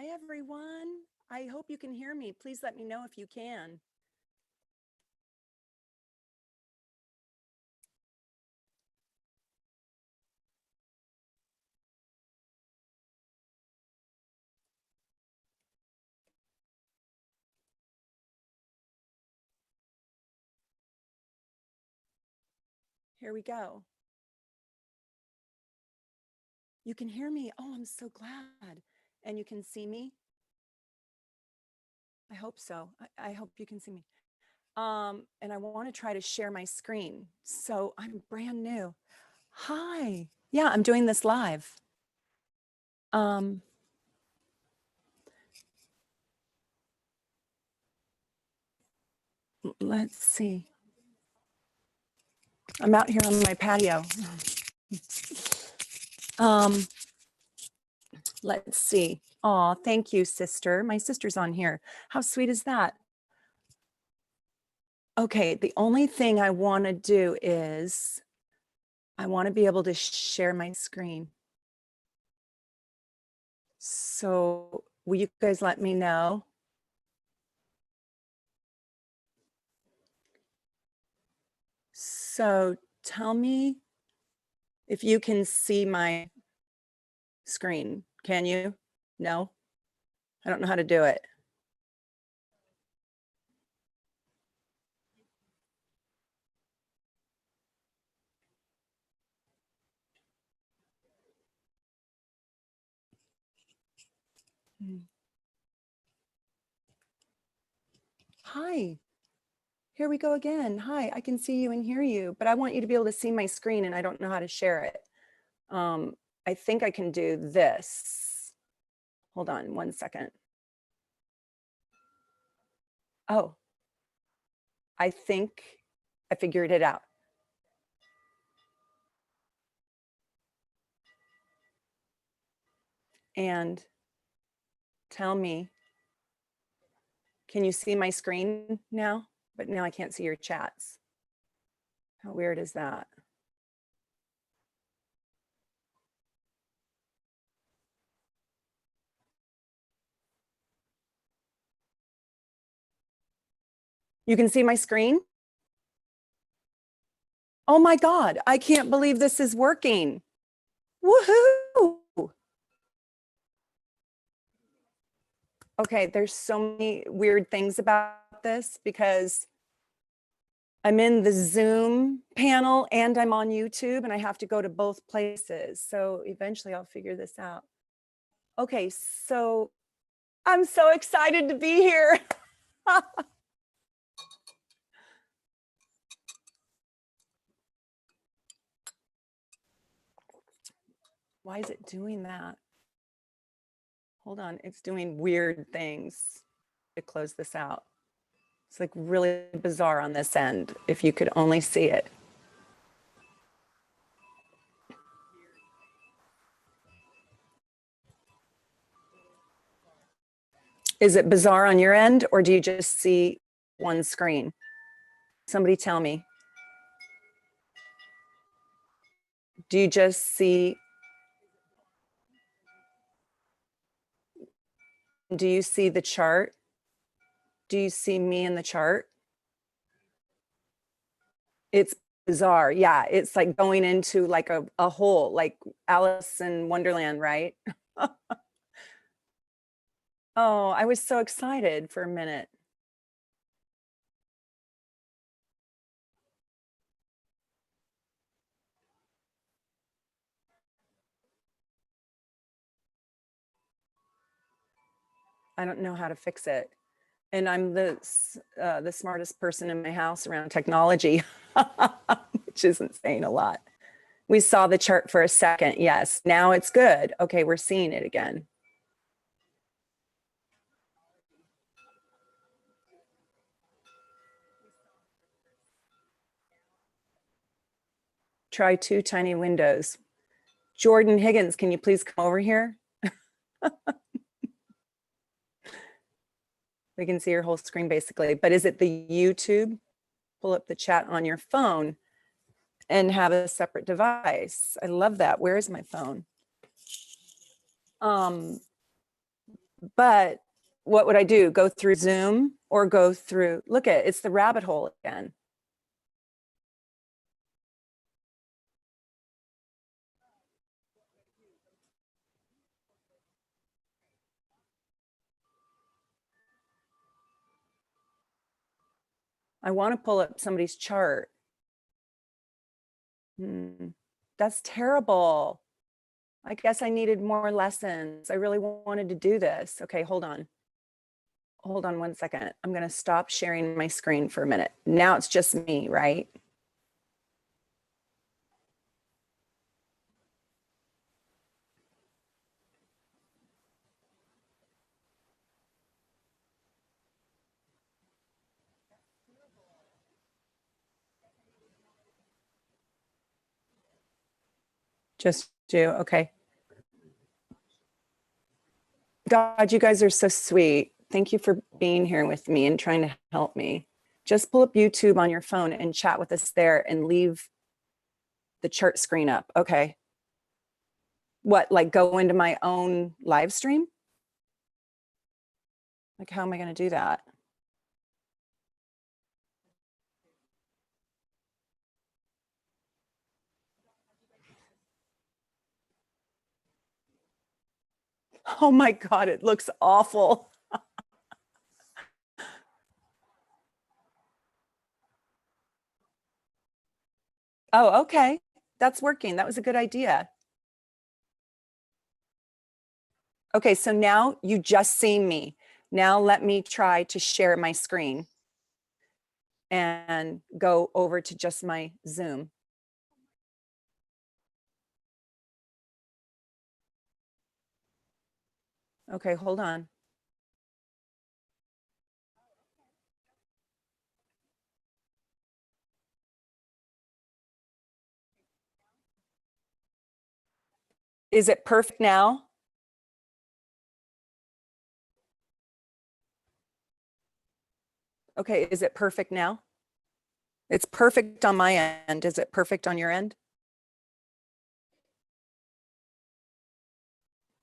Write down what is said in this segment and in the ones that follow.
Hi, everyone. I hope you can hear me. Please let me know if you can. Here we go. You can hear me. Oh, I'm so glad. And you can see me. I hope so. I hope you can see me. And I want to try to share my screen. So I'm brand new. Hi. Yeah, I'm doing this live. Let's see. I'm out here on my patio. Let's see. Oh, thank you, sister. My sister's on here. How sweet is that? Okay, the only thing I want to do is I want to be able to share my screen. So will you guys let me know? So tell me if you can see my screen. Can you? No? I don't know how to do it. Hi. Here we go again. Hi, I can see you and hear you, but I want you to be able to see my screen and I don't know how to share it. I think I can do this. Hold on 1 second. Oh, I think I figured it out. And tell me, can you see my screen now? But now I can't see your chats. How weird is that? You can see my screen? Oh my God, I can't believe this is working. Woohoo! Okay, there's so many weird things about this because I'm in the Zoom panel and I'm on YouTube and I have to go to both places. So eventually I'll figure this out. Okay, so I'm so excited to be here. Why is it doing that? Hold on, it's doing weird things to close this out. It's like really bizarre on this end, if you could only see it. Is it bizarre on your end or do you just see one screen? Somebody tell me. Do you just see, do you see the chart? Do you see me in the chart? It's bizarre. Yeah, it's like going into like a hole, like Alice in Wonderland, right? Oh, I was so excited for a minute. I don't know how to fix it. And I'm the smartest person in my house around technology, which isn't saying a lot. We saw the chart for a second. Yes, now it's good. Okay, we're seeing it again. Try 2 tiny windows. Jordan Higgins, can you please come over here? We can see your whole screen basically, but is it the YouTube? Pull up the chat on your phone and have a separate device. I love that. Where is my phone? But what would I do? Go through Zoom or go through, look at, it's the rabbit hole again. I want to pull up somebody's chart. That's terrible. I guess I needed more lessons. I really wanted to do this. Okay, hold on. Hold on 1 second. I'm going to stop sharing my screen for a minute. Now it's just me, right? Just do. Okay. God, you guys are so sweet. Thank you for being here with me and trying to help me. Just pull up YouTube on your phone and chat with us there and leave the chart screen up. Okay. What, like go into my own live stream? Like, how am I going to do that? Oh my God, it looks awful. Oh, okay. That's working. That was a good idea. Okay, so now you just seen me. Now let me try to share my screen and go over to just my Zoom. Okay, hold on. Is it perfect now? Okay, is it perfect now? It's perfect on my end. Is it perfect on your end?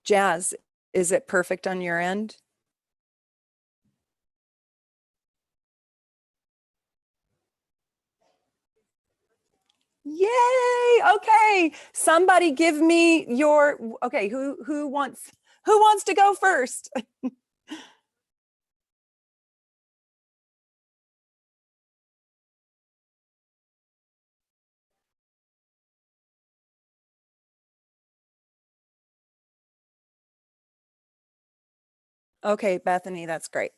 Jazz, is it perfect on your end? Yay! Okay, somebody give me your, okay, who wants to go first? Okay, Bethany, that's great.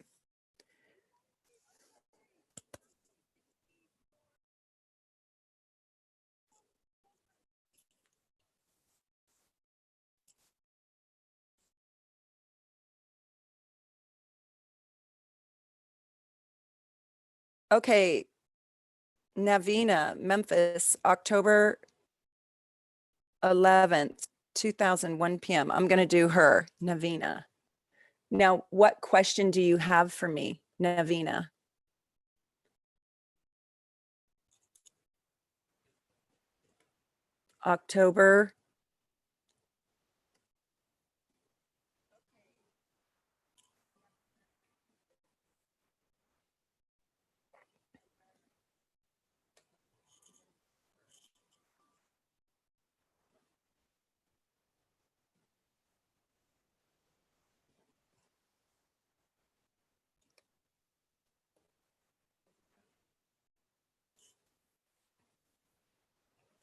Okay, Navina, Memphis, October 11th, 2001 p.m. I'm going to do her, Navina. Now, what question do you have for me, Navina? October.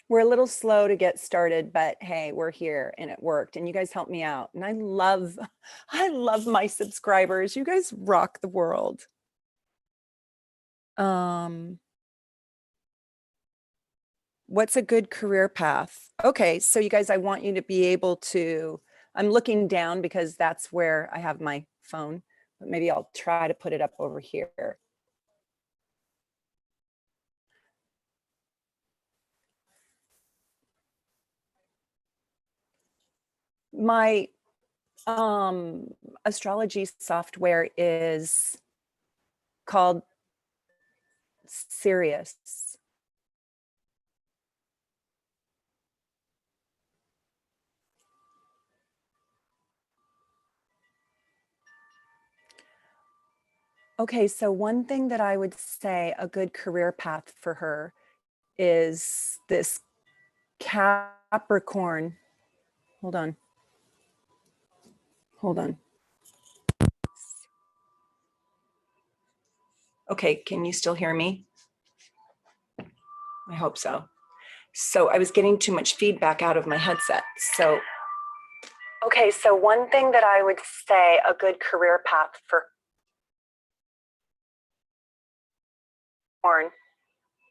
We're a little slow to get started, but hey, we're here and it worked and you guys helped me out. And I love my subscribers. You guys rock the world. What's a good career path? Okay, so you guys, I want you to be able to, I'm looking down because that's where I have my phone, but maybe I'll try to put it up over here. My astrology software is called Sirius. Okay, so one thing that I would say a good career path for her is this Capricorn. Hold on. Hold on. Okay, can you still hear me? I hope so. So I was getting too much feedback out of my headset. So, okay, so one thing that I would say a good career path for Capricorn.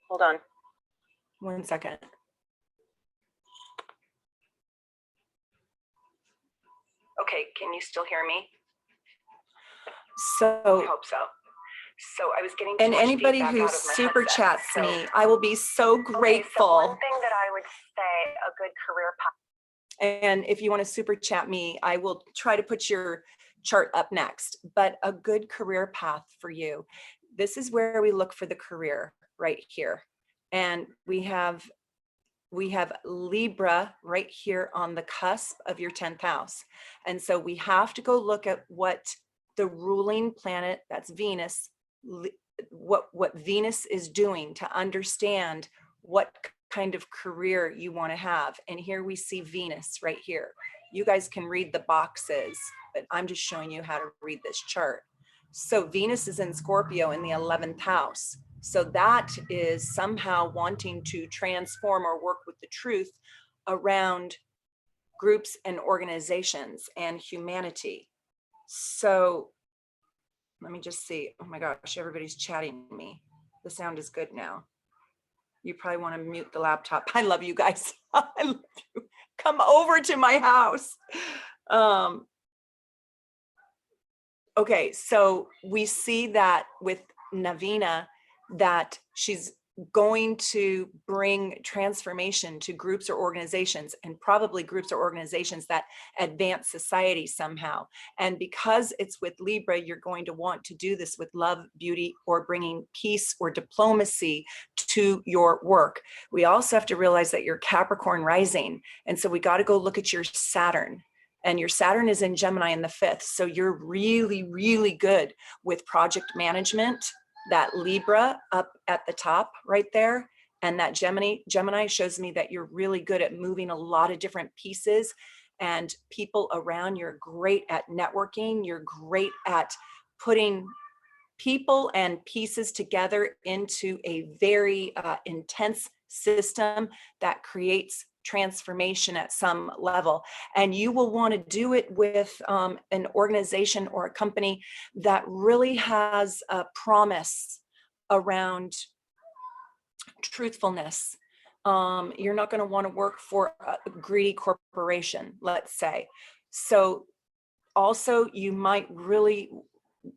Hold on. 1 second. Okay, can you still hear me? So I hope so. So I was getting and anybody who super chats me, I will be so grateful. Okay, so one thing that I would say a good career path. And if you want to super chat me, I will try to put your chart up next. But a good career path for you. This is where we look for the career right here. And we have Libra right here on the cusp of your 10th house. And so we have to go look at what the ruling planet, that's Venus, what Venus is doing to understand what kind of career you want to have. And here we see Venus right here. You guys can read the boxes, but I'm just showing you how to read this chart. So Venus is in Scorpio in the 11th house. So that is somehow wanting to transform or work with the truth around groups and organizations and humanity. So let me just see. Oh my gosh, everybody's chatting me. The sound is good now. You probably want to mute the laptop. I love you guys. I love you. Come over to my house. Okay, so we see that with Navina, that she's going to bring transformation to groups or organizations, and probably groups or organizations that advance society somehow. And because it's with Libra, you're going to want to do this with love, beauty, or bringing peace or diplomacy to your work. We also have to realize that you're Capricorn rising. And so we got to go look at your Saturn. And your Saturn is in Gemini in the 5th. So you're really, really good with project management. That Libra up at the top right there, and that Gemini shows me that you're really good at moving a lot of different pieces and people around. You're great at networking. You're great at putting people and pieces together into a very intense system that creates transformation at some level. And you will want to do it with an organization or a company that really has a promise around truthfulness. You're not going to want to work for a greedy corporation, let's say. So also you might really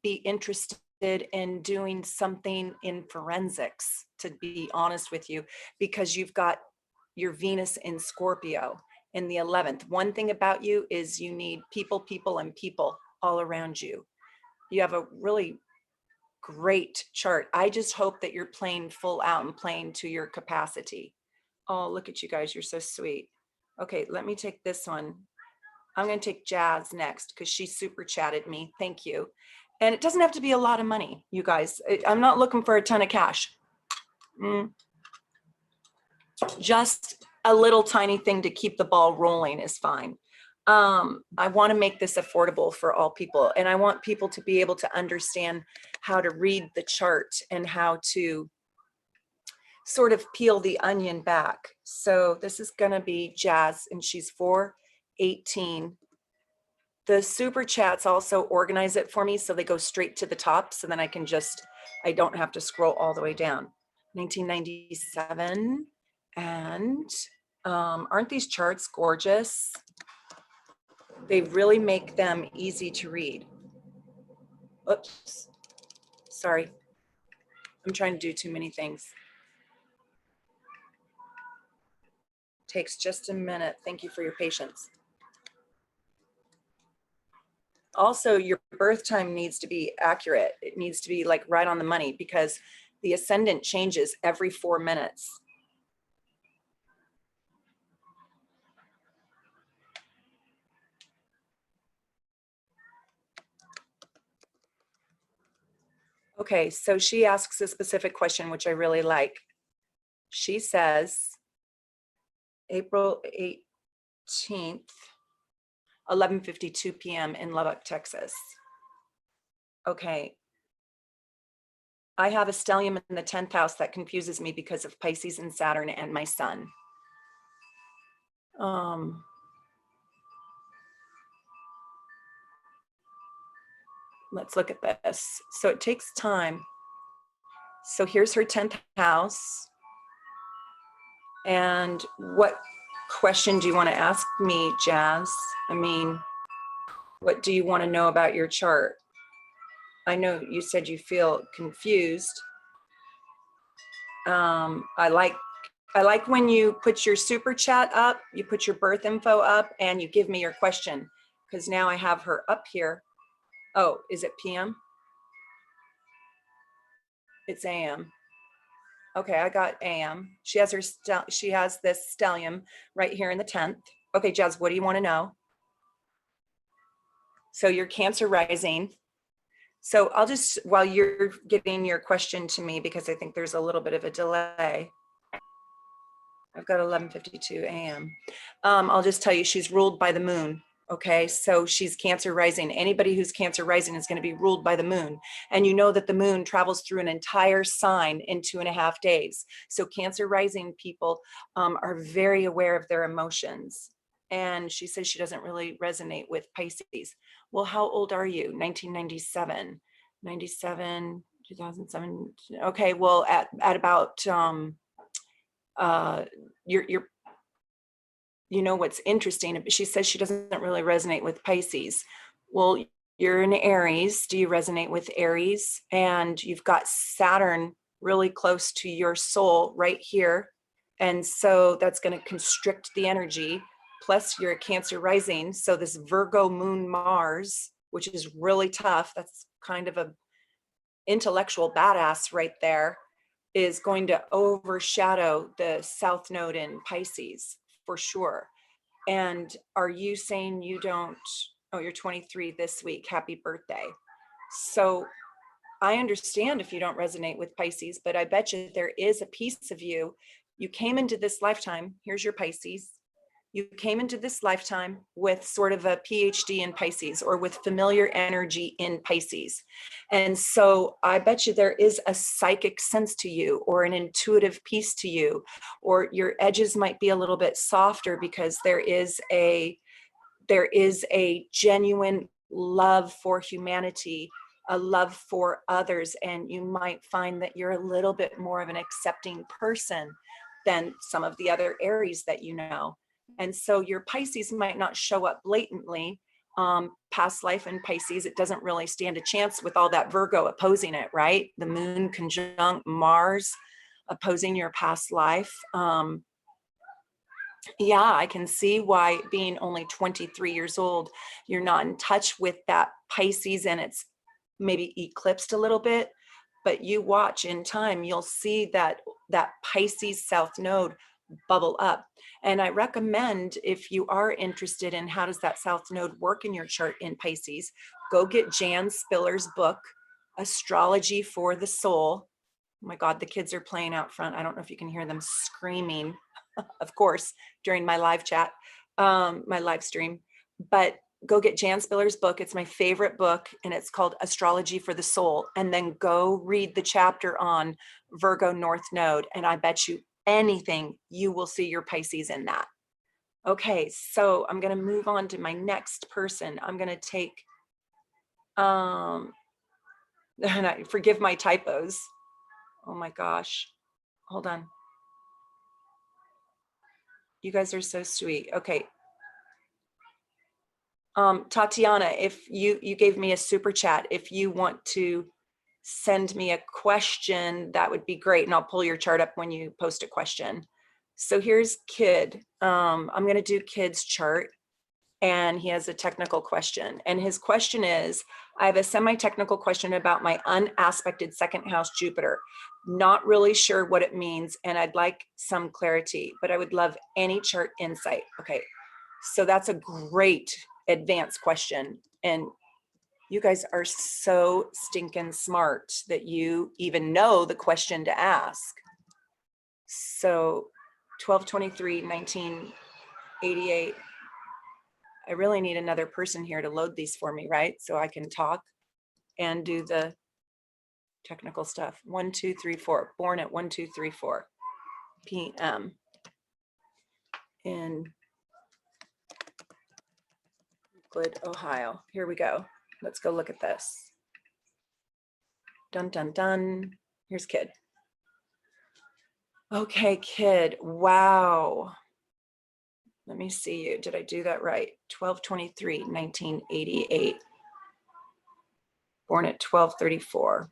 be interested in doing something in forensics, to be honest with you, because you've got your Venus in Scorpio in the 11th. One thing about you is you need people, and people all around you. You have a really great chart. I just hope that you're playing full out and playing to your capacity. Oh, look at you guys. You're so sweet. Okay, let me take this one. I'm going to take Jazz next because she super chatted me. Thank you. And it doesn't have to be a lot of money, you guys. I'm not looking for a ton of cash. Just a little tiny thing to keep the ball rolling is fine. I want to make this affordable for all people. And I want people to be able to understand how to read the chart and how to sort of peel the onion back. So this is going to be Jazz, and she's 418. The super chats also organize it for me so they go straight to the top, so then I don't have to scroll all the way down. 1997. And aren't these charts gorgeous? They really make them easy to read. Oops, sorry. I'm trying to do too many things. Takes just a minute. Thank you for your patience. Also, your birth time needs to be accurate. It needs to be like right on the money, because the ascendant changes every 4 minutes. Okay, so she asks a specific question, which I really like. She says, April 18th, 11:52 p.m. in Lubbock, Texas. Okay. I have a stellium in the 10th house that confuses me because of Pisces and Saturn and my sun. Let's look at this. So it takes time. So here's her 10th house. And what question do you want to ask me, Jazz? I mean, what do you want to know about your chart? I know you said you feel confused. I like when you put your super chat up, you put your birth info up, and you give me your question, because now I have her up here. Oh, is it PM? It's AM. Okay, I got AM. She has this stellium right here in the 10th. Okay, Jazz, what do you want to know? So you're Cancer rising. So I'll just, while you're getting your question to me, because I think there's a little bit of a delay. I've got 11:52 a.m. I'll just tell you, she's ruled by the moon. Okay, so she's Cancer rising. Anybody who's Cancer rising is going to be ruled by the moon. And you know that the moon travels through an entire sign in 2.5 days. So Cancer rising people are very aware of their emotions. And she says she doesn't really resonate with Pisces. Well, how old are you? 1997, 97, 2007. Okay, well, at about, you're you know what's interesting, she says she doesn't really resonate with Pisces. Well, you're in Aries. Do you resonate with Aries? And you've got Saturn really close to your soul right here. And so that's going to constrict the energy. Plus you're a Cancer rising. So this Virgo moon Mars, which is really tough. That's kind of a intellectual badass right there, is going to overshadow the South Node in Pisces for sure. And are you saying you don't, oh, you're 23 this week, happy birthday. So I understand if you don't resonate with Pisces, but I bet you there is a piece of you. You came into this lifetime, here's your Pisces. You came into this lifetime with sort of a PhD in Pisces, or with familiar energy in Pisces. And so I bet you there is a psychic sense to you, or an intuitive piece to you, or your edges might be a little bit softer because there is a genuine love for humanity, a love for others. And you might find that you're a little bit more of an accepting person than some of the other Aries that you know. And so your Pisces might not show up blatantly. Past life in Pisces, it doesn't really stand a chance with all that Virgo opposing it, right? The moon conjunct Mars opposing your past life. Yeah, I can see why, being only 23 years old, you're not in touch with that Pisces, and it's maybe eclipsed a little bit. But you watch in time, you'll see that Pisces South Node bubble up. And I recommend, if you are interested in how does that South Node work in your chart in Pisces, go get Jan Spiller's book, Astrology for the Soul. Oh my God, the kids are playing out front. I don't know if you can hear them screaming, of course, during my live chat, my live stream. But go get Jan Spiller's book. It's my favorite book, and it's called Astrology for the Soul. And then go read the chapter on Virgo North Node. And I bet you anything, you will see your Pisces in that. Okay, so I'm going to move on to my next person. I'm going to take, and forgive my typos. Oh my gosh. Hold on. You guys are so sweet. Okay. Tatiana, if you gave me a super chat, if you want to send me a question, that would be great. And I'll pull your chart up when you post a question. So here's Kid. I'm going to do Kid's chart, and he has a technical question. And his question is, I have a semi-technical question about my unaspected second house Jupiter. Not really sure what it means, and I'd like some clarity, but I would love any chart insight. Okay, so that's a great advanced question. And You guys are so stinking smart that you even know the question to ask. So 12/23, 1988. I really need another person here to load these for me, right? So I can talk and do the technical stuff. 1, 2, 3, 4. Born at 1, 2, 3, 4 p.m. in Euclid, Ohio. Here we go. Let's go look at this. Dun, dun, dun. Here's kid. Okay, kid. Wow. Let me see you. Did I do that right? 12/23, 1988. Born at 12:34.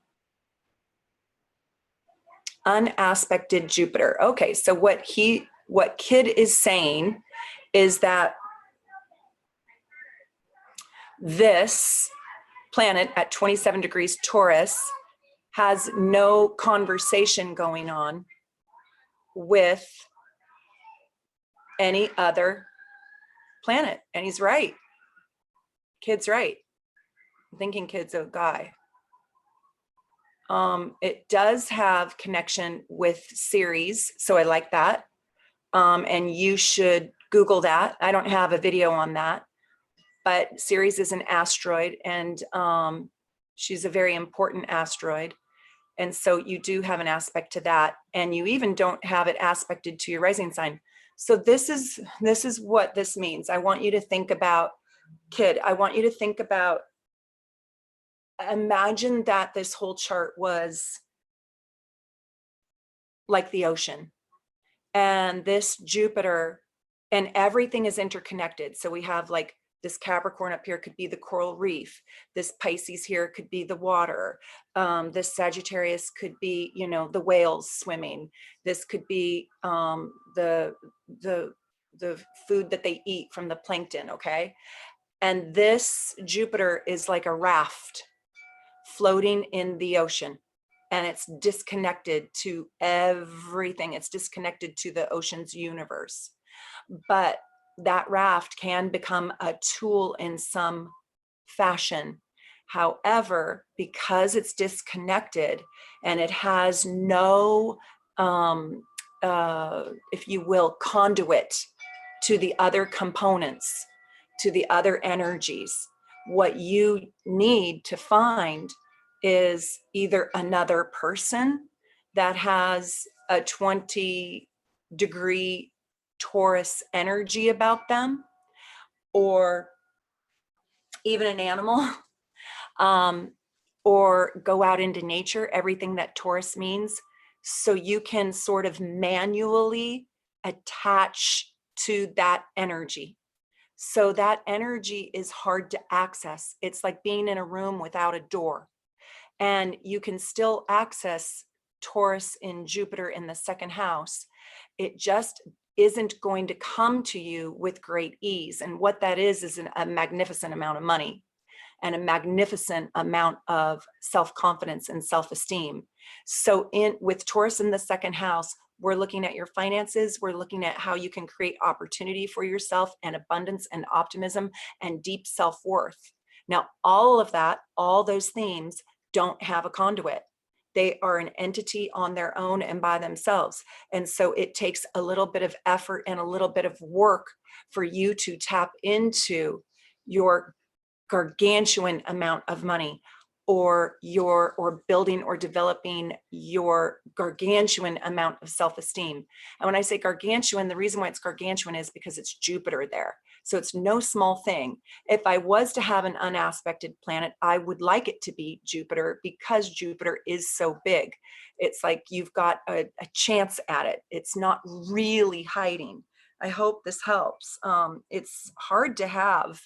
Unaspected Jupiter. Okay, so what kid is saying is that this planet at 27 degrees Taurus has no conversation going on with any other planet. And he's right. Kid's right. I'm thinking kid's a guy. It does have connection with Ceres, so I like that. And you should Google that. I don't have a video on that, but Ceres is an asteroid, and she's a very important asteroid. And so you do have an aspect to that, and you even don't have it aspected to your rising sign. So this is what this means. I want you to think about, kid, I want you to think about, imagine that this whole chart was like the ocean, and this Jupiter and everything is interconnected. So we have like this Capricorn up here could be the coral reef. This Pisces here could be the water. This Sagittarius could be, you know, the whales swimming. This could be the food that they eat from the plankton, okay? And this Jupiter is like a raft floating in the ocean, and it's disconnected to everything. It's disconnected to the ocean's universe. But that raft can become a tool in some fashion. However, because it's disconnected and it has no, if you will, conduit to the other components, to the other energies, what you need to find is either another person that has a 20-degree Taurus energy about them, or even an animal, or go out into nature, everything that Taurus means, so you can sort of manually attach to that energy. So that energy is hard to access. It's like being in a room without a door, and you can still access Taurus in Jupiter in the second house. It just isn't going to come to you with great ease. And what that is a magnificent amount of money and a magnificent amount of self-confidence and self-esteem. So with Taurus in the second house, we're looking at your finances. We're looking at how you can create opportunity for yourself and abundance and optimism and deep self-worth. Now, all of that, all those themes don't have a conduit. They are an entity on their own and by themselves. And so it takes a little bit of effort and a little bit of work for you to tap into your gargantuan amount of money, or building or developing your gargantuan amount of self-esteem. And when I say gargantuan, the reason why it's gargantuan is because it's Jupiter there. So it's no small thing. If I was to have an unaspected planet, I would like it to be Jupiter, because Jupiter is so big. It's like you've got a chance at it. It's not really hiding. I hope this helps. It's hard to have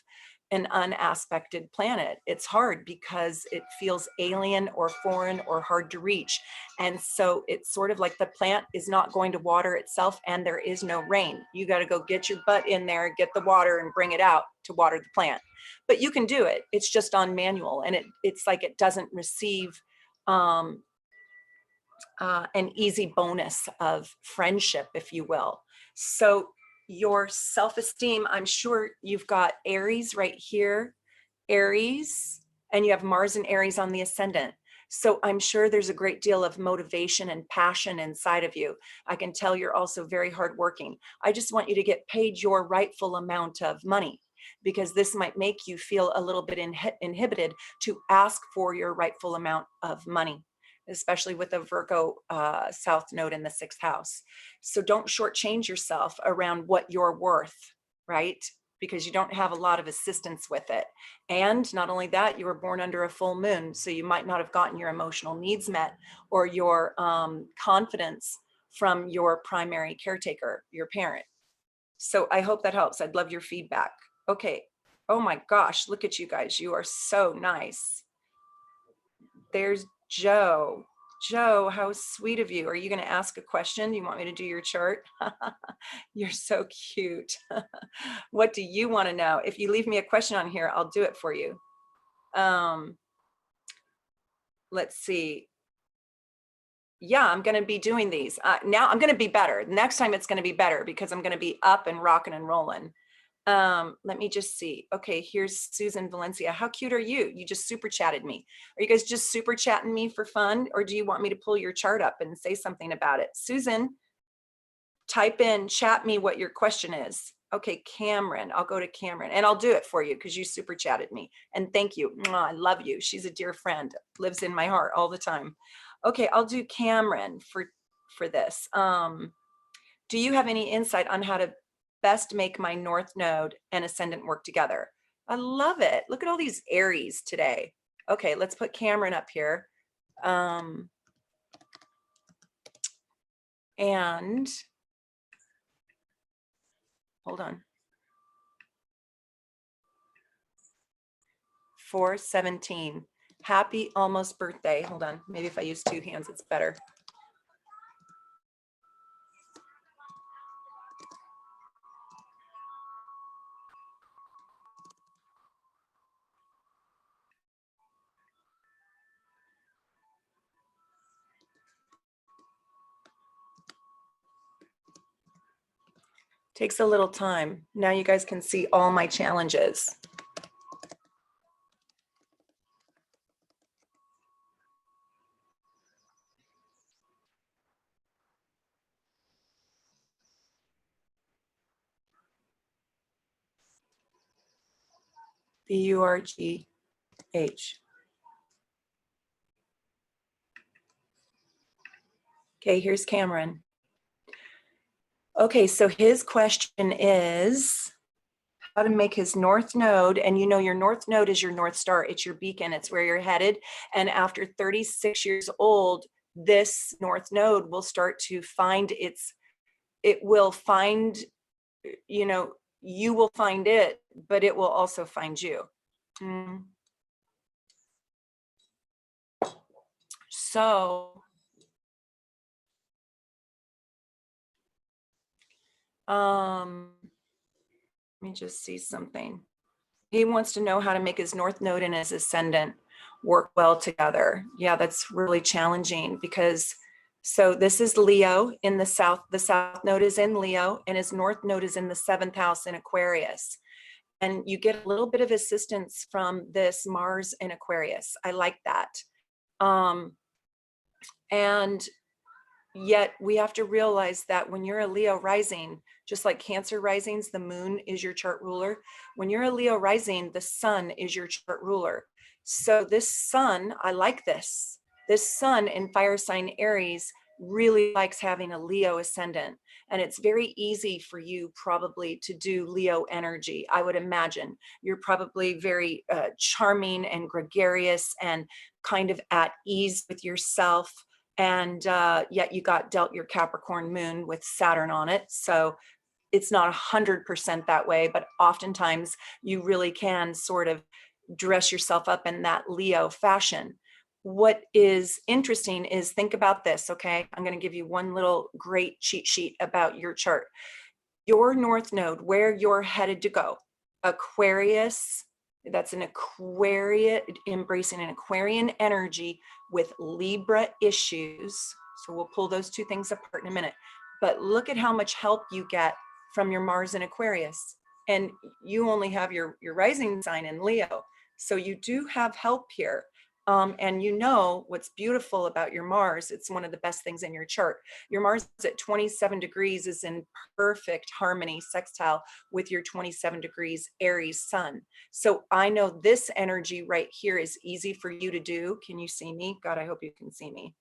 an unaspected planet. It's hard because it feels alien or foreign or hard to reach. And so it's sort of like the plant is not going to water itself, and there is no rain. You got to go get your butt in there, get the water and bring it out to water the plant. But you can do it. It's just on manual, and it's like it doesn't receive an easy bonus of friendship, if you will. So your self-esteem, I'm sure you've got Aries right here, Aries, and you have Mars and Aries on the ascendant. So I'm sure there's a great deal of motivation and passion inside of you. I can tell you're also very hardworking. I just want you to get paid your rightful amount of money, because this might make you feel a little bit inhibited to ask for your rightful amount of money, especially with a Virgo South Node in the 6th house. So don't shortchange yourself around what you're worth, right? Because you don't have a lot of assistance with it. And not only that, you were born under a full moon, so you might not have gotten your emotional needs met or your confidence from your primary caretaker, your parent. So I hope that helps. I'd love your feedback. Okay. Oh my gosh, look at you guys. You are so nice. There's Joe. Joe, how sweet of you. Are you going to ask a question? You want me to do your chart? You're so cute. What do you want to know? If you leave me a question on here, I'll do it for you. Let's see. Yeah, I'm going to be doing these. Now I'm going to be better. Next time it's going to be better because I'm going to be up and rocking and rolling. Let me just see. Okay, here's Susan Valencia. How cute are you? You just super chatted me. Are you guys just super chatting me for fun, or do you want me to pull your chart up and say something about it? Susan, type in, chat me what your question is. Okay, Cameron, I'll go to Cameron and I'll do it for you because you super chatted me. And thank you. Mwah, I love you. She's a dear friend, lives in my heart all the time. Okay, I'll do Cameron for this. Do you have any insight on how to best make my North Node and Ascendant work together? I love it. Look at all these Aries today. Okay, let's put Cameron up here. And hold on. 4/17. Happy almost birthday. Hold on. Maybe if I use 2 hands, it's better. Takes a little time. Now you guys can see all my challenges. BURGH. Okay, here's Cameron. Okay, so his question is how to make his North Node, and you know your North Node is your North Star, it's your beacon, it's where you're headed, and after 36 years old, this North Node will start to find it will find, you know, you will find it, but it will also find you. So, let me just see something. He wants to know how to make his North Node and his Ascendant work well together. Yeah, that's really challenging because, so this is Leo in the South. The South Node is in Leo and his North Node is in the 7th house in Aquarius. And you get a little bit of assistance from this Mars in Aquarius. I like that. And yet we have to realize that when you're a Leo rising, just like Cancer risings, the moon is your chart ruler. When you're a Leo rising, the sun is your chart ruler. So this sun, I like this. This sun in fire sign Aries really likes having a Leo ascendant. And it's very easy for you probably to do Leo energy. I would imagine you're probably very charming and gregarious and kind of at ease with yourself. And yet you got dealt your Capricorn moon with Saturn on it. So it's not 100% that way, but oftentimes you really can sort of dress yourself up in that Leo fashion. What is interesting is, think about this, okay? I'm going to give you one little great cheat sheet about your chart. Your North Node, where you're headed to go, Aquarius, that's an Aquarian, embracing an Aquarian energy with Libra issues. So we'll pull those two things apart in a minute. But look at how much help you get from your Mars in Aquarius. And you only have your rising sign in Leo. So you do have help here. And you know what's beautiful about your Mars, it's one of the best things in your chart. Your Mars at 27 degrees is in perfect harmony, sextile with your 27 degrees Aries sun. So I know this energy right here is easy for you to do. Can you see me? God, I hope you can see me.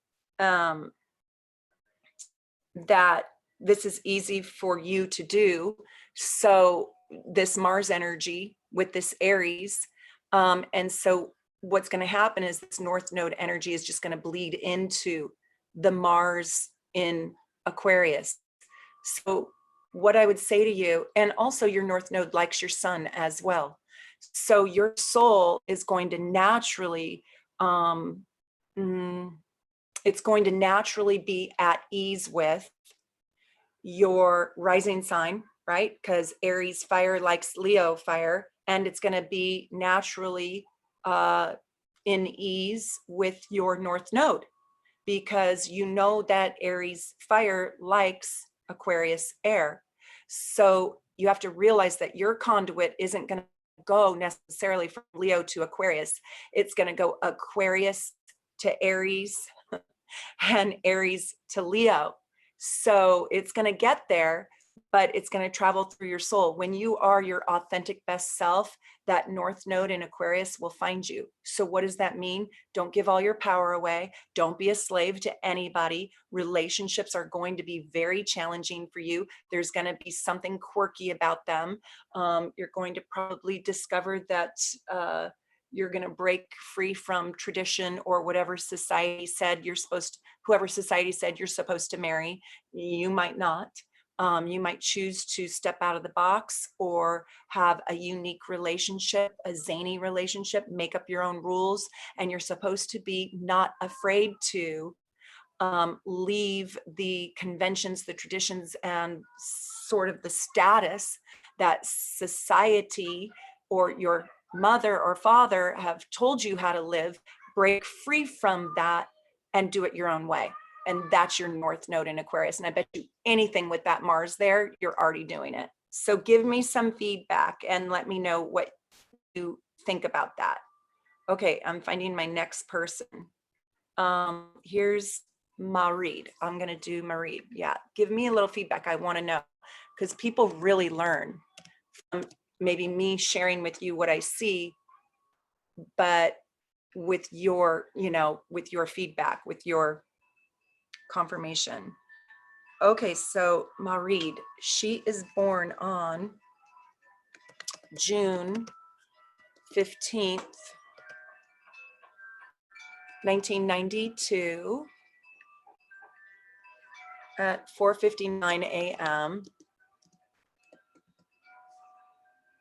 That this is easy for you to do. So this Mars energy with this Aries, and so what's going to happen is this North Node energy is just going to bleed into the Mars in Aquarius. So what I would say to you, and also your North Node likes your Sun as well. So your soul is going to naturally, it's going to naturally be at ease with your rising sign, right? Because Aries fire likes Leo fire, and it's going to be naturally in ease with your North Node, because you know that Aries fire likes Aquarius air. So you have to realize that your conduit isn't going to go necessarily from Leo to Aquarius. It's going to go Aquarius to Aries and Aries to Leo. So it's going to get there, but it's going to travel through your soul. When you are your authentic best self, that North Node in Aquarius will find you. So what does that mean? Don't give all your power away. Don't be a slave to anybody. Relationships are going to be very challenging for you. There's going to be something quirky about them. You're going to probably discover that you're going to break free from tradition or whatever society said you're supposed to, whoever society said you're supposed to marry. You might not. You might choose to step out of the box or have a unique relationship, a zany relationship, make up your own rules. And you're supposed to be not afraid to leave the conventions, the traditions, and sort of the status that society or your mother or father have told you how to live. Break free from that and do it your own way. And that's your North Node in Aquarius. And I bet you anything with that Mars there, you're already doing it. So give me some feedback and let me know what you think about that. Okay, I'm finding my next person. Here's Meredith. I'm going to do Meredith. Yeah, give me a little feedback. I want to know, because people really learn from maybe me sharing with you what I see, but with your, with your feedback, with your confirmation. Okay, so Meredith, she is born on June 15th, 1992 at 4:59 a.m.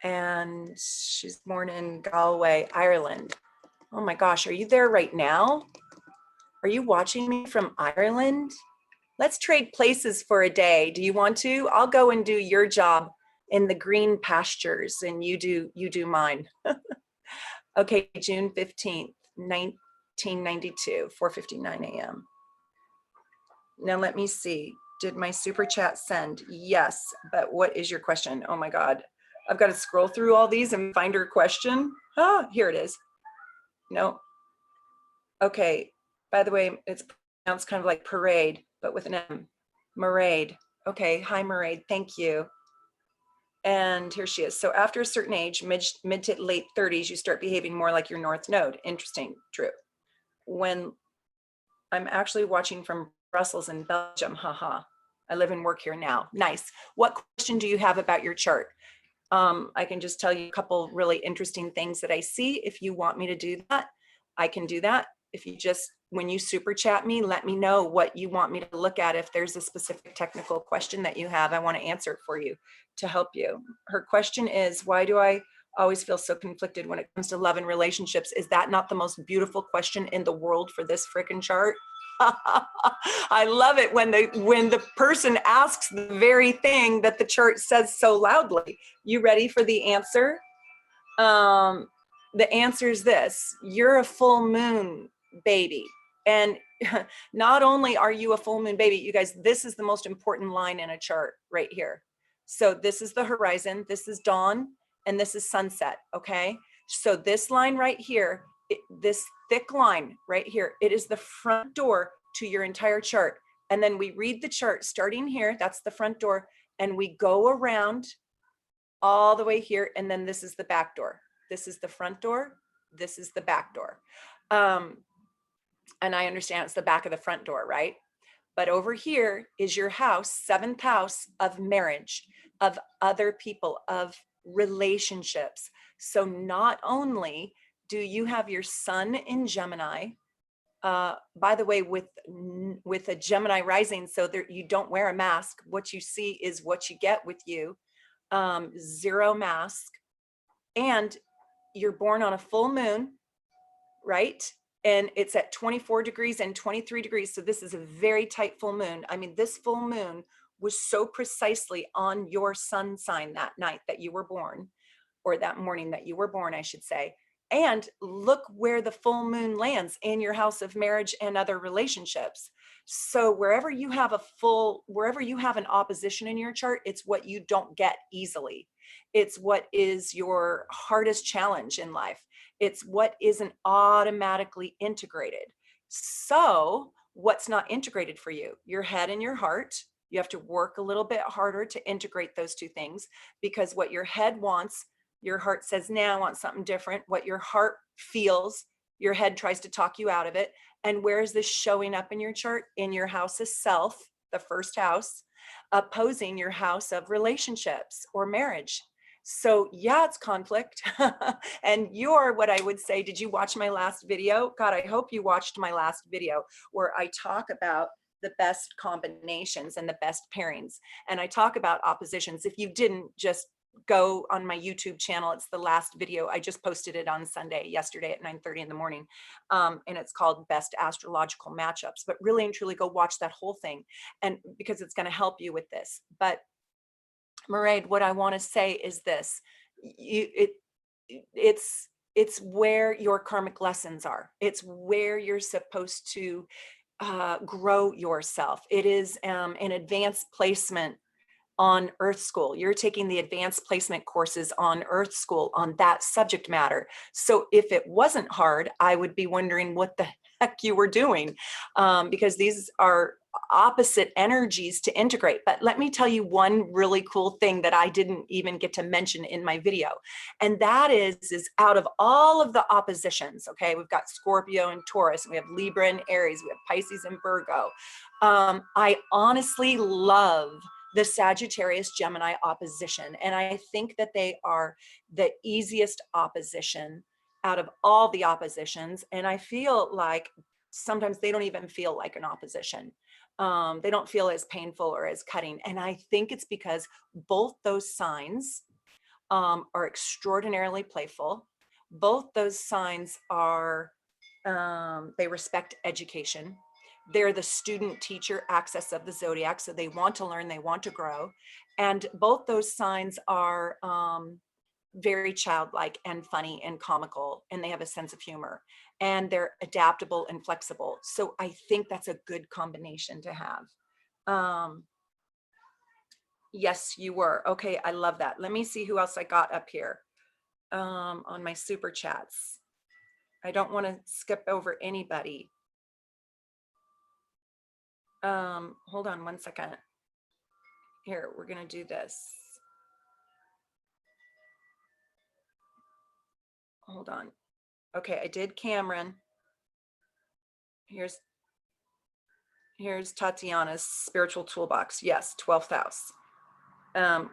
And she's born in Galway, Ireland. Oh my gosh, are you there right now? Are you watching me from Ireland? Let's trade places for a day. Do you want to? I'll go and do your job in the green pastures and you do mine. Okay, June 15th, 1992, 4:59 a.m. Now let me see. Did my super chat send? Yes, but what is your question? Oh my God. I've got to scroll through all these and find her question. Ah, here it is. No. Okay. By the way, it's pronounced kind of like parade, but with an M. Mairead. Okay. Hi, Mairead. Thank you. And here she is. So after a certain age, mid to late 30s, you start behaving more like your North Node. Interesting. True. When I'm actually watching from Brussels in Belgium. Haha. I live and work here now. Nice. What question do you have about your chart? I can just tell you a couple really interesting things that I see. If you want me to do that, I can do that. If you just, when you super chat me, let me know what you want me to look at. If there's a specific technical question that you have, I want to answer it for you to help you. Her question is, why do I always feel so conflicted when it comes to love and relationships? Is that not the most beautiful question in the world for this frickin' chart? I love it when the person asks the very thing that the chart says so loudly. You ready for the answer? The answer is this: you're a full moon baby. And not only are you a full moon baby, you guys, this is the most important line in a chart right here. So this is the horizon, this is dawn, and this is sunset, okay? So this line right here, this thick line right here, it is the front door to your entire chart. And then we read the chart starting here, that's the front door, and we go around all the way here, and then this is the back door. This is the front door, this is the back door. And I understand it's the back of the front door, right? But over here is your house, seventh house of marriage, of other people, of relationships. So not only do you have your sun in Gemini, by the way, with a Gemini rising, so there, you don't wear a mask. What you see is what you get with you. Zero mask. And you're born on a full moon, right? And it's at 24 degrees and 23 degrees. So this is a very tight full moon. I mean, this full moon was so precisely on your sun sign that night that you were born, or that morning that you were born, I should say. And look where the full moon lands, in your house of marriage and other relationships. So wherever you have an opposition in your chart, it's what you don't get easily. It's what is your hardest challenge in life. It's what isn't automatically integrated. So what's not integrated for you? Your head and your heart. You have to work a little bit harder to integrate those two things, because what your head wants, your heart says, nah, I want something different. What your heart feels, your head tries to talk you out of it. And where is this showing up in your chart? In your house of self, the first house, opposing your house of relationships or marriage. So yeah, it's conflict. And you're, what I would say, did you watch my last video? God, I hope you watched my last video where I talk about the best combinations and the best pairings. And I talk about oppositions. If you didn't, just go on my YouTube channel. It's the last video. I just posted it on Sunday, yesterday at 9:30 in the morning. And it's called Best Astrological Matchups. But really and truly go watch that whole thing, and because it's going to help you with this. But Meredith, what I want to say is this. It's where your karmic lessons are. It's where you're supposed to grow yourself. It is an advanced placement on Earth School. You're taking the advanced placement courses on Earth School on that subject matter. So if it wasn't hard, I would be wondering what the heck you were doing, because these are opposite energies to integrate. But let me tell you one really cool thing that I didn't even get to mention in my video. And that is out of all of the oppositions, okay, we've got Scorpio and Taurus, and we have Libra and Aries, we have Pisces and Virgo. I honestly love the Sagittarius Gemini opposition. And I think that they are the easiest opposition out of all the oppositions. And I feel like sometimes they don't even feel like an opposition. They don't feel as painful or as cutting. And I think it's because both those signs are extraordinarily playful. Both those signs are, they respect education. They're the student teacher axis of the zodiac. So they want to learn, they want to grow. And both those signs are very childlike and funny and comical, and they have a sense of humor, and they're adaptable and flexible. So I think that's a good combination to have. Yes, you were. Okay, I love that. Let me see who else I got up here on my super chats. I don't want to skip over anybody. Hold on one second. Here, we're going to do this. Hold on. Okay, I did Cameron. Here's Tatiana's spiritual toolbox. Yes, 12th house.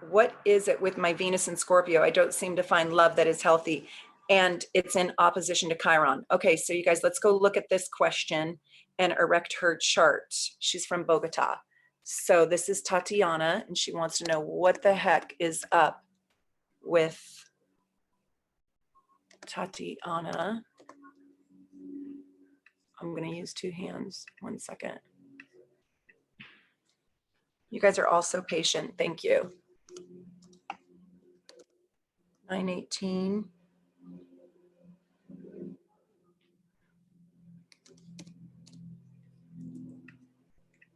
What is it with my Venus and Scorpio? I don't seem to find love that is healthy, and it's in opposition to Chiron. Okay, so you guys, let's go look at this question and erect her chart. She's from Bogota. So this is Tatiana, and she wants to know what the heck is up with Tatiana. I'm going to use two hands. One second. You guys are all so patient. Thank you. 918.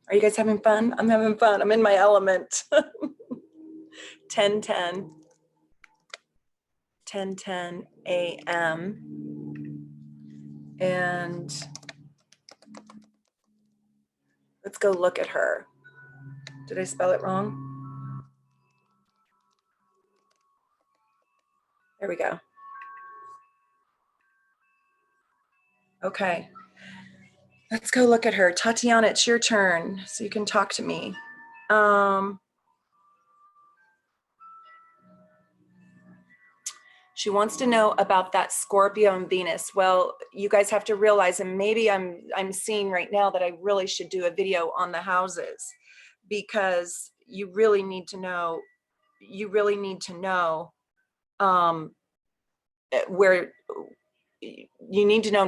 Are you guys having fun? I'm having fun. I'm in my element. 1010. 10:10 a.m. And let's go look at her. Did I spell it wrong? There we go. Okay. Let's go look at her. Tatiana, it's your turn, so you can talk to me. She wants to know about that Scorpio and Venus. Well, you guys have to realize, and maybe I'm seeing right now that I really should do a video on the houses, because you really need to know, where you need to know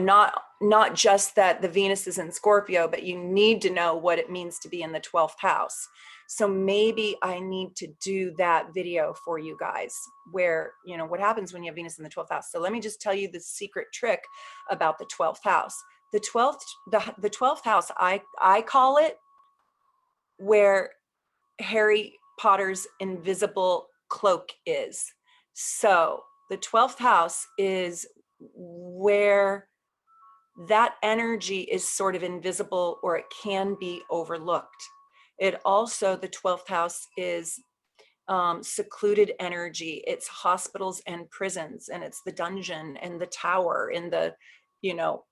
not just that the Venus is in Scorpio, but you need to know what it means to be in the 12th house. So maybe I need to do that video for you guys, where, you know, what happens when you have Venus in the 12th house. So let me just tell you the secret trick about the 12th house. The 12th house, I call it where Harry Potter's invisible cloak is. So the 12th house is where that energy is sort of invisible, or it can be overlooked. It also, the 12th house is secluded energy. It's hospitals and prisons, and it's the dungeon and the tower in the, you know,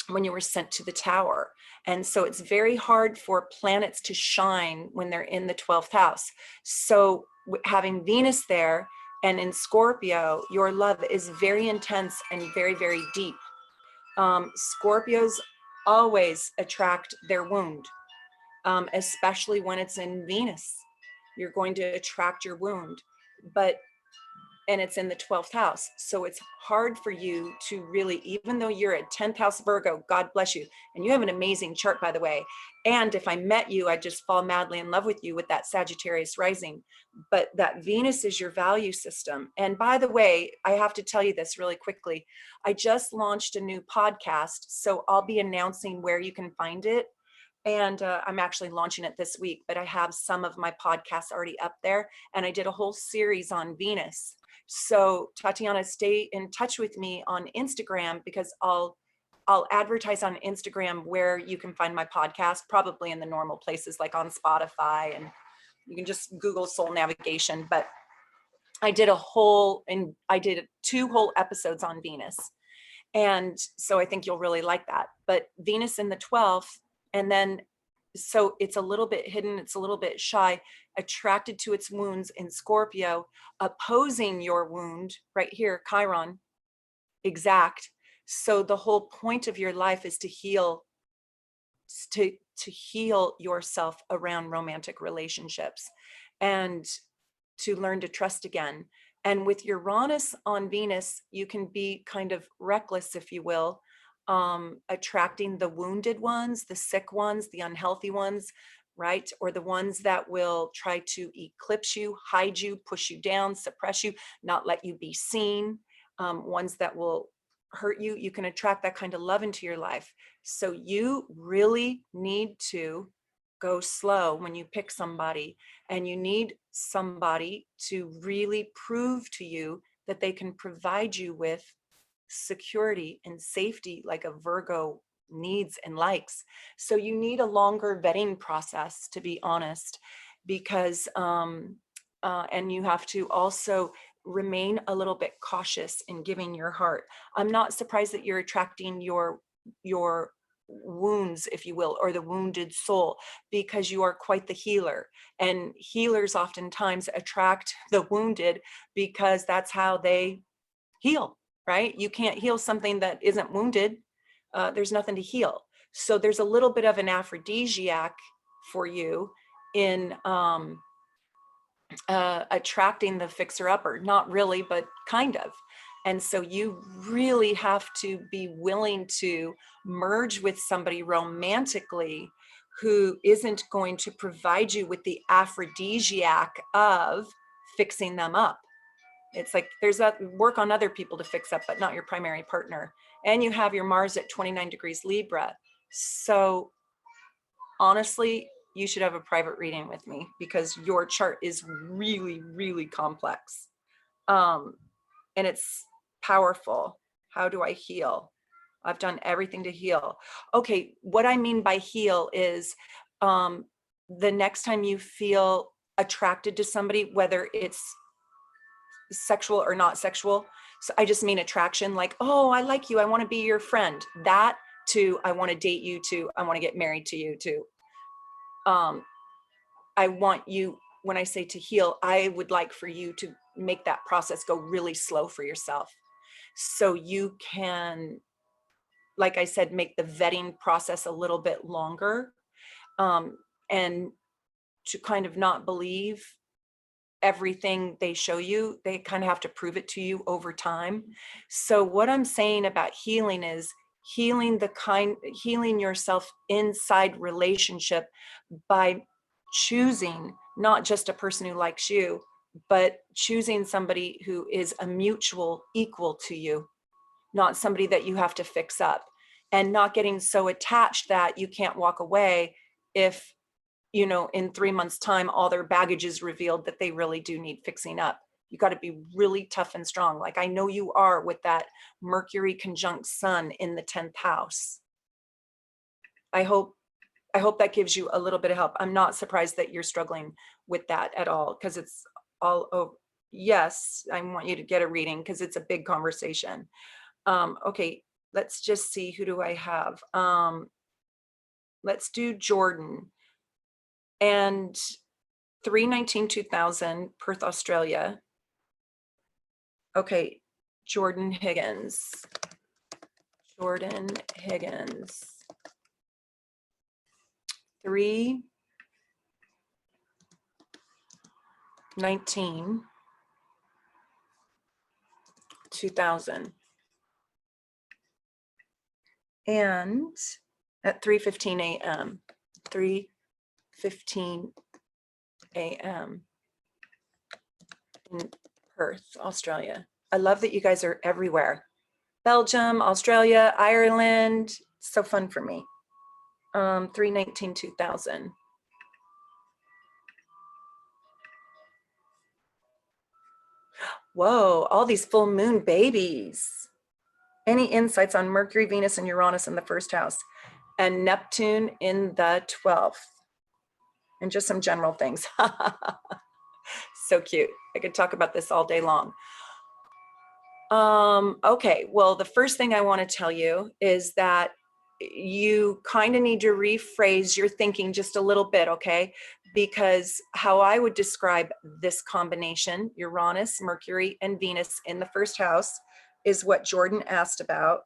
when you were sent to the tower. And so it's very hard for planets to shine when they're in the 12th house. So having Venus there and in Scorpio, your love is very intense and very, very deep. Scorpios always attract their wound, especially when it's in Venus. You're going to attract your wound, and it's in the 12th house. So it's hard for you to really, even though you're a 10th house Virgo, God bless you. And you have an amazing chart, by the way. And if I met you, I'd just fall madly in love with you with that Sagittarius rising. But that Venus is your value system. And by the way, I have to tell you this really quickly. I just launched a new podcast, so I'll be announcing where you can find it. And I'm actually launching it this week, but I have some of my podcasts already up there. And I did a whole series on Venus. So Tatiana, stay in touch with me on Instagram, because I'll advertise on Instagram where you can find my podcast, probably in the normal places like on Spotify, and you can just Google Soulnavigation. But I did two whole episodes on Venus. And so I think you'll really like that. But Venus in the 12th, and then, so it's a little bit hidden, it's a little bit shy, attracted to its wounds in Scorpio, opposing your wound right here, Chiron, exact. So the whole point of your life is to heal, to heal yourself around romantic relationships, and to learn to trust again. And with Uranus on Venus, you can be kind of reckless, if you will, attracting the wounded ones, the sick ones, the unhealthy ones, right? Or the ones that will try to eclipse you, hide you, push you down, suppress you, not let you be seen, ones that will hurt you. You can attract that kind of love into your life. So you really need to go slow when you pick somebody, and you need somebody to really prove to you that they can provide you with security and safety like a Virgo needs and likes. So you need a longer vetting process, to be honest, because and you have to also remain a little bit cautious in giving your heart. I'm not surprised that you're attracting your wounds, if you will, or the wounded soul, because you are quite the healer. And healers oftentimes attract the wounded because that's how they heal, right? You can't heal something that isn't wounded. There's nothing to heal. So there's a little bit of an aphrodisiac for you in attracting the fixer-upper. Not really, but kind of. And so you really have to be willing to merge with somebody romantically who isn't going to provide you with the aphrodisiac of fixing them up. It's like there's that work on other people to fix up, but not your primary partner. And you have your Mars at 29 degrees Libra. So honestly, you should have a private reading with me, because your chart is really, really complex. and it's powerful. How do I heal? I've done everything to heal. Okay, what I mean by heal is the next time you feel attracted to somebody, whether it's sexual or not sexual. So I just mean attraction, like, oh, I like you, I want to be your friend. That to I want to date you, to I want to get married to you, to I want you, when I say to heal, I would like for you to make that process go really slow for yourself. So you can, like I said, make the vetting process a little bit longer, and to kind of not believe everything they show you. They kind of have to prove it to you over time. So what I'm saying about healing is healing yourself inside relationship by choosing not just a person who likes you, but choosing somebody who is a mutual equal to you, not somebody that you have to fix up, and not getting so attached that you can't walk away if, you know, in 3 months time, all their baggage is revealed that they really do need fixing up. You got to be really tough and strong. Like I know you are with that Mercury conjunct Sun in the 10th house. I hope that gives you a little bit of help. I'm not surprised that you're struggling with that at all, because it's all over. Yes, I want you to get a reading because it's a big conversation. Okay, let's just see, who do I have? Let's do Jordan. And 3/19/2000, Perth, Australia. Okay, Jordan Higgins. Jordan Higgins. 3/19/2000. And at 3:15 a.m. 3:15 a.m. in Perth, Australia. I love that you guys are everywhere. Belgium, Australia, Ireland. So fun for me. 3/19/2000. Whoa, all these full moon babies. Any insights on Mercury, Venus, and Uranus in the first house, and Neptune in the 12th? And just some general things. So cute. I could talk about this all day long. Okay, well, the first thing I want to tell you is that you kind of need to rephrase your thinking just a little bit, okay? Because how I would describe this combination, Uranus, Mercury, and Venus in the first house, is what Jordan asked about.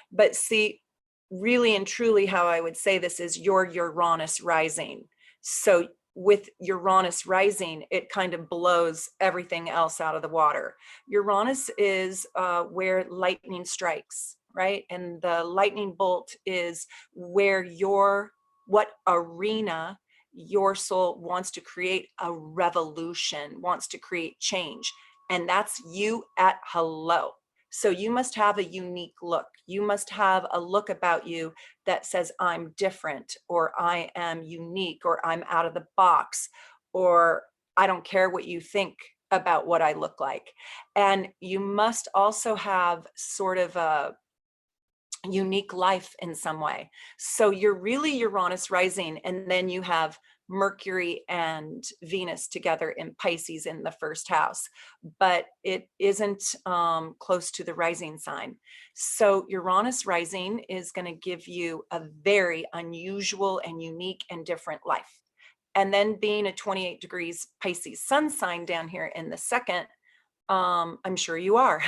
But see, really and truly how I would say this is your Uranus rising. So with Uranus rising, it kind of blows everything else out of the water. Uranus is where lightning strikes, right? And the lightning bolt is where what arena your soul wants to create a revolution, wants to create change. And that's you at hello. So you must have a unique look. You must have a look about you that says, I'm different, or I am unique, or I'm out of the box, or I don't care what you think about what I look like. And you must also have sort of a unique life in some way. So you're really Uranus rising, and then you have Mercury and Venus together in Pisces in the first house, but it isn't close to the rising sign. So Uranus rising is going to give you a very unusual and unique and different life. And then being a 28 degrees Pisces sun sign down here in the second, I'm sure you are.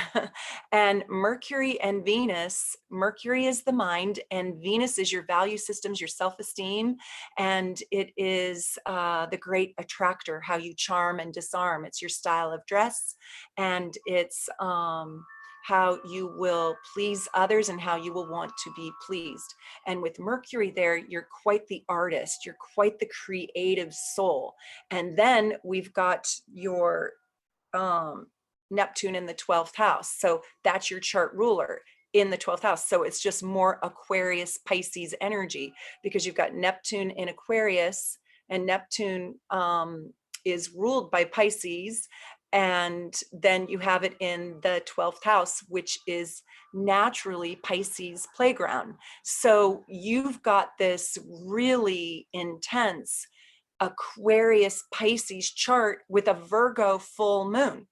And Mercury and Venus, Mercury is the mind and Venus is your value systems, your self-esteem. And it is the great attractor, how you charm and disarm. It's your style of dress, and it's how you will please others and how you will want to be pleased. And with Mercury there, you're quite the artist. You're quite the creative soul. And then we've got your Neptune in the 12th house. So that's your chart ruler in the 12th house. So it's just more Aquarius Pisces energy, because you've got Neptune in Aquarius, and Neptune is ruled by Pisces, And then you have it in the 12th house, which is naturally Pisces playground. So you've got this really intense Aquarius Pisces chart with a Virgo full moon.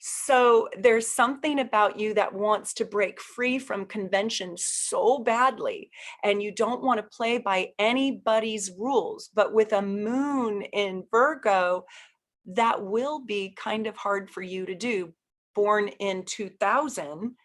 So there's something about you that wants to break free from convention so badly, and you don't want to play by anybody's rules. But with a moon in Virgo, that will be kind of hard for you to do. Born in 2000,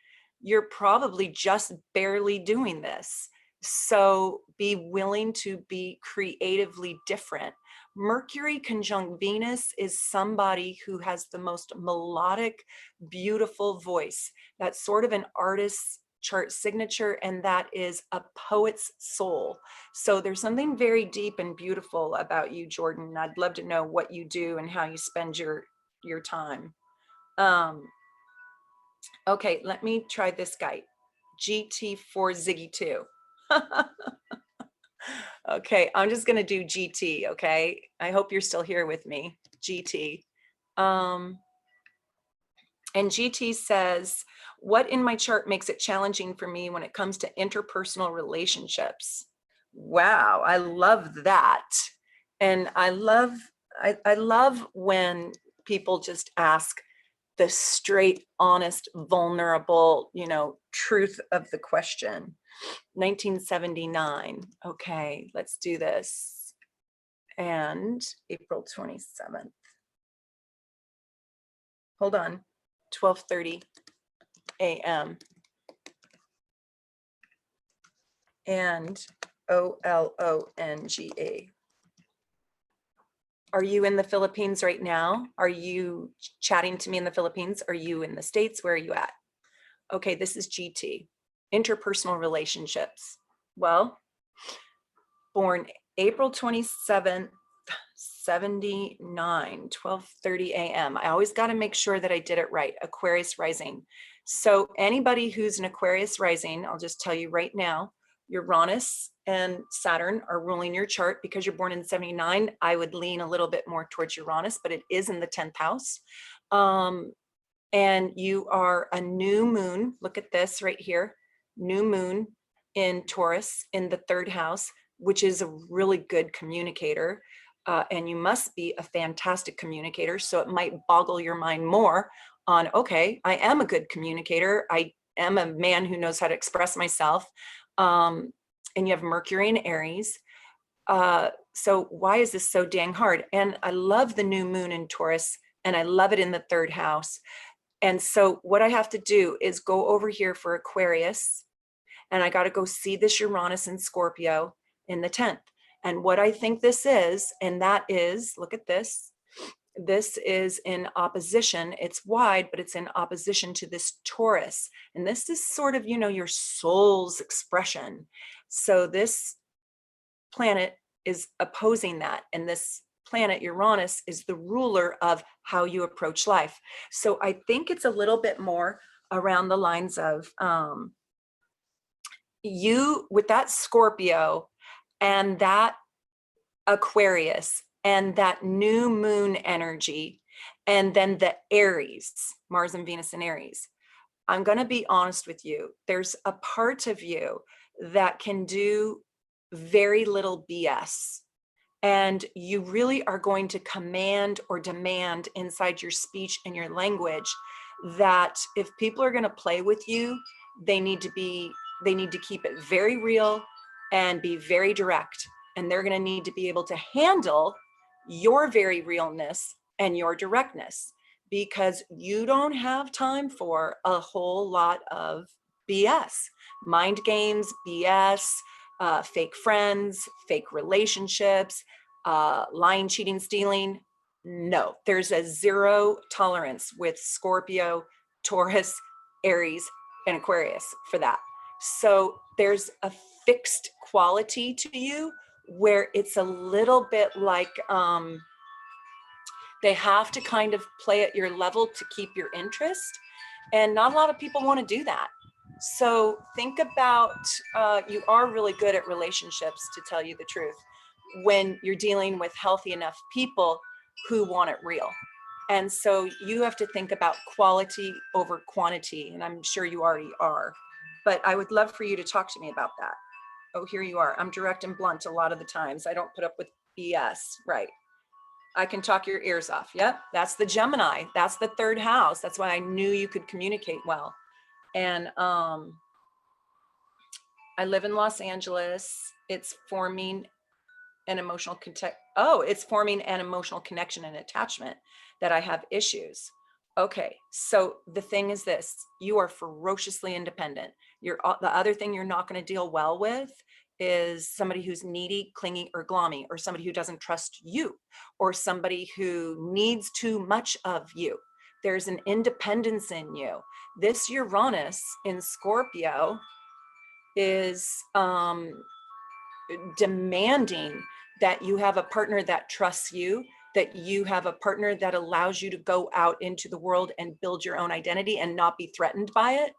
you're probably just barely doing this. So be willing to be creatively different. Mercury conjunct Venus is somebody who has the most melodic, beautiful voice. That's sort of an artist's chart signature, and that is a poet's soul. So there's something very deep and beautiful about you, Jordan. I'd love to know what you do and how you spend your time. Okay, let me try this guy. GT4 Ziggy 2. Okay, I'm just gonna do GT, okay? I hope you're still here with me, GT. And GT says, what in my chart makes it challenging for me when it comes to interpersonal relationships? Wow, I love that. And I love when people just ask the straight, honest, vulnerable, truth of the question. 1979. Okay, let's do this. And April 27th. Hold on. 12:30 a.m. and OLONGA. Are you in the Philippines right now? Are you chatting to me in the Philippines? Are you in the States? Where are you at? Okay, this is GT, interpersonal relationships. Well, born April 27th, 79, 12:30 a.m. I always got to make sure that I did it right. Aquarius rising. So anybody who's an Aquarius rising, I'll just tell you right now, Uranus and Saturn are ruling your chart. Because you're born in 79, I would lean a little bit more towards Uranus, but it is in the 10th house. And you are a new moon. Look at this right here. New moon in Taurus in the 3rd house, which is a really good communicator. And you must be a fantastic communicator. So it might boggle your mind more on, okay, I am a good communicator. I am a man who knows how to express myself. And you have Mercury in Aries. So why is this so dang hard? And I love the new moon in Taurus, and I love it in the 3rd house. And so what I have to do is go over here for Aquarius, and I got to go see this Uranus in Scorpio in the 10th. And what I think this is, and that is, look at this. This is in opposition. It's wide, but it's in opposition to this Taurus. And this is sort of, your soul's expression. So this planet is opposing that. And this planet, Uranus, is the ruler of how you approach life. So I think it's a little bit more around the lines of you with that Scorpio and that Aquarius and that new moon energy, and then the Aries, Mars and Venus in Aries. I'm going to be honest with you. There's a part of you that can do very little BS. And you really are going to command or demand inside your speech and your language that if people are going to play with you, they need to keep it very real and be very direct. And they're going to need to be able to handle your very realness and your directness, because you don't have time for a whole lot of BS, mind games, BS, fake friends, fake relationships, lying, cheating, stealing. No, there's a zero tolerance with Scorpio, Taurus, Aries, and Aquarius for that. So there's a fixed quality to you where it's a little bit like they have to kind of play at your level to keep your interest. And not a lot of people want to do that. So think about, you are really good at relationships, to tell you the truth. When you're dealing with healthy enough people, who want it real. And so you have to think about quality over quantity, and I'm sure you already are, but I would love for you to talk to me about that. Oh, here you are. I'm direct and blunt a lot of the times. I don't put up with BS, right? I can talk your ears off. Yep, that's the Gemini. That's the third house. That's why I knew you could communicate well. And I live in Los Angeles. It's forming an emotional it's forming an emotional connection and attachment that I have issues. Okay, so the thing is this: you are ferociously independent. The other thing you're not going to deal well with is somebody who's needy, clingy, or glommy, or somebody who doesn't trust you, or somebody who needs too much of you. There's an independence in you. This Uranus in Scorpio is demanding that you have a partner that trusts you, that you have a partner that allows you to go out into the world and build your own identity and not be threatened by it.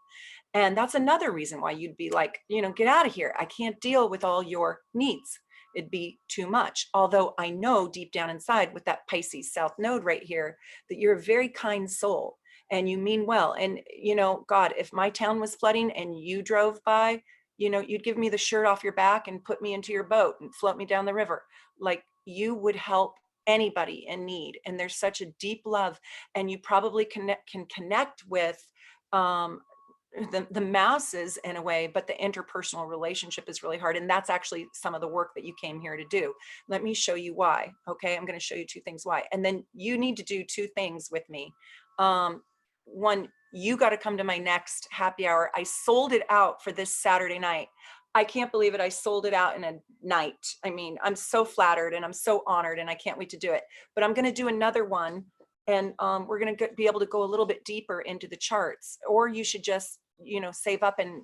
And that's another reason why you'd be like, get out of here. I can't deal with all your needs. It'd be too much. Although I know deep down inside with that Pisces South Node right here, that you're a very kind soul and you mean well. And, God, if my town was flooding and you drove by, you'd give me the shirt off your back and put me into your boat and float me down the river. Like, you would help anybody in need. And there's such a deep love, and you probably can connect with the masses in a way, but the interpersonal relationship is really hard. And that's actually some of the work that you came here to do. Let me show you why. Okay, I'm going to show you two things why. And then you need to do two things with me. One, you got to come to my next happy hour. I sold it out for this Saturday night. I can't believe it. I sold it out in a night. I mean, I'm so flattered and I'm so honored, and I can't wait to do it. But I'm going to do another one, and we're going to be able to go a little bit deeper into the charts. Or you should just, save up and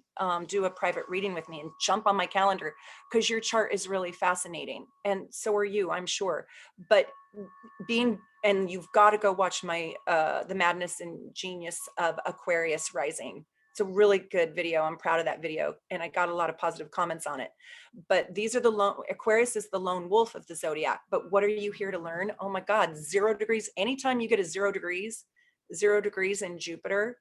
do a private reading with me and jump on my calendar, because your chart is really fascinating. And so are you, I'm sure. But and you've got to go watch my The Madness and Genius of Aquarius Rising. It's a really good video. I'm proud of that video, and I got a lot of positive comments on it. But these are Aquarius is the lone wolf of the zodiac. But what are you here to learn? Oh my God, 0 degrees. Anytime you get a 0 degrees in Jupiter,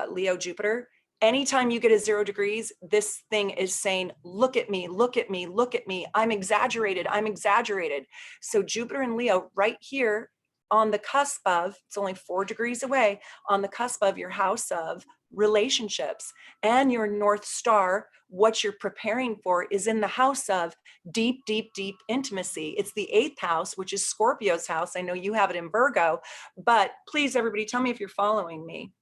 Leo Jupiter, anytime you get a 0 degrees, this thing is saying, look at me, look at me, look at me. I'm exaggerated. I'm exaggerated. So Jupiter and Leo right here on the cusp of, it's only 4 degrees away, on the cusp of your house of relationships, and your North Star, what you're preparing for, is in the house of deep, deep, deep intimacy. It's the 8th house, which is Scorpio's house. I know you have it in Virgo, but please, everybody, tell me if you're following me.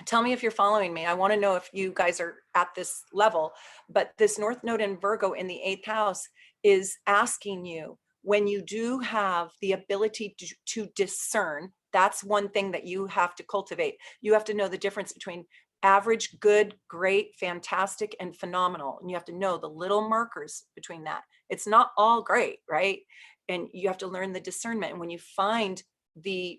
Tell me if you're following me. I want to know if you guys are at this level. But this North Node in Virgo in the 8th house is asking you, when you do have the ability to discern, that's one thing that you have to cultivate. You have to know the difference between average, good, great, fantastic, and phenomenal. And you have to know the little markers between that. It's not all great, right? And you have to learn the discernment. And when you find the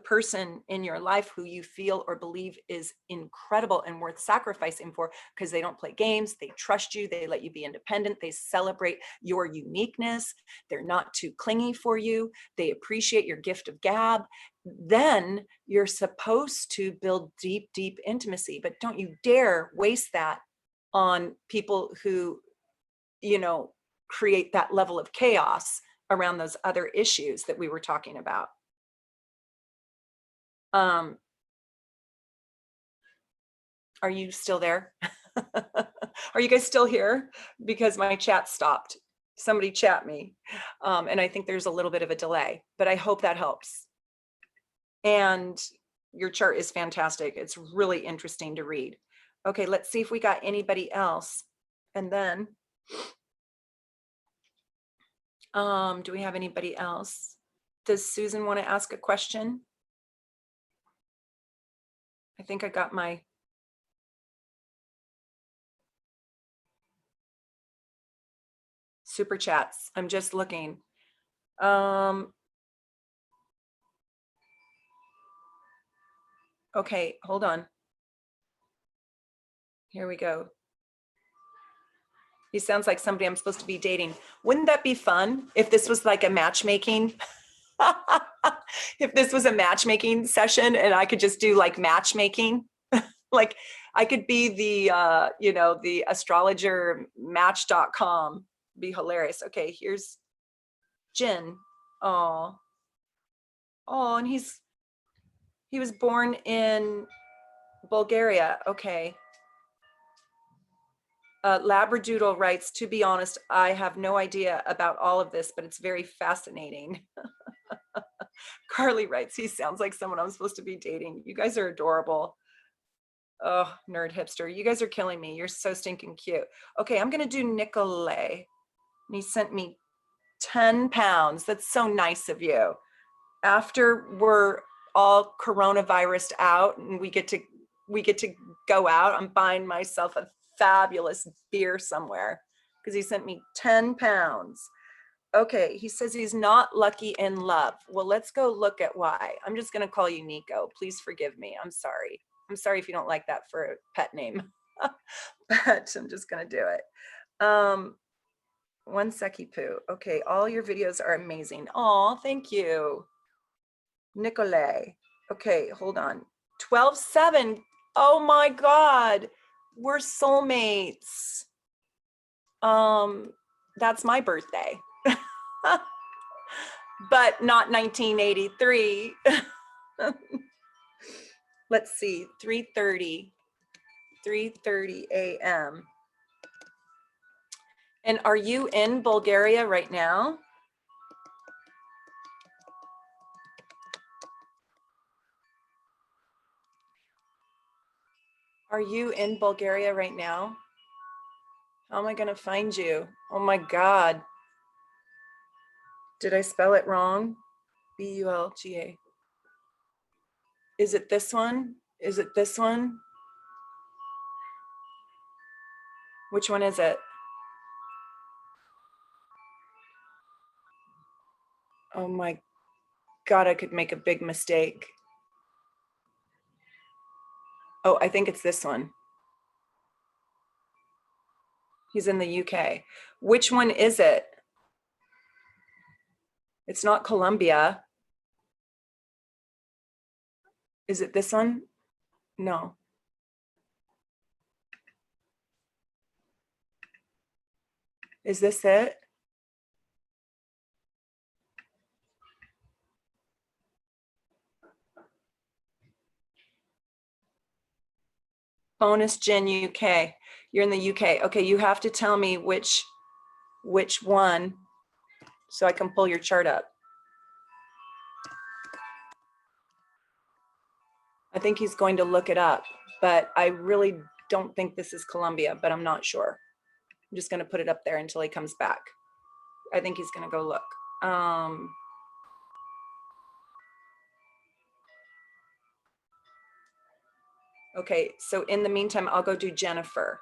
person in your life who you feel or believe is incredible and worth sacrificing for, because they don't play games, they trust you, they let you be independent, they celebrate your uniqueness, they're not too clingy for you, they appreciate your gift of gab, then you're supposed to build deep, deep intimacy. But don't you dare waste that on people who, create that level of chaos around those other issues that we were talking about. Are you still there? Are you guys still here? Because my chat stopped. Somebody chat me. And I think there's a little bit of a delay, but I hope that helps. And your chart is fantastic. It's really interesting to read. Okay, let's see if we got anybody else. And then, do we have anybody else? Does Susan want to ask a question? I think I got my super chats. I'm just looking. Okay, hold on. Here we go. He sounds like somebody I'm supposed to be dating. Wouldn't that be fun if this was like a matchmaking? If this was a matchmaking session and I could just do like matchmaking, like I could be the, the astrologer match.com. Be hilarious. Okay, here's Jin. Oh, and he was born in Bulgaria. Okay. Labradoodle writes, to be honest, I have no idea about all of this, but it's very fascinating. Carly writes, he sounds like someone I'm supposed to be dating. You guys are adorable. Oh, nerd hipster. You guys are killing me. You're so stinking cute. Okay, I'm going to do Nicolay. And he sent me 10 pounds. That's so nice of you. After we're all coronavirused out and we get to go out, I'm buying myself a fabulous beer somewhere because he sent me 10 pounds. Okay, he says he's not lucky in love. Well, let's go look at why. I'm just going to call you Nico. Please forgive me. I'm sorry. I'm sorry if you don't like that for a pet name, but I'm just going to do it. One secchi poo. Okay, all your videos are amazing. Oh, thank you. Nicolay. Okay, hold on. 12/7. Oh my God. We're soulmates. That's my birthday. But not 1983. Let's see, 3:30 a.m. And are you in Bulgaria right now? Are you in Bulgaria right now? How am I going to find you? Oh my God. Did I spell it wrong? Bulga. Is it this one? Is it this one? Which one is it? Oh my God, I could make a big mistake. Oh, I think it's this one. He's in the UK. Which one is it? It's not Colombia. Is it this one? No. Is this it? Bonus Gen UK. You're in the UK. Okay, you have to tell me which one so I can pull your chart up. I think he's going to look it up, but I really don't think this is Colombia, but I'm not sure. I'm just going to put it up there until he comes back. I think he's going to go look. Okay, so in the meantime, I'll go do Jennifer.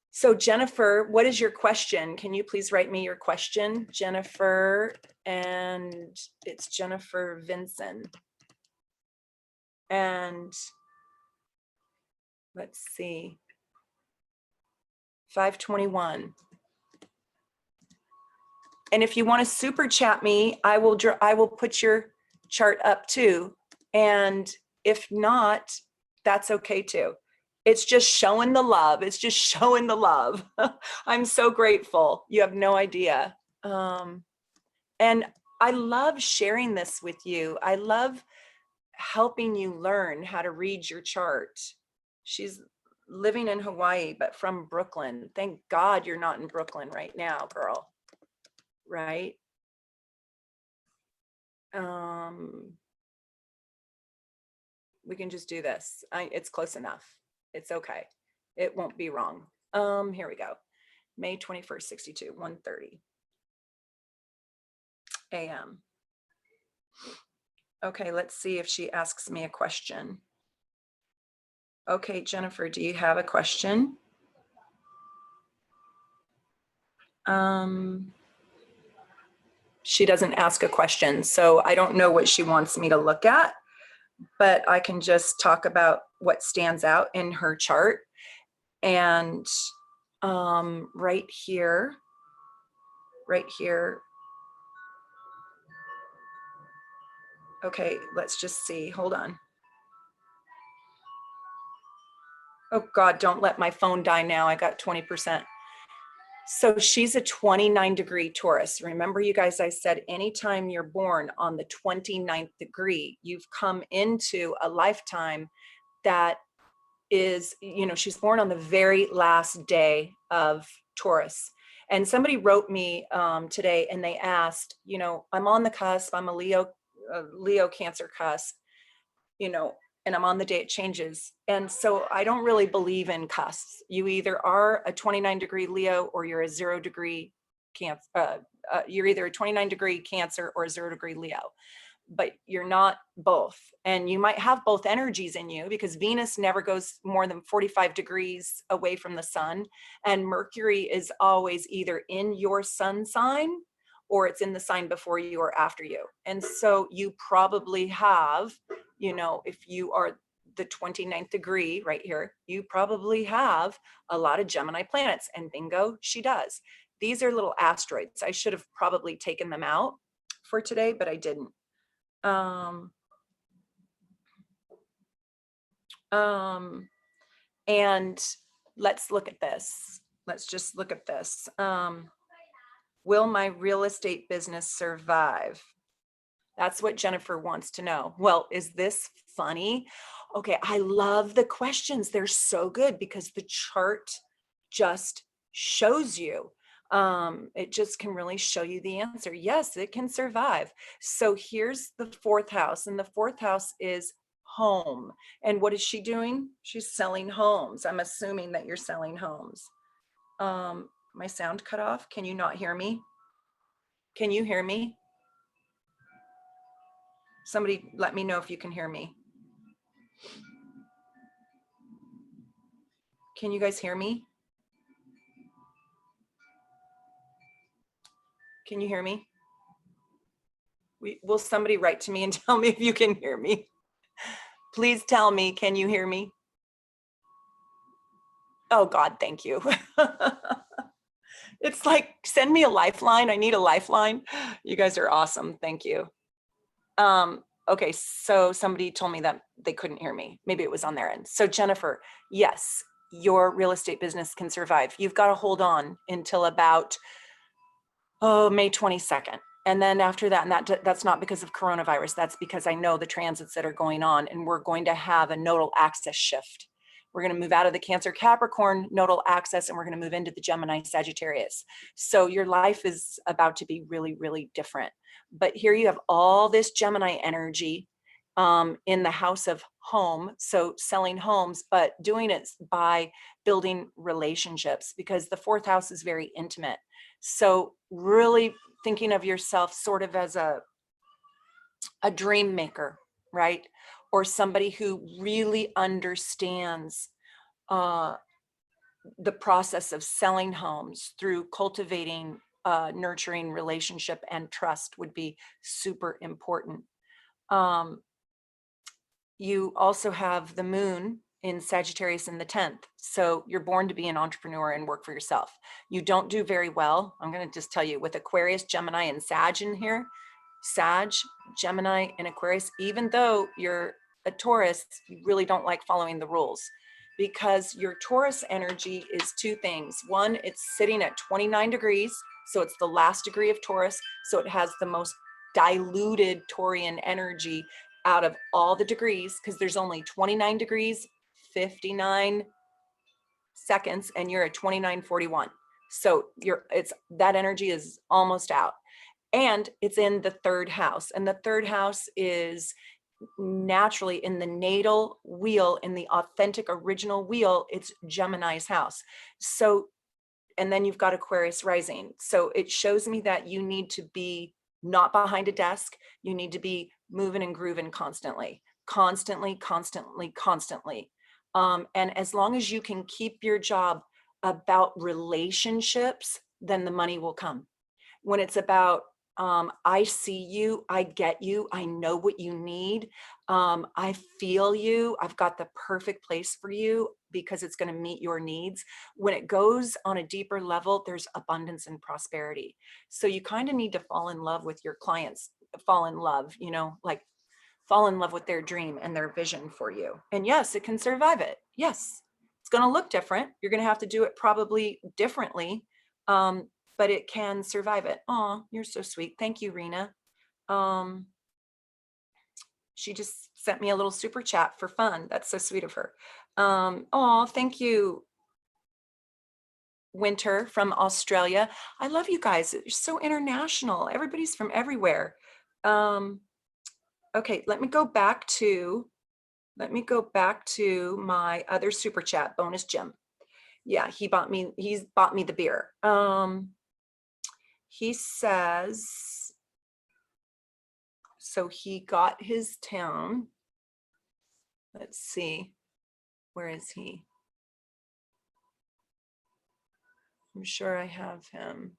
So Jennifer, what is your question? Can you please write me your question, Jennifer? And it's Jennifer Vinson. And let's see, 521. And if you want to super chat me, I will put your chart up too. And if not, that's okay too. It's just showing the love. It's just showing the love. I'm so grateful. You have no idea. And I love sharing this with you. I love helping you learn how to read your chart. She's living in Hawaii, but from Brooklyn. Thank God you're not in Brooklyn right now, girl. Right? We can just do this. It's close enough. It's okay. It won't be wrong. Here we go. May 21st, 62, 1:30 a.m. Okay, let's see if she asks me a question. Okay, Jennifer, do you have a question? She doesn't ask a question, so I don't know what she wants me to look at, but I can just talk about what stands out in her chart. And right here, right here. Okay, let's just see. Hold on. Oh God, don't let my phone die now. I got 20%. So she's a 29-degree Taurus. Remember, you guys, I said anytime you're born on the 29th degree, you've come into a lifetime that is, you know, she's born on the very last day of Taurus. And somebody wrote me today and they asked, you know, I'm on the cusp, I'm a Leo Cancer cusp, you know, and I'm on the day it changes. And so I don't really believe in cusps. You either are a 29-degree Leo or you're a 0-degree Cancer. You're either a 29-degree Cancer or a 0-degree Leo, but you're not both. And you might have both energies in you because Venus never goes more than 45 degrees away from the sun. And Mercury is always either in your sun sign or it's in the sign before you or after you. And so you probably have, you know, if you are the 29th degree right here, you probably have a lot of Gemini planets, and bingo, she does. These are little asteroids. I should have probably taken them out for today, but I didn't. And let's look at this. Let's just look at this. Will my real estate business survive? That's what Jennifer wants to know. Well, is this funny? Okay, I love the questions. They're so good because the chart just shows you. It just can really show you the answer. Yes, it can survive. So here's the fourth house, and the fourth house is home. And what is she doing? She's selling homes. I'm assuming that you're selling homes. My sound cut off. Can you not hear me? Can you hear me? Somebody let me know if you can hear me. Can you guys hear me? Can you hear me? Will somebody write to me and tell me if you can hear me? Please tell me, can you hear me? Oh God, thank you. It's like, send me a lifeline. I need a lifeline. You guys are awesome. Thank you. Okay, so somebody told me that they couldn't hear me. Maybe it was on their end. So Jennifer, yes, your real estate business can survive. You've got to hold on until about, May 22nd. And then after that, and that's not because of coronavirus, that's because I know the transits that are going on, and we're going to have a nodal axis shift. We're going to move out of the Cancer Capricorn nodal axis and we're going to move into the Gemini Sagittarius. So your life is about to be really, really different. But here you have all this Gemini energy in the house of home. So selling homes, but doing it by building relationships, because the fourth house is very intimate. So really thinking of yourself sort of as a dream maker, right? Or somebody who really understands the process of selling homes through cultivating nurturing relationship and trust would be super important. You also have the moon in Sagittarius in the 10th. So you're born to be an entrepreneur and work for yourself. You don't do very well. I'm going to just tell you, with Aquarius, Gemini, and Sag in here, Sag, Gemini, and Aquarius, even though you're a Taurus, you really don't like following the rules, because your Taurus energy is two things. One, it's sitting at 29 degrees. So it's the last degree of Taurus. So it has the most diluted Taurian energy out of all the degrees, because there's only 29 degrees, 59 seconds, and you're at 29:41. So that energy is almost out. And it's in the third house. And the third house is naturally in the natal wheel, in the authentic original wheel, it's Gemini's house. So, and then you've got Aquarius rising. So it shows me that you need to be not behind a desk. You need to be moving and grooving constantly. And as long as you can keep your job about relationships, then the money will come. When it's about I see you, I get you, I know what you need. I feel you. I've got the perfect place for you because it's going to meet your needs. When it goes on a deeper level, there's abundance and prosperity. So you kind of need to fall in love with your clients, fall in love, you know, like fall in love with their dream and their vision for you. And yes, it can survive it. Yes, it's going to look different. You're going to have to do it probably differently. But it can survive it. Oh, you're so sweet. Thank you, Rena. She just sent me a little super chat for fun. That's so sweet of her. Oh, thank you, Winter from Australia. I love you guys. You're so international. Everybody's from everywhere. Okay, let me go back to my other super chat, Bonus Jim. Yeah, he's bought me the beer. He says, so he got his town. Let's see, where is he? I'm sure I have him.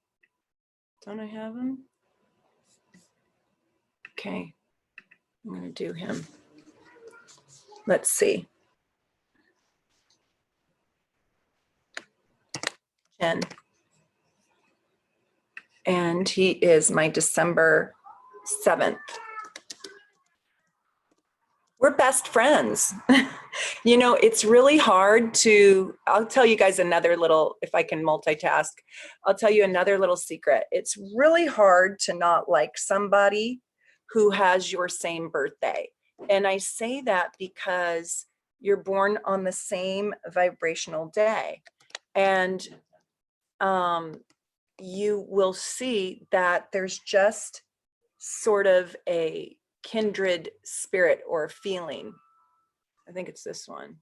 Don't I have him? Okay, I'm gonna do him. Let's see. Jen. And he is my December 7th. We're best friends. You know, it's really hard to, I'll tell you guys another little, if I can multitask, I'll tell you another little secret. It's really hard to not like somebody who has your same birthday. And I say that because you're born on the same vibrational day. And you will see that there's just sort of a kindred spirit or feeling. I think it's this one.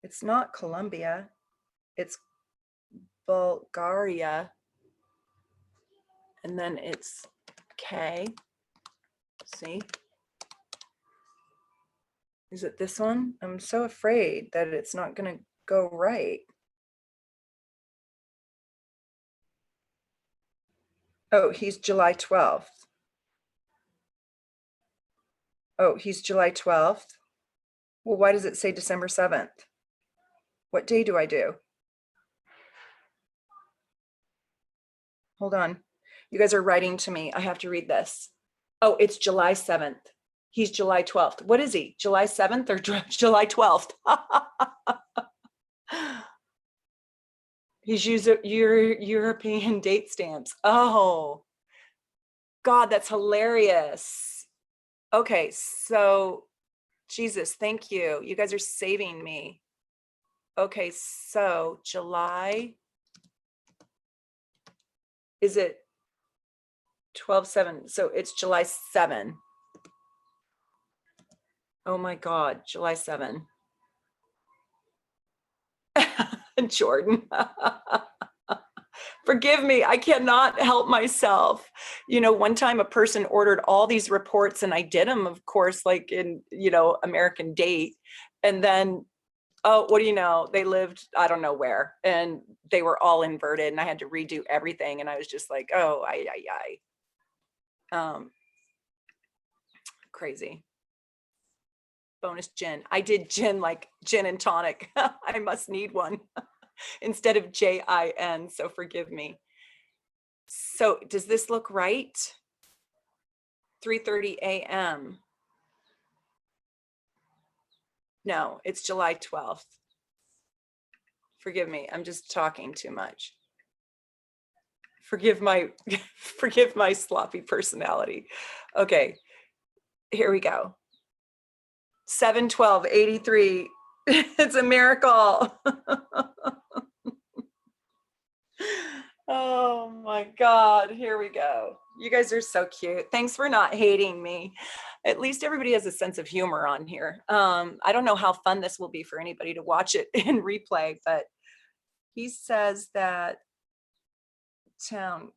It's not Colombia, it's Bulgaria. And then it's K. See? Is it this one? I'm so afraid that it's not going to go right. Oh, he's July 12th. Oh, he's July 12th. Well, why does it say December 7th? What day do I do? Hold on. You guys are writing to me. I have to read this. Oh, it's July 7th. He's July 12th. What is he? July 7th or July 12th? He's European date stamps. Oh, God, that's hilarious. Okay, so Jesus, thank you. You guys are saving me. Okay, so July, is it 12/7? So it's July 7. Oh my God, July 7. Jordan. Forgive me, I cannot help myself. You know, one time a person ordered all these reports and I did them, of course, like in, you know, American Date. And then, oh, what do you know? They lived, I don't know where, and they were all inverted and I had to redo everything. And I was just like, oh, crazy. Bonus gin. I did gin, like gin and tonic. I must need one instead of JIN. So forgive me. So does this look right? 3:30 a.m. No, it's July 12th. Forgive me. I'm just talking too much. Forgive my sloppy personality. Okay, here we go. 7/12/83. It's a miracle. Oh my God, here we go. You guys are so cute. Thanks for not hating me. At least everybody has a sense of humor on here. I don't know how fun this will be for anybody to watch it in replay, but he says that town.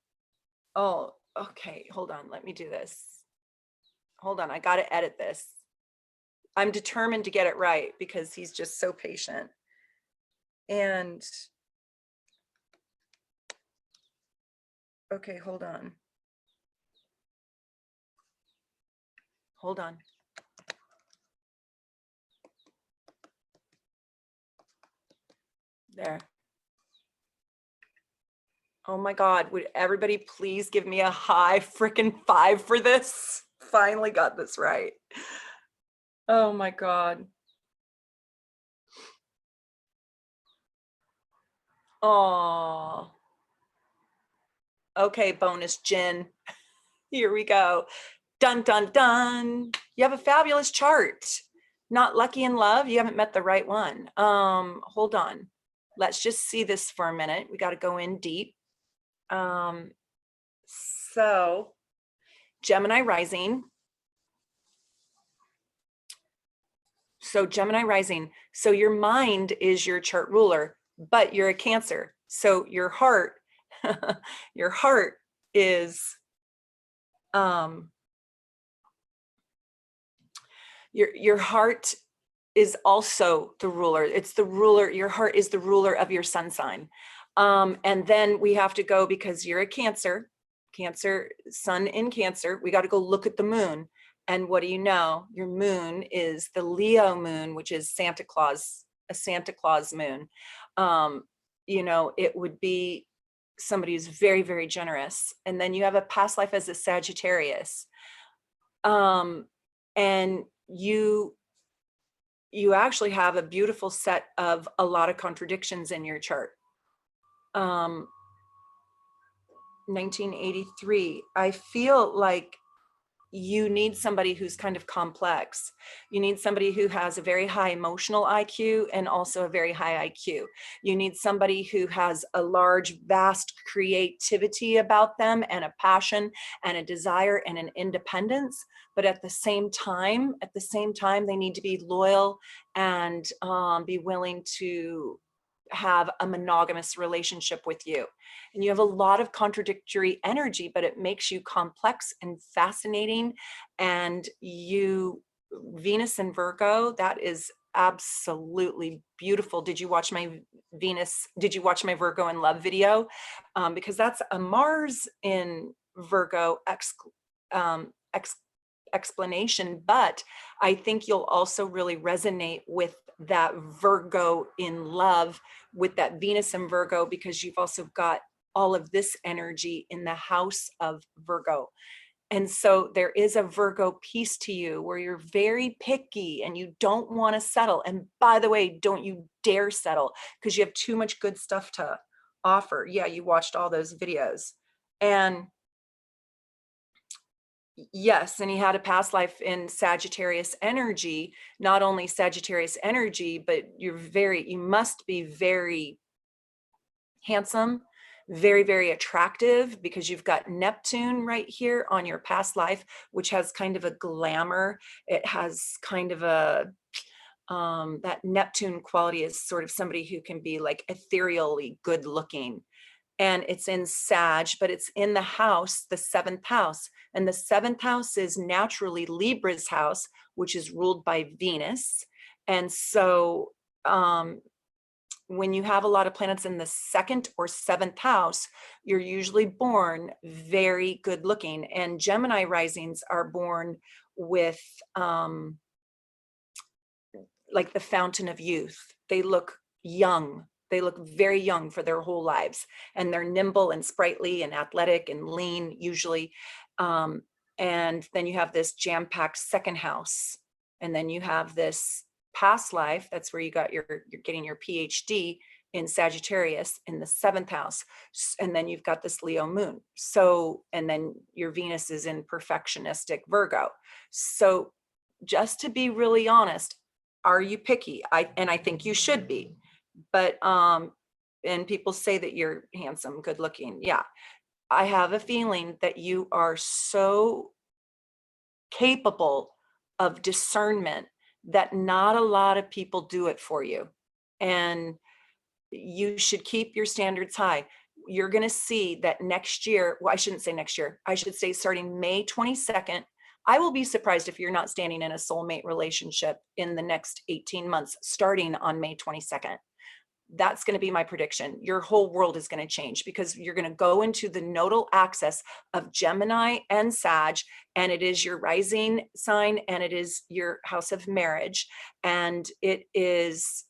Oh, okay, hold on. Let me do this. Hold on, I got to edit this. I'm determined to get it right because he's just so patient. And Okay, hold on. Hold on. There. Oh my God, would everybody please give me a high freaking 5 for this? Finally got this right. Oh my God. Oh. Okay, bonus Jen. Here we go. Dun, dun, dun. You have a fabulous chart. Not lucky in love. You haven't met the right one. Hold on. Let's just see this for a minute. We got to go in deep. So Gemini rising. So Gemini rising. So your mind is your chart ruler, but you're a Cancer. So your heart, your heart is, your heart is also the ruler. It's the ruler. Your heart is the ruler of your sun sign. And then we have to go, because you're a Cancer, sun in Cancer, we got to go look at the moon. And what do you know? Your moon is the Leo moon, which is Santa Claus, a Santa Claus moon. You know, it would be somebody who's very, very generous. And then you have a past life as a Sagittarius. And you actually have a beautiful set of a lot of contradictions in your chart. 1983, I feel like you need somebody who's kind of complex. You need somebody who has a very high emotional IQ and also a very high IQ. You need somebody who has a large, vast creativity about them and a passion and a desire and an independence. But at the same time, they need to be loyal and be willing to have a monogamous relationship with you. And you have a lot of contradictory energy, but it makes you complex and fascinating. And you, Venus and Virgo, that is absolutely beautiful. Did you watch my Virgo in Love video? Because that's a Mars in Virgo explanation, but I think you'll also really resonate with that Virgo in love, with that Venus in Virgo, because you've also got all of this energy in the house of Virgo. And so there is a Virgo piece to you where you're very picky and you don't want to settle. And by the way, don't you dare settle, because you have too much good stuff to offer. Yeah, you watched all those videos. And yes, and he had a past life in Sagittarius energy. Not only Sagittarius energy, but you must be very handsome, very, very attractive, because you've got Neptune right here on your past life, which has kind of a glamour. It has kind of a, that Neptune quality is sort of somebody who can be like ethereally good looking. And it's in Sag, but it's in the house, the 7th house. And the 7th house is naturally Libra's house, which is ruled by Venus. And so when you have a lot of planets in the 2nd or 7th house, you're usually born very good looking. And Gemini risings are born with like the fountain of youth. They look young. They look very young for their whole lives, and they're nimble and sprightly and athletic and lean usually. And then you have this jam-packed 2nd house, and then you have this past life. That's where you're getting your PhD in Sagittarius in the 7th house. And then you've got this Leo moon. So, and then your Venus is in perfectionistic Virgo. So just to be really honest, are you picky? I think you should be. But and people say that you're handsome, good looking. Yeah, I have a feeling that you are so capable of discernment that not a lot of people do it for you. And you should keep your standards high. You're going to see that next year, well, I shouldn't say next year, I should say starting May 22nd, I will be surprised if you're not standing in a soulmate relationship in the next 18 months, starting on May 22nd. That's going to be my prediction. Your whole world is going to change because you're going to go into the nodal axis of Gemini and Sag, and it is your rising sign, and it is your house of marriage, and it is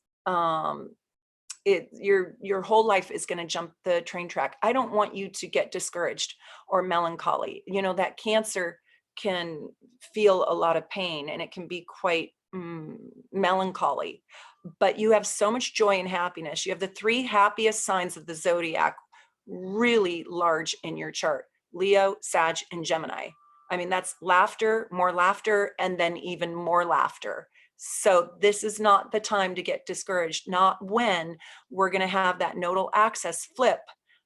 your whole life is going to jump the train track. I don't want you to get discouraged or melancholy. You know, that Cancer can feel a lot of pain, and it can be quite melancholy, but you have so much joy and happiness. You have the 3 happiest signs of the zodiac really large in your chart: Leo, Sag, and Gemini. I mean, that's laughter, and then even more laughter. So this is not the time to get discouraged, not when we're going to have that nodal axis flip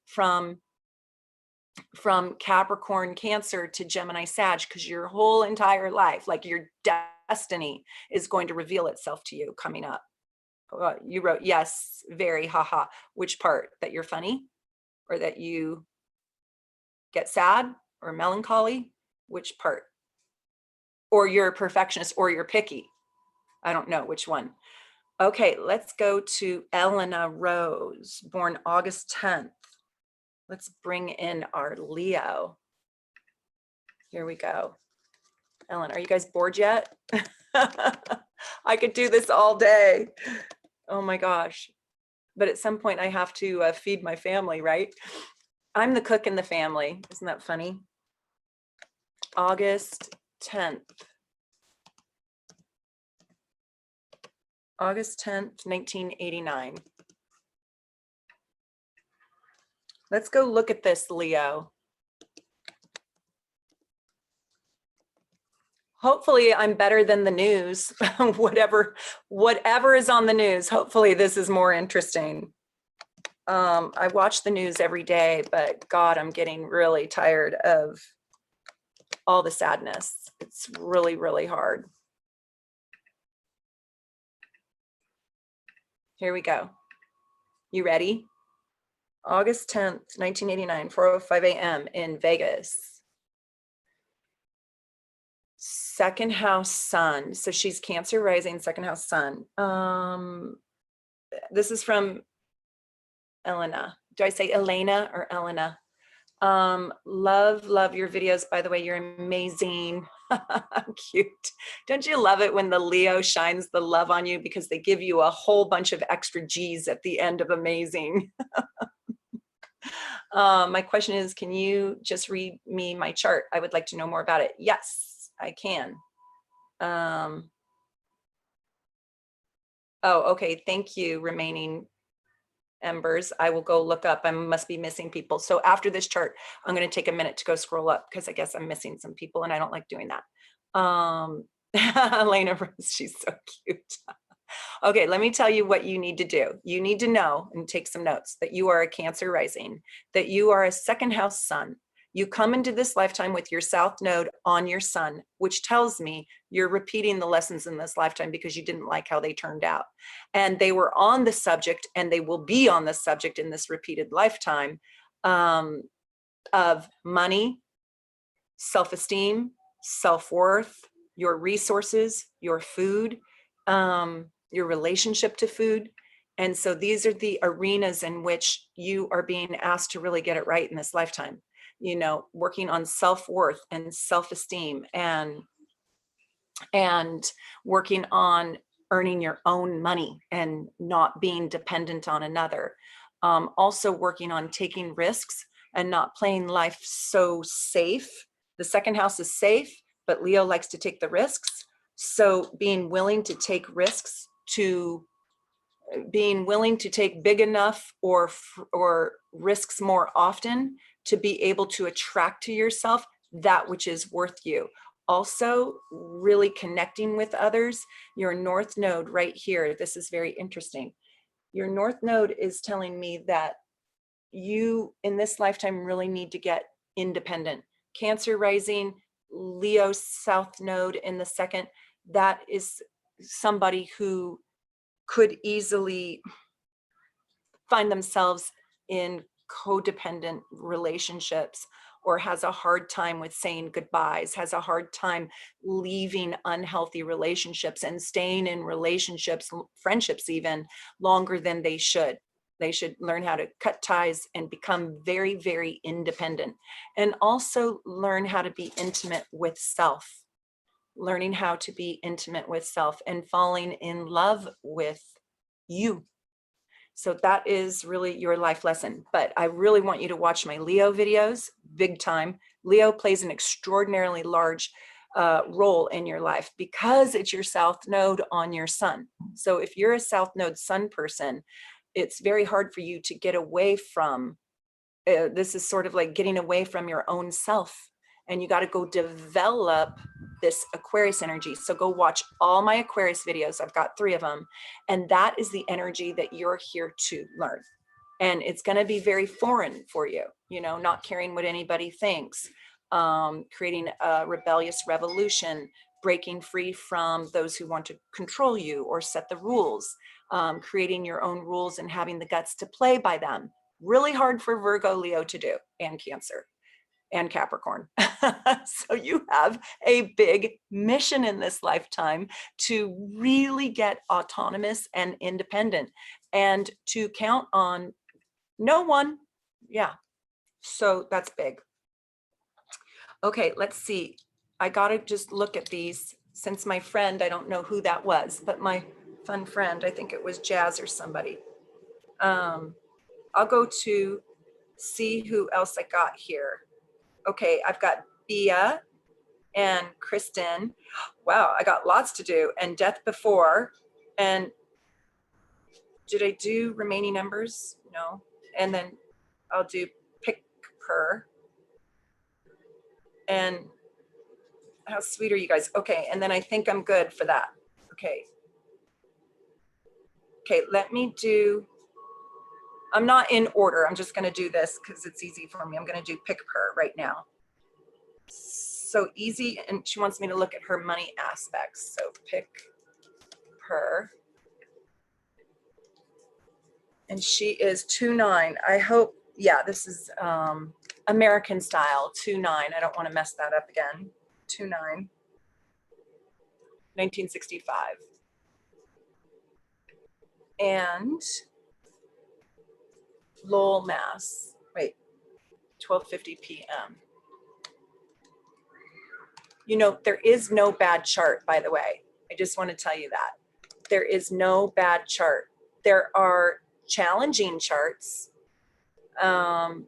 from Capricorn, Cancer to Gemini, Sag, because your whole entire life, like your destiny, is going to reveal itself to you coming up. You wrote, yes, very, haha. Which part? That you're funny, or that you get sad or melancholy? Which part? Or you're a perfectionist, or you're picky? I don't know which one. Okay, let's go to Elena Rose, born August 10th. Let's bring in our Leo. Here we go. Ellen, are you guys bored yet? I could do this all day. Oh my gosh. But at some point I have to feed my family, right? I'm the cook in the family. Isn't that funny? August 10th. August 10th, 1989. Let's go look at this, Leo. Hopefully I'm better than the news. whatever is on the news, hopefully this is more interesting. I watch the news every day, but God, I'm getting really tired of all the sadness. It's really, really hard. Here we go. You ready? August 10th, 1989, 4:05 a.m. in Vegas. Second house sun. So she's Cancer rising, second house sun. This is from Elena. Do I say Elena or Elena? Love your videos. By the way, you're amazing. Cute. Don't you love it when the Leo shines the love on you, because they give you a whole bunch of extra G's at the end of amazing. My question is, can you just read me my chart? I would like to know more about it. Yes, I can. Oh, okay. Thank you, remaining embers. I will go look up. I must be missing people. So after this chart, I'm going to take a minute to go scroll up, because I guess I'm missing some people and I don't like doing that. Elena Rose, she's so cute. Okay, let me tell you what you need to do. You need to know, and take some notes, that you are a Cancer rising, that you are a second house sun. You come into this lifetime with your South Node on your sun, which tells me you're repeating the lessons in this lifetime because you didn't like how they turned out. And they were on the subject, and they will be on the subject in this repeated lifetime, of money, self-esteem, self-worth, your resources, your food, your relationship to food. And so these are the arenas in which you are being asked to really get it right in this lifetime. You know, working on self-worth and self-esteem, and working on earning your own money and not being dependent on another. Also working on taking risks and not playing life so safe. The second house is safe, but Leo likes to take the risks. So being willing to take risks, to being willing to take big enough or risks more often to be able to attract to yourself that which is worth you. Also, really connecting with others. Your North Node right here, this is very interesting. Your North Node is telling me that you in this lifetime really need to get independent. Cancer rising, Leo South Node in the second, that is somebody who could easily find themselves in codependent relationships, or has a hard time with saying goodbyes, has a hard time leaving unhealthy relationships and staying in relationships, friendships even, longer than they should. They should learn how to cut ties and become very, very independent, and also learn how to be intimate with self, learning how to be intimate with self and falling in love with you. So that is really your life lesson. But I really want you to watch my Leo videos, big time. Leo plays an extraordinarily large role in your life because it's your south node on your sun. So if you're a south node sun person, it's very hard for you to get away from, this is sort of like getting away from your own self, and you got to go develop this Aquarius energy. So go watch all my Aquarius videos. I've got 3 of them. And that is the energy that you're here to learn. And it's going to be very foreign for you, you know, not caring what anybody thinks, creating a rebellious revolution, breaking free from those who want to control you or set the rules, creating your own rules and having the guts to play by them. Really hard for Virgo, Leo to do, and Cancer and Capricorn. So you have a big mission in this lifetime to really get autonomous and independent and to count on no one. Yeah. So that's big. Okay, let's see. I got to just look at these since my friend, I don't know who that was, but my fun friend, I think it was Jazz or somebody. I'll go to see who else I got here. Okay, I've got Bia and Kristen. Wow, I got lots to do. And Death Before. And did I do remaining numbers? No. And then I'll do Pick Per. And how sweet are you guys? Okay, and then I think I'm good for that. Okay. Okay, let me do, I'm not in order. I'm just gonna do this because it's easy for me. I'm gonna do Pick Per right now. So easy, and she wants me to look at her money aspects. So Pick Per. And she is 2-9. I hope, yeah, this is American style, 2-9. I don't want to mess that up again. 2-9, 1965. And Lowell, Mass. Wait, 12:50 p.m. You know, there is no bad chart, by the way. I just want to tell you that. There is no bad chart. There are challenging charts, and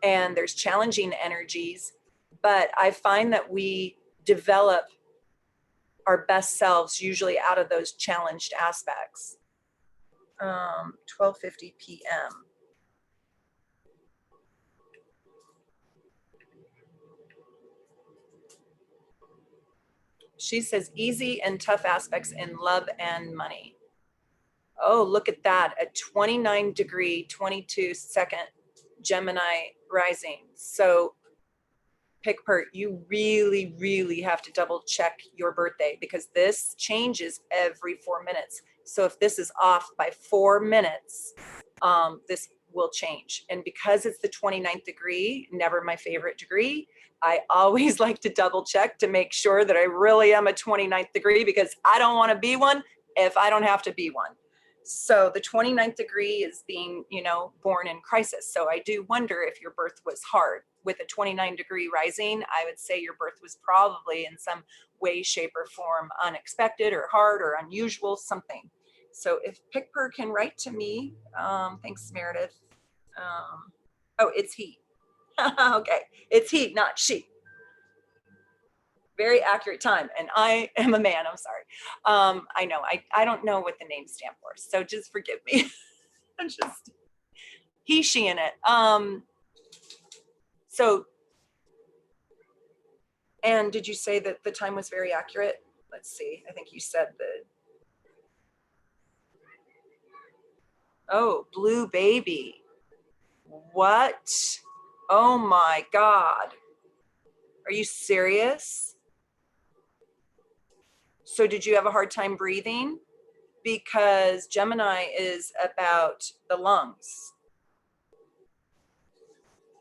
there's challenging energies, but I find that we develop our best selves usually out of those challenged aspects. 12:50 p.m. She says easy and tough aspects in love and money. Oh, look at that. A 29-degree, 22-second Gemini rising. So Pick Per, you really, really have to double check your birthday because this changes every 4 minutes. So if this is off by 4 minutes, this will change. And because it's the 29th degree, never my favorite degree, I always like to double check to make sure that I really am a 29th degree because I don't want to be one if I don't have to be one. So the 29th degree is being, you know, born in crisis. So I do wonder if your birth was hard. With a 29-degree rising, I would say your birth was probably in some way, shape, or form unexpected or hard or unusual, something. So if Pick Per can write to me, thanks, Meredith. Oh, it's he. Okay, it's he, not she. Very accurate time, and I am a man. I'm sorry. I know I don't know what the names stand for, so just forgive me. I'm just he, she in it. So, and did you say that the time was very accurate? Let's see. I think you said the. Oh, blue baby. What? Oh my God. Are you serious? So did you have a hard time breathing? Because Gemini is about the lungs.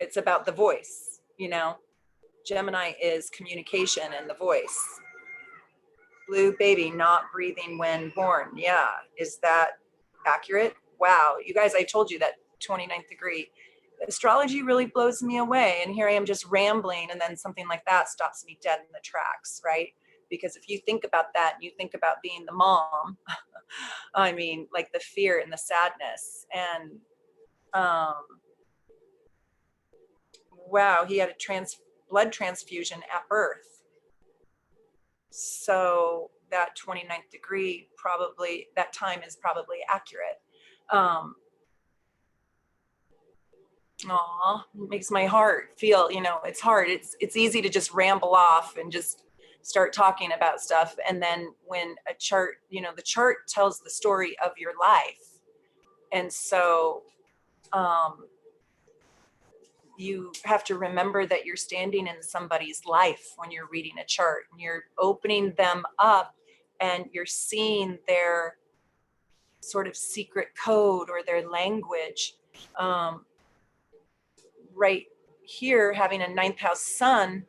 It's about the voice. you know, Gemini is communication and the voice. Blue baby not breathing when born. Yeah. Is that accurate? Wow. You guys, I told you that 29th degree. Astrology really blows me away. And here I am just rambling, and then something like that stops me dead in the tracks, right? Because if you think about that, and you think about being the mom, I mean, like the fear and the sadness. And wow, he had a blood transfusion at birth. So that 29th degree, probably that time is probably accurate. Aw, makes my heart feel, you know, it's hard. It's easy to just ramble off and just start talking about stuff. And then when a chart, you know, the chart tells the story of your life. And so you have to remember that you're standing in somebody's life when you're reading a chart, and you're opening them up and you're seeing their sort of secret code or their language. Right here, having a 9th house sun,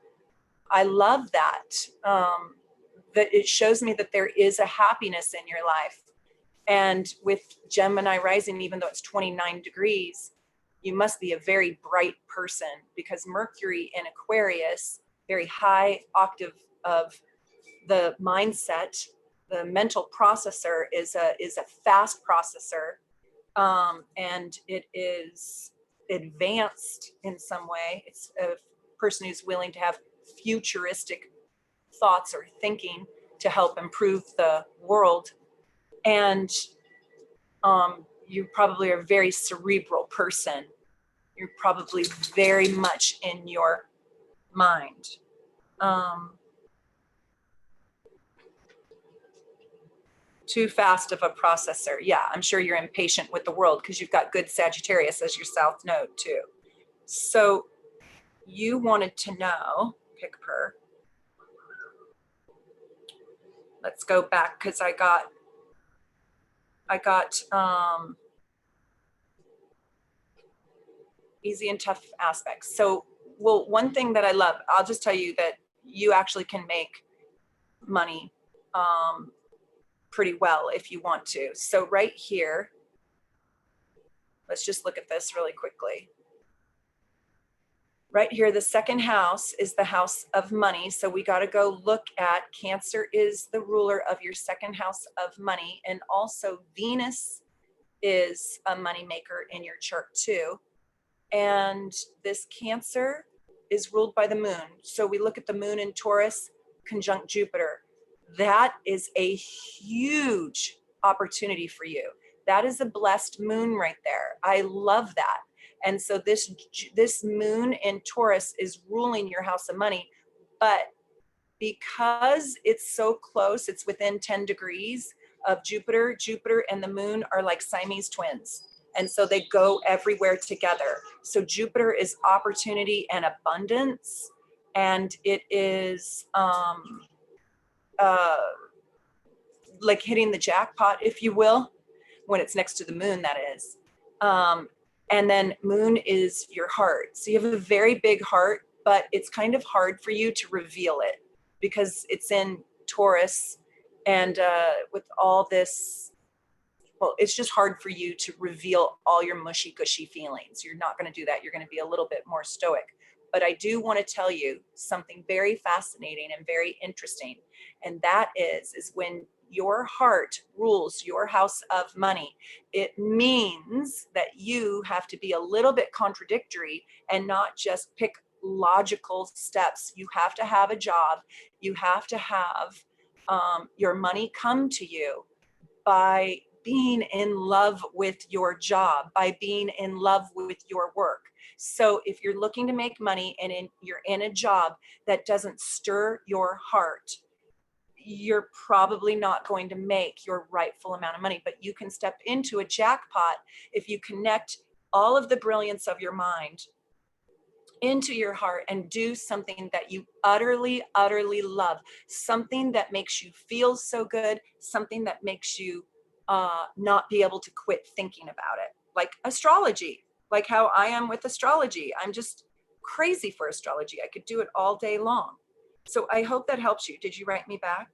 I love that. That it shows me that there is a happiness in your life. And with Gemini rising, even though it's 29 degrees, you must be a very bright person, because Mercury in Aquarius, very high octave of the mindset, the mental processor is a fast processor, and it is advanced in some way. It's a person who's willing to have futuristic thoughts or thinking to help improve the world. And you probably are a very cerebral person. You're probably very much in your mind. Too fast of a processor. Yeah, I'm sure you're impatient with the world because you've got good Sagittarius as your South Node too. So you wanted to know, pick per. Let's go back because I got easy and tough aspects. So, well, one thing that I love, I'll just tell you that you actually can make money pretty well if you want to. So right here, let's just look at this really quickly. Right here, the second house is the house of money. So we got to go look at Cancer is the ruler of your second house of money. And also Venus is a money maker in your chart too. And this Cancer is ruled by the moon. So we look at the moon in Taurus conjunct Jupiter. That is a huge opportunity for you. That is a blessed moon right there. I love that. And so this moon in Taurus is ruling your house of money, but because it's so close, it's within 10 degrees of Jupiter. Jupiter and the moon are like Siamese twins. And so they go everywhere together. So Jupiter is opportunity and abundance. And it is like hitting the jackpot, if you will, when it's next to the moon, that is. And then moon is your heart. So you have a very big heart, but it's kind of hard for you to reveal it because it's in Taurus. And with all this, well, it's just hard for you to reveal all your mushy gushy feelings. You're not going to do that. You're going to be a little bit more stoic. But I do want to tell you something very fascinating and very interesting. And that is when your heart rules your house of money, it means that you have to be a little bit contradictory and not just pick logical steps. You have to have a job. You have to have your money come to you by being in love with your job, by being in love with your work. So if you're looking to make money and you're in a job that doesn't stir your heart, you're probably not going to make your rightful amount of money. But you can step into a jackpot if you connect all of the brilliance of your mind into your heart and do something that you utterly, utterly love, something that makes you feel so good, something that makes you not be able to quit thinking about it, like astrology, like how I am with astrology. I'm just crazy for astrology. I could do it all day long. So I hope that helps you. Did you write me back?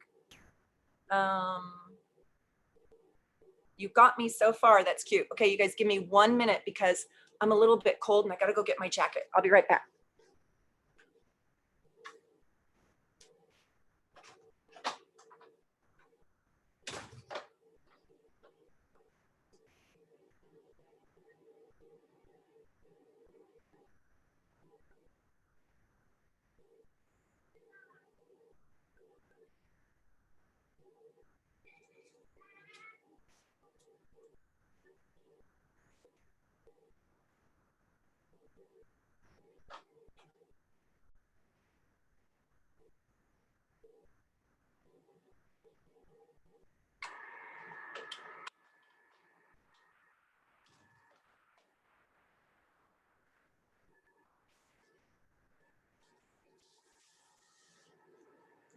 You got me so far. That's cute. Okay, you guys give me 1 minute because I'm a little bit cold and I gotta go get my jacket. I'll be right back.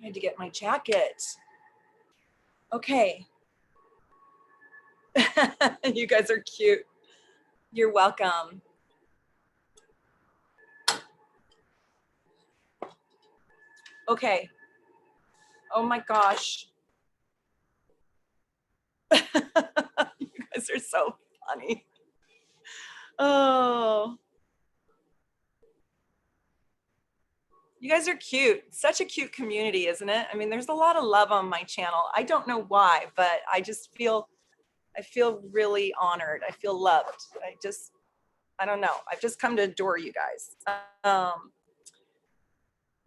I had to get my jacket. Okay. You guys are cute. You're welcome. Okay. Oh my gosh. You guys are so funny. Oh. You guys are cute. Such a cute community, isn't it? I mean, there's a lot of love on my channel. I don't know why, but I feel really honored. I feel loved. I don't know. I've just come to adore you guys.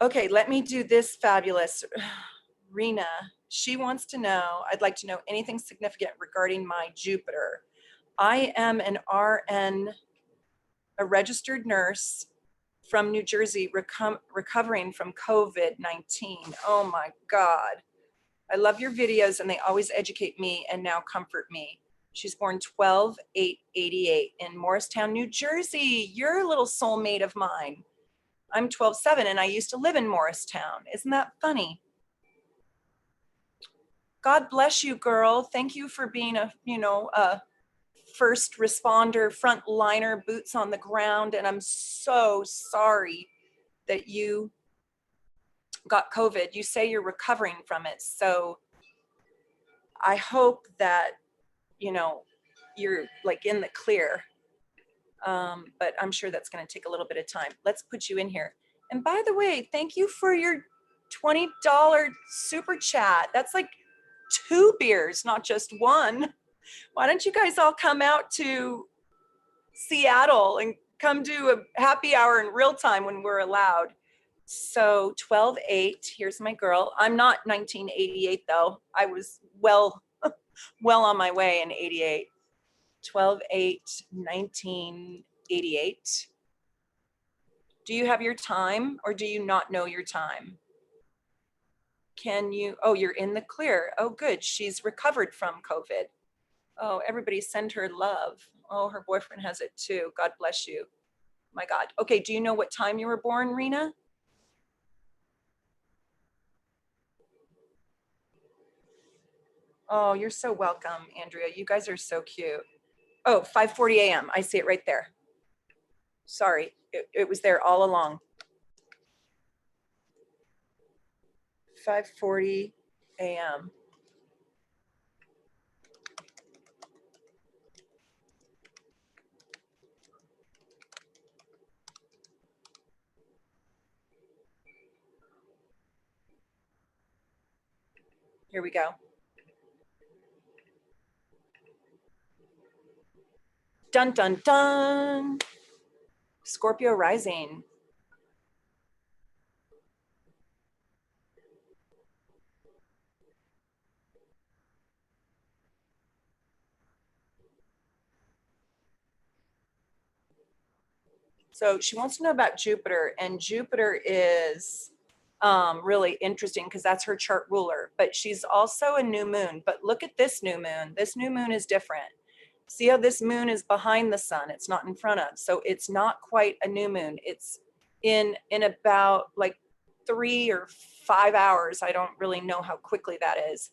Okay, let me do this fabulous. Rena, she wants to know, I'd like to know anything significant regarding my Jupiter. I am an RN, a registered nurse from New Jersey, recovering from COVID-19. Oh my God. I love your videos and they always educate me and now comfort me. She's born 12/8/88 in Morristown, New Jersey. You're a little soulmate of mine. I'm 12/7 and I used to live in Morristown. Isn't that funny? God bless you, girl. Thank you for being a first responder, front liner, boots on the ground. And I'm so sorry that you got COVID. You say you're recovering from it. So I hope that, you're like in the clear. But I'm sure that's going to take a little bit of time. Let's put you in here. And by the way, thank you for your $20 super chat. That's like 2 beers, not just one. Why don't you guys all come out to Seattle and come do a happy hour in real time when we're allowed? So 12/8, here's my girl. I'm not 1988 though. I was well on my way in 88. 12/8/1988. Do you have your time or do you not know your time? Can you, oh, you're in the clear. Oh, good. She's recovered from COVID. Oh, everybody send her love. Oh, her boyfriend has it too. God bless you. My God. Okay, do you know what time you were born, Rena? Oh, you're so welcome, Andrea. You guys are so cute. Oh, 5:40 a.m. I see it right there. Sorry, it was there all along. 5:40 a.m. Here we go. Dun, dun, dun. Scorpio rising. So she wants to know about Jupiter, and Jupiter is really interesting because that's her chart ruler, but she's also a new moon. But look at this new moon. This new moon is different. See how this moon is behind the sun? It's not in front of. So it's not quite a new moon. It's in about like 3 or 5 hours. I don't really know how quickly that is,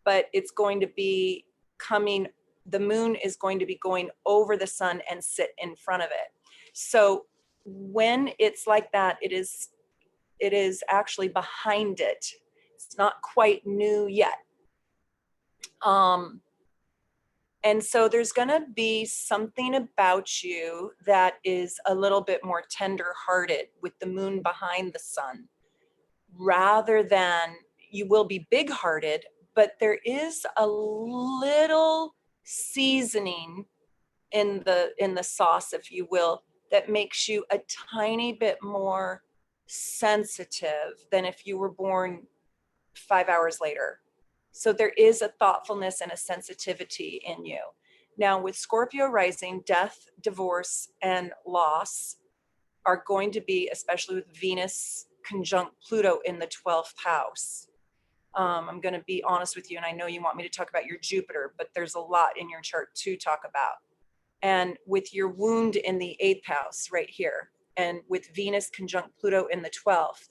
but it's going to be coming. The moon is going to be going over the sun and sit in front of it. So when it's like that, it is actually behind it. It's not quite new yet. And so there's going to be something about you that is a little bit more tender-hearted with the moon behind the sun, rather than, you will be big-hearted, but there is a little seasoning in the sauce, if you will, that makes you a tiny bit more sensitive than if you were born 5 hours later. So there is a thoughtfulness and a sensitivity in you. Now with Scorpio rising, death, divorce, and loss are going to be, especially with Venus conjunct Pluto in the 12th house. I'm going to be honest with you, and I know you want me to talk about your Jupiter, but there's a lot in your chart to talk about. And with your wound in the 8th house right here, and with Venus conjunct Pluto in the 12th,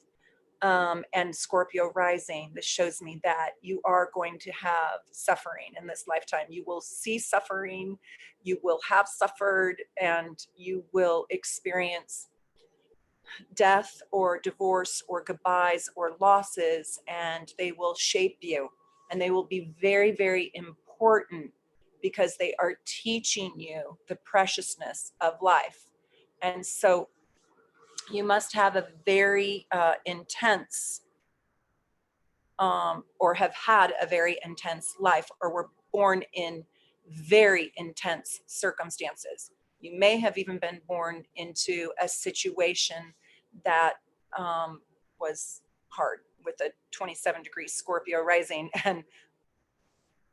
and Scorpio rising, this shows me that you are going to have suffering in this lifetime. You will see suffering, you will have suffered, and you will experience death or divorce or goodbyes or losses, and they will shape you, and they will be very, very important because they are teaching you the preciousness of life. And so you must have a very intense or have had a very intense life, or were born in very intense circumstances. You may have even been born into a situation that was hard, with a 27-degree Scorpio rising and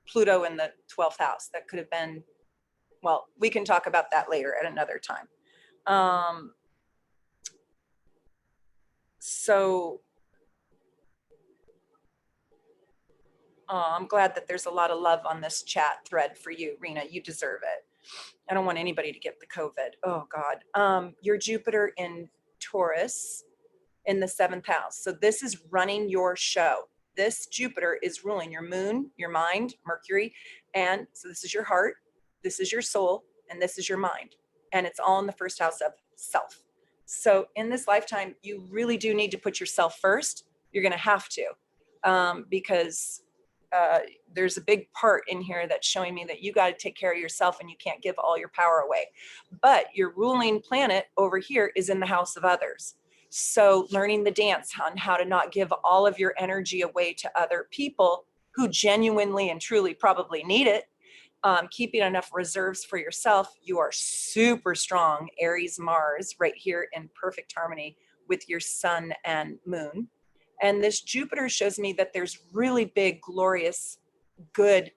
Pluto in the 12th house. That could have been, well, we can talk about that later at another time. I'm glad that there's a lot of love on this chat thread for you, Rena. You deserve it. I don't want anybody to get the COVID. Oh God. Your Jupiter in Taurus in the 7th house. So this is running your show. This Jupiter is ruling your moon, your mind, Mercury. And so this is your heart, this is your soul, and this is your mind. And it's all in the 1st house of self. So in this lifetime, you really do need to put yourself first. You're going to have to, because there's a big part in here that's showing me that you got to take care of yourself, and you can't give all your power away. But your ruling planet over here is in the house of others. So learning the dance on how to not give all of your energy away to other people who genuinely and truly probably need it, keeping enough reserves for yourself. You are super strong, Aries Mars, right here in perfect harmony with your sun and moon. And this Jupiter shows me that there's really big, glorious, good,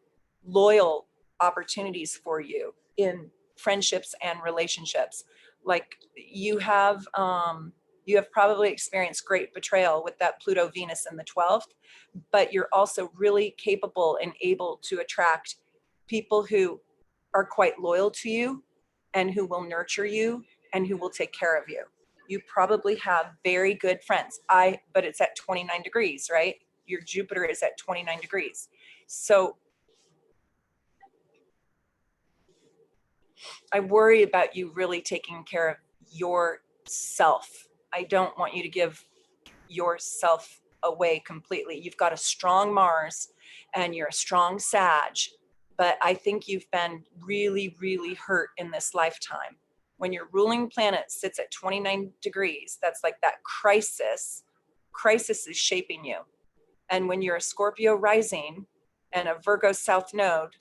loyal opportunities for you in friendships and relationships. Like you have probably experienced great betrayal with that Pluto Venus in the 12th, but you're also really capable and able to attract people who are quite loyal to you and who will nurture you and who will take care of you. You probably have very good friends. But it's at 29 degrees, right? Your Jupiter is at 29 degrees. So I worry about you really taking care of yourself. I don't want you to give yourself away completely. You've got a strong Mars and you're a strong Sag, but I think you've been really, really hurt in this lifetime. When your ruling planet sits at 29 degrees, that's like that crisis. Crisis is shaping you. And when you're a Scorpio rising and a Virgo South node,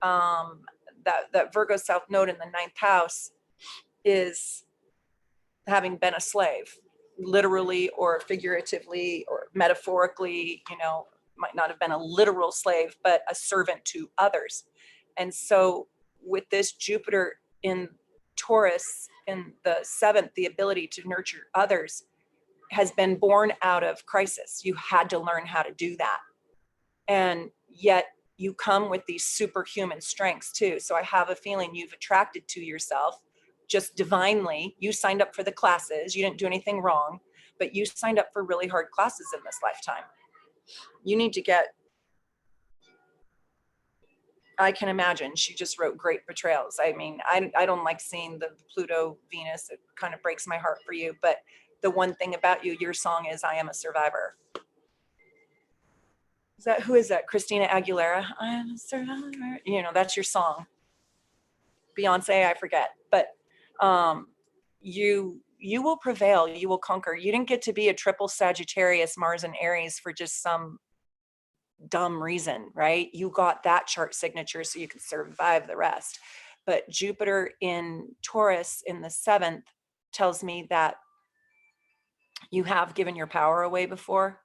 that Virgo South node in the 9th house is having been a slave, literally or figuratively or metaphorically, might not have been a literal slave, but a servant to others. And so with this Jupiter in Taurus in the 7th, the ability to nurture others has been born out of crisis. You had to learn how to do that. And yet you come with these superhuman strengths too. So I have a feeling you've attracted to yourself just divinely. You signed up for the classes. You didn't do anything wrong, but you signed up for really hard classes in this lifetime. You need to get I can imagine. She just wrote great portrayals. I mean, I don't like seeing the Pluto Venus. It kind of breaks my heart for you. But the one thing about you, your song is I Am a Survivor. Who is that? Christina Aguilera. I am a survivor. You know, that's your song. Beyonce, I forget. But you will prevail. You will conquer. You didn't get to be a triple Sagittarius, Mars and Aries for just some dumb reason, right? You got that chart signature so you could survive the rest. But Jupiter in Taurus in the 7th tells me that you have given your power away before.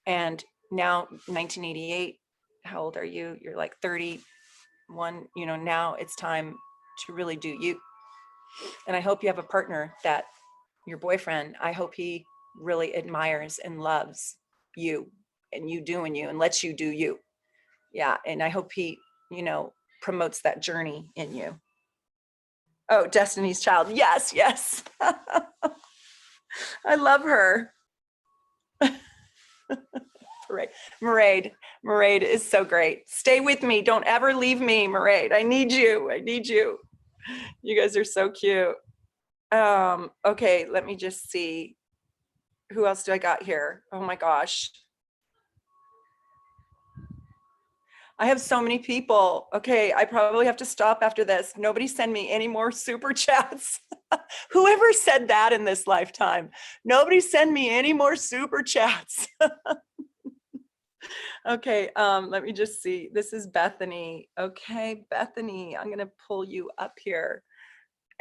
And now 1988, how old are you? You're like 31, you know, now it's time to really do you. And I hope you have a partner that your boyfriend, I hope he really admires and loves you and you doing you and lets you do you. Yeah. And I hope he, you know, promotes that journey in you. Oh, Destiny's Child. Yes, yes. I love her. Right. Meredith is so great. Stay with me. Don't ever leave me, Meredith. I need you. I need you. You guys are so cute. Okay, let me just see. Who else do I got here? Oh my gosh. I have so many people. Okay, I probably have to stop after this. Nobody send me any more super chats. Whoever said that in this lifetime? Nobody send me any more super chats. Okay, let me just see. This is Bethany. Okay, Bethany, I'm gonna pull you up here.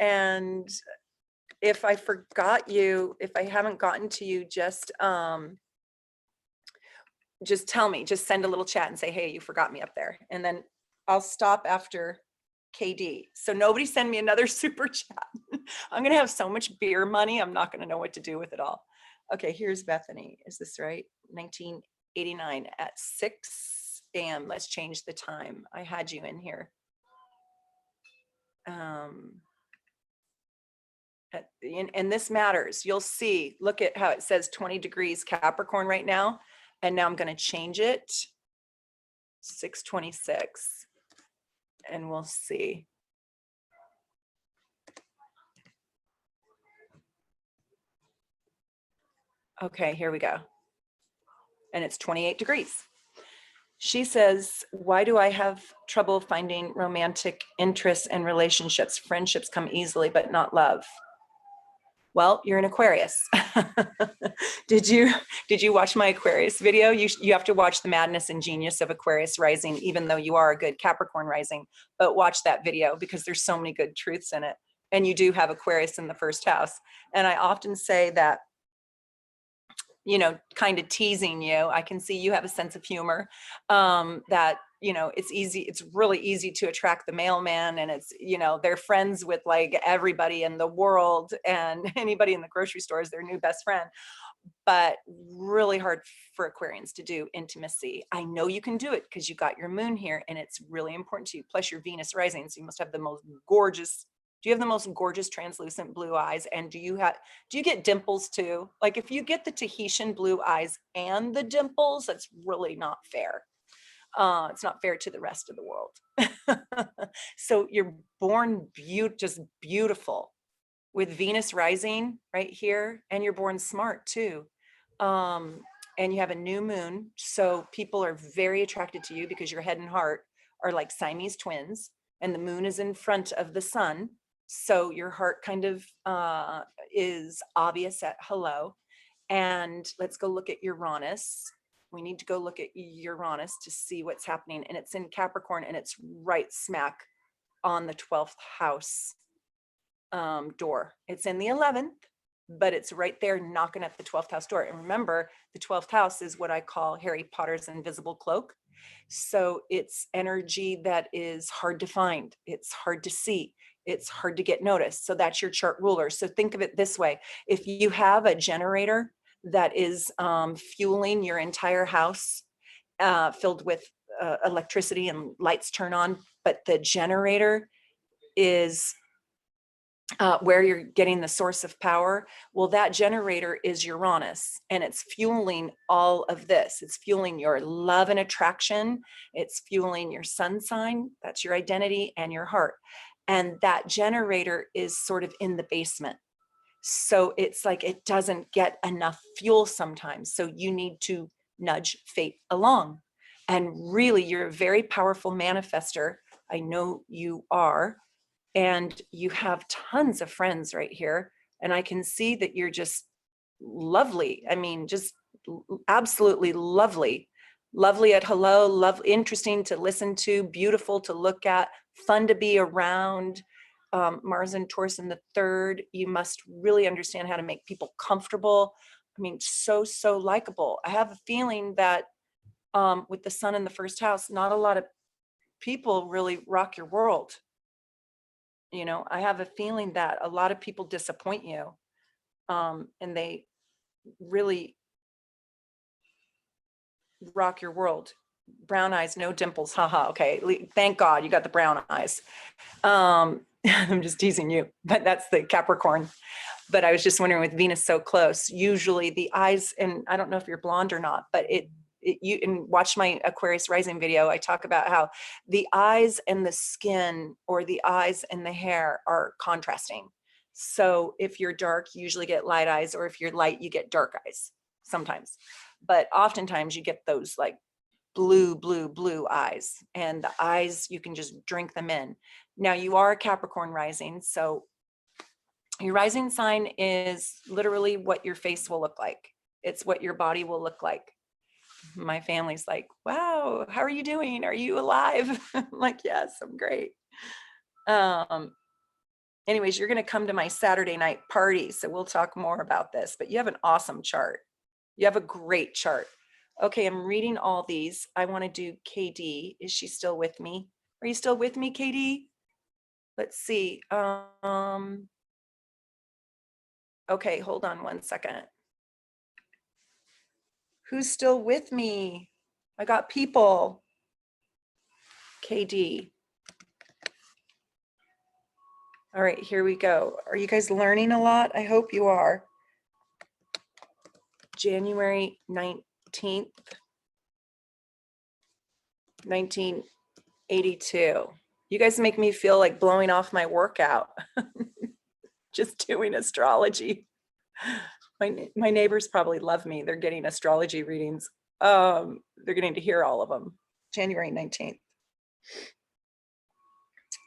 And if I forgot you, if I haven't gotten to you, just tell me, just send a little chat and say, hey, you forgot me up there. And then I'll stop after KD. So nobody send me another super chat. I'm gonna have so much beer money, I'm not gonna know what to do with it all. Okay, here's Bethany. Is this right? 1989 at 6 a.m. Let's change the time. I had you in here. And this matters. You'll see, look at how it says 20 degrees Capricorn right now. And now I'm going to change it 626 and we'll see. Okay, here we go. And it's 28 degrees. She says, why do I have trouble finding romantic interests and relationships? Friendships come easily, but not love. Well, you're an Aquarius. Did you watch my Aquarius video? You have to watch the madness and genius of Aquarius rising, even though you are a good Capricorn rising, but watch that video because there's so many good truths in it. And you do have Aquarius in the first house. And I often say that, you know, kind of teasing you, I can see you have a sense of humor, that, you know, it's really easy to attract the mailman, and it's, you know, they're friends with like everybody in the world, and anybody in the grocery store is their new best friend, but really hard for Aquarians to do intimacy. I know you can do it because you got your moon here and it's really important to you, plus your Venus rising. So you must have the most gorgeous, do you have the most gorgeous translucent blue eyes? And do you get dimples too? Like if you get the Tahitian blue eyes and the dimples, that's really not fair. It's not fair to the rest of the world. So you're born just beautiful with Venus rising right here, and you're born smart too. And you have a new moon. So people are very attracted to you because your head and heart are like Siamese twins, and the moon is in front of the sun. So your heart kind of is obvious at hello. And let's go look at Uranus. We need to go look at Uranus to see what's happening. And it's in Capricorn, and it's right smack on the 12th house door. It's in the 11th, but it's right there knocking at the 12th house door. And remember, the 12th house is what I call Harry Potter's invisible cloak. So it's energy that is hard to find. It's hard to see. It's hard to get noticed. So that's your chart ruler. So think of it this way. If you have a generator that is fueling your entire house, filled with electricity and lights turn on, but the generator is where you're getting the source of power. Well, that generator is Uranus, and it's fueling all of this. It's fueling your love and attraction. It's fueling your sun sign. That's your identity and your heart. And that generator is sort of in the basement. So it's like it doesn't get enough fuel sometimes. So you need to nudge fate along. And really, you're a very powerful manifester. I know you are. And you have tons of friends right here. And I can see that you're just lovely. I mean, just absolutely lovely. Lovely at hello, love, interesting to listen to, beautiful to look at, fun to be around. Mars and Taurus in the third, you must really understand how to make people comfortable. I mean, so likable. I have a feeling that with the sun in the first house, not a lot of people really rock your world. You know, I have a feeling that a lot of people disappoint you, and they really rock your world. Brown eyes, no dimples, haha. Okay, thank God you got the brown eyes. I'm just teasing you, but that's the Capricorn. But I was just wondering, with Venus so close, usually the eyes, and I don't know if you're blonde or not, but you and watch my Aquarius rising video, I talk about how the eyes and the skin, or the eyes and the hair, are contrasting. So if you're dark, you usually get light eyes, or if you're light, you get dark eyes sometimes. But oftentimes you get those like blue eyes, and the eyes, you can just drink them in. Now you are a Capricorn rising, so your rising sign is literally what your face will look like. It's what your body will look like. My family's like, wow, how are you doing? Are you alive? I'm like, yes, I'm great. Anyways, you're going to come to my Saturday night party, so we'll talk more about this, but you have an awesome chart. You have a great chart. Okay, I'm reading all these. I want to do KD. Is she still with me? Are you still with me, KD? Let's see. Okay, hold on one second. Who's still with me? I got people. KD. All right, here we go. Are you guys learning a lot? I hope you are. January 19th, 1982. You guys make me feel like blowing off my workout. Just doing astrology. My neighbors probably love me. They're getting astrology readings. They're getting to hear all of them. January 19th,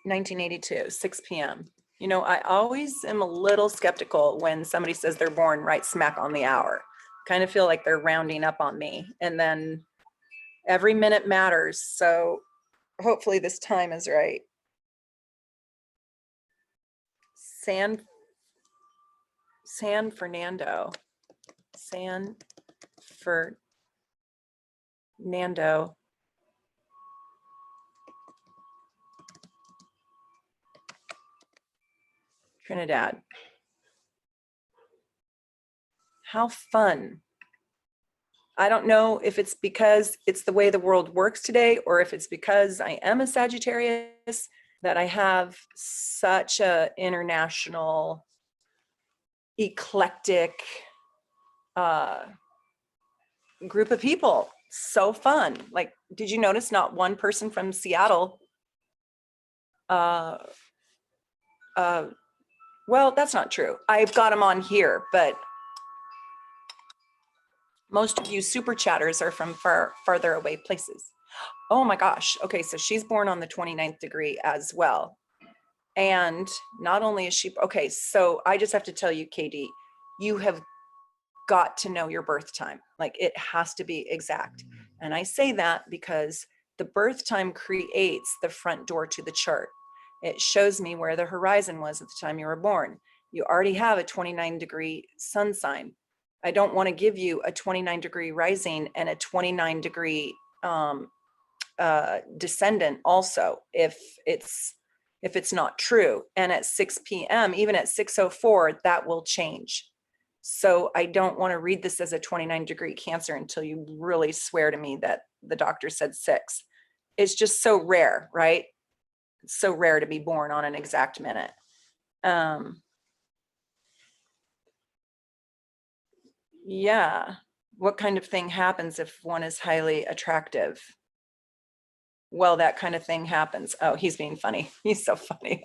1982, 6 p.m. You know, I always am a little skeptical when somebody says they're born right smack on the hour. Kind of feel like they're rounding up on me. And then every minute matters. So hopefully this time is right. San Fernando. Trinidad. How fun. I don't know if it's because it's the way the world works today, or if it's because I am a Sagittarius, that I have such a international, eclectic group of people. So fun. Like, did you notice not one person from Seattle? Well, that's not true. I've got them on here, but most of you super chatters are from farther away places. Oh my gosh. Okay, so she's born on the 29th degree as well. And not only is she, okay, so I just have to tell you, KD, you have got to know your birth time. Like, it has to be exact. And I say that because the birth time creates the front door to the chart. It shows me where the horizon was at the time you were born. You already have a 29-degree sun sign. I don't want to give you a 29-degree rising and a 29-degree descendant also, if it's not true. And at 6 p.m., even at 6:04, that will change. So I don't want to read this as a 29-degree Cancer until you really swear to me that the doctor said 6. It's just so rare, right? It's so rare to be born on an exact minute. Yeah. What kind of thing happens if one is highly attractive? Well, that kind of thing happens. Oh, he's being funny. He's so funny.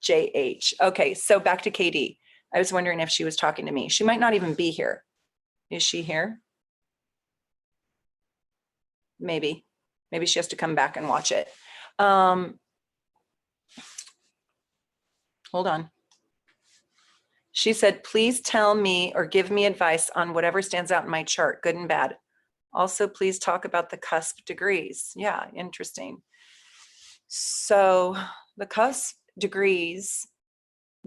JH. Okay, so back to KD. I was wondering if she was talking to me. She might not even be here. Is she here? Maybe. Maybe she has to come back and watch it. Hold on. She said, please tell me or give me advice on whatever stands out in my chart, good and bad. Also, please talk about the cusp degrees. Yeah, interesting. So the cusp degrees,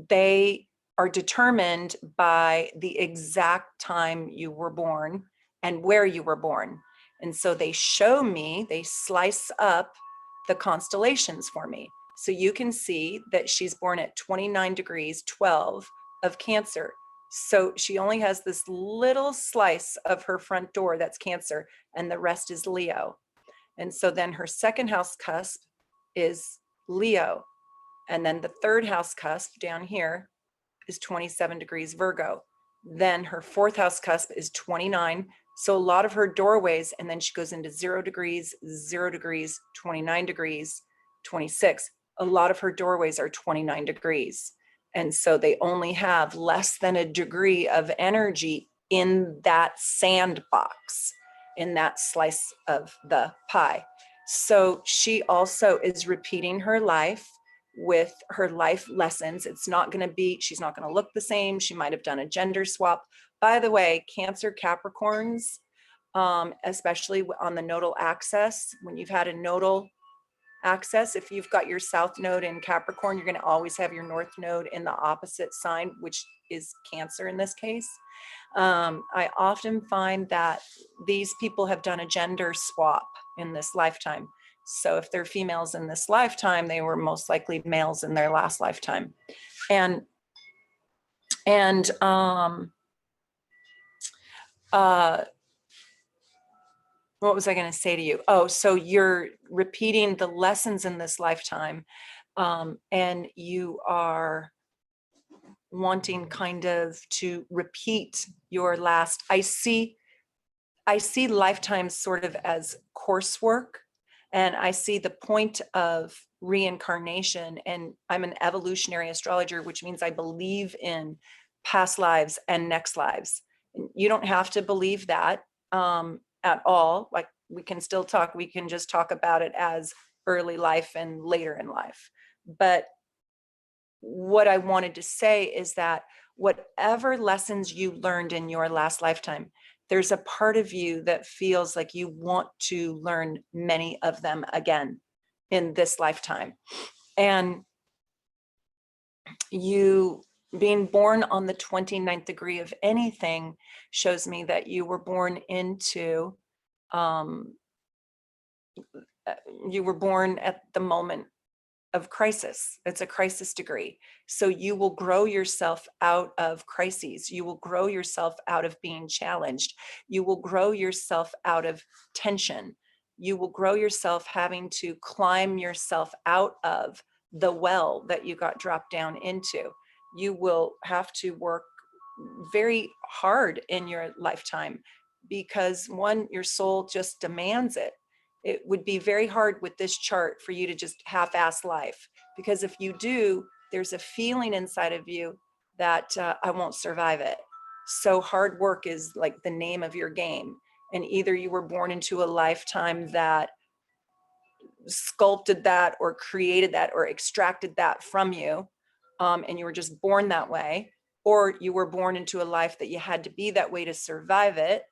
they are determined by the exact time you were born and where you were born. And so they show me, they slice up the constellations for me. So you can see that she's born at 29 degrees 12 of Cancer. So she only has this little slice of her front door that's Cancer, and the rest is Leo. And so then her second house cusp is Leo. And then the third house cusp down here is 27 degrees Virgo. Then her fourth house cusp is 29. So a lot of her doorways, and then she goes into 0 degrees, 0 degrees, 29 degrees, 26. A lot of her doorways are 29 degrees. And so they only have less than a degree of energy in that sandbox, in that slice of the pie. So she also is repeating her life with her life lessons. It's not going to be, she's not going to look the same. She might have done a gender swap. By the way, Cancer Capricorns, especially on the nodal axis, when you've had a nodal axis, if you've got your south node in Capricorn, you're going to always have your north node in the opposite sign, which is Cancer in this case. I often find that these people have done a gender swap in this lifetime. So if they're females in this lifetime, they were most likely males in their last lifetime. And what was I going to say to you? Oh, so you're repeating the lessons in this lifetime, and you are wanting kind of to repeat your last. I see lifetimes sort of as coursework, and I see the point of reincarnation, and I'm an evolutionary astrologer, which means I believe in past lives and next lives. You don't have to believe that at all. Like, we can still talk, we can just talk about it as early life and later in life. But what I wanted to say is that whatever lessons you learned in your last lifetime, there's a part of you that feels like you want to learn many of them again in this lifetime. And you being born on the 29th degree of anything shows me that you were born into, you were born at the moment of crisis. It's a crisis degree. So you will grow yourself out of crises. You will grow yourself out of being challenged. You will grow yourself out of tension. You will grow yourself having to climb yourself out of the well that you got dropped down into. You will have to work very hard in your lifetime because, one, your soul just demands it. It would be very hard with this chart for you to just half-ass life, because if you do, there's a feeling inside of you that I won't survive it. So hard work is like the name of your game. And either you were born into a lifetime that sculpted that or created that or extracted that from you, and you were just born that way, or you were born into a life that you had to be that way to survive it,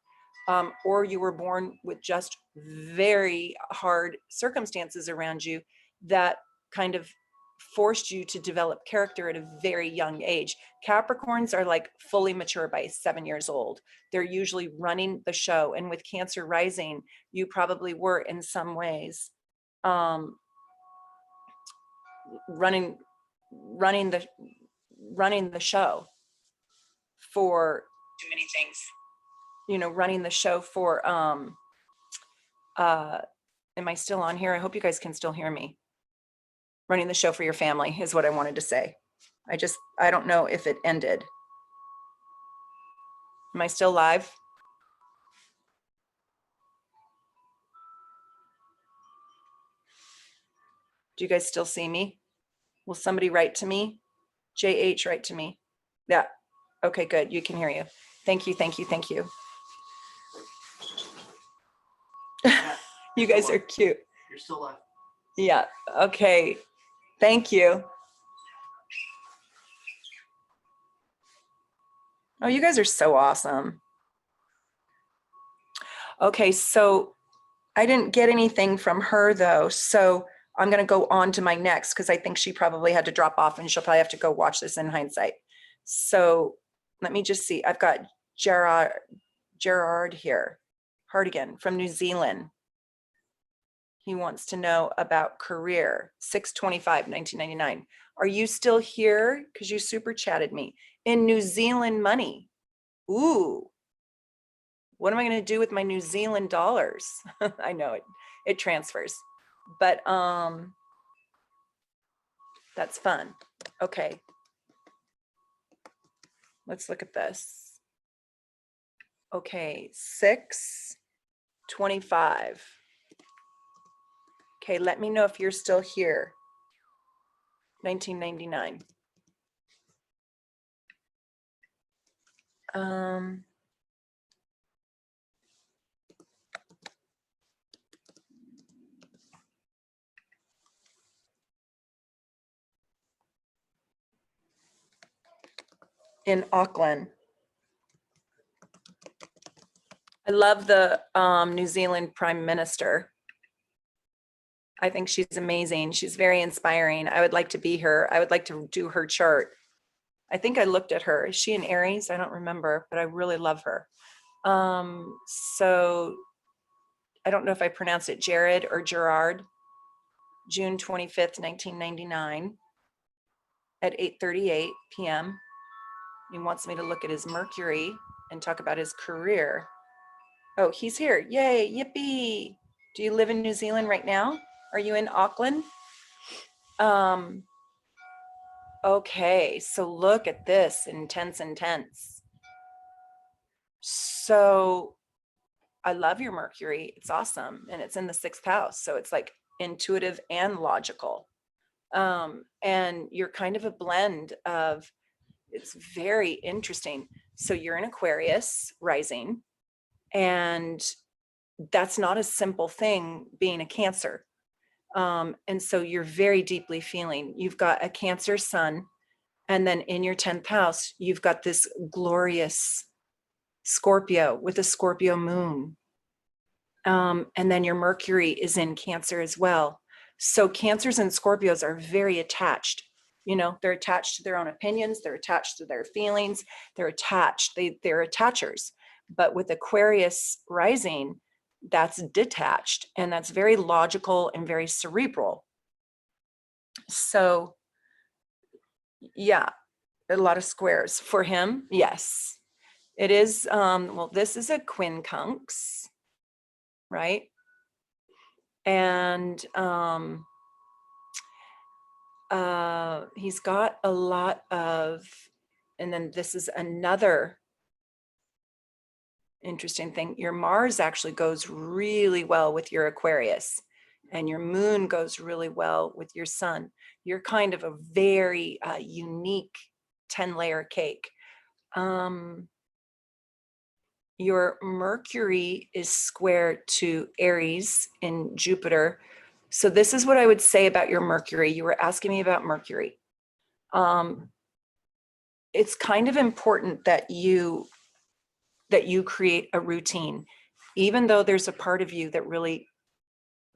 or you were born with just very hard circumstances around you that kind of forced you to develop character at a very young age. Capricorns are like fully mature by 7 years old. They're usually running the show. And with Cancer rising, you probably were in some ways running the show for too many things. You know, running the show for am I still on here? I hope you guys can still hear me. Running the show for your family is what I wanted to say. I don't know if it ended. Am I still live? Do you guys still see me? Will somebody write to me? JH, write to me. Yeah. Okay, good. You can hear you. Thank you, thank you, thank you. You guys are cute. You're still live. Yeah. Okay. Thank you. Oh, you guys are so awesome. Okay, so I didn't get anything from her though. So I'm going to go on to my next because I think she probably had to drop off and she'll probably have to go watch this in hindsight. So let me just see. I've got Gerard here, Hardigan from New Zealand. He wants to know about career, 6/25/1999. Are you still here? Because you super chatted me. In New Zealand money. Ooh. What am I going to do with my New Zealand dollars? I know it transfers, but that's fun. Okay. Let's look at this. Okay, 6/25. Okay, let me know if you're still here. 1999. In Auckland. I love the New Zealand Prime Minister. I think she's amazing. She's very inspiring. I would like to be her. I would like to do her chart. I think I looked at her. Is she an Aries? I don't remember, but I really love her. So I don't know if I pronounced it Jared or Gerard. June 25th, 1999 at 8:38 p.m. He wants me to look at his Mercury and talk about his career. Oh, he's here. Yay, yippee. Do you live in New Zealand right now? Are you in Auckland? Okay, so look at this, intense. So I love your Mercury. It's awesome. And it's in the 6th house. So it's like intuitive and logical. And you're kind of a blend of, it's very interesting. So you're an Aquarius rising, and that's not a simple thing being a Cancer. And so you're very deeply feeling. You've got a Cancer sun, and then in your 10th house, you've got this glorious Scorpio with a Scorpio moon. And then your Mercury is in Cancer as well. So Cancers and Scorpios are very attached. You know, they're attached to their own opinions. They're attached to their feelings. They're attached. They're attachers. But with Aquarius rising, that's detached, and that's very logical and very cerebral. So yeah, a lot of squares for him. Yes, it is. Well, this is a quincunx, right? And he's got a lot of, and then this is another interesting thing. Your Mars actually goes really well with your Aquarius, and your moon goes really well with your sun. You're kind of a very unique 10-layer cake. Your Mercury is square to Aries in Jupiter. So this is what I would say about your Mercury. You were asking me about Mercury. It's kind of important that you create a routine, even though there's a part of you that really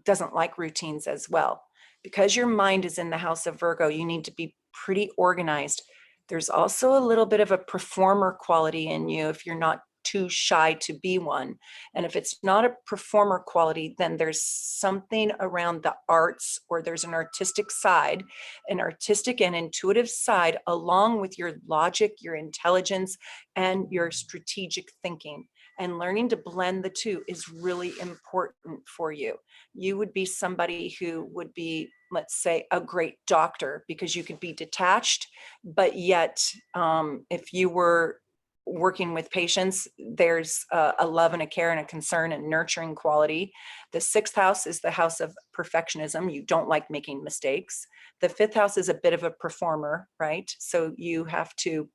doesn't like routines as well. Because your mind is in the house of Virgo, you need to be pretty organized. There's also a little bit of a performer quality in you if you're not too shy to be one. And if it's not a performer quality, then there's something around the arts, or there's an artistic and intuitive side, along with your logic, your intelligence, and your strategic thinking. and learning to blend the two is really important for you. You would be somebody who would be, let's say, a great doctor because you could be detached, but yet if you were working with patients, there's a love and a care and a concern and nurturing quality. The 6th house is the house of perfectionism. You don't like making mistakes. The 5th house is a bit of a performer, right? So you have to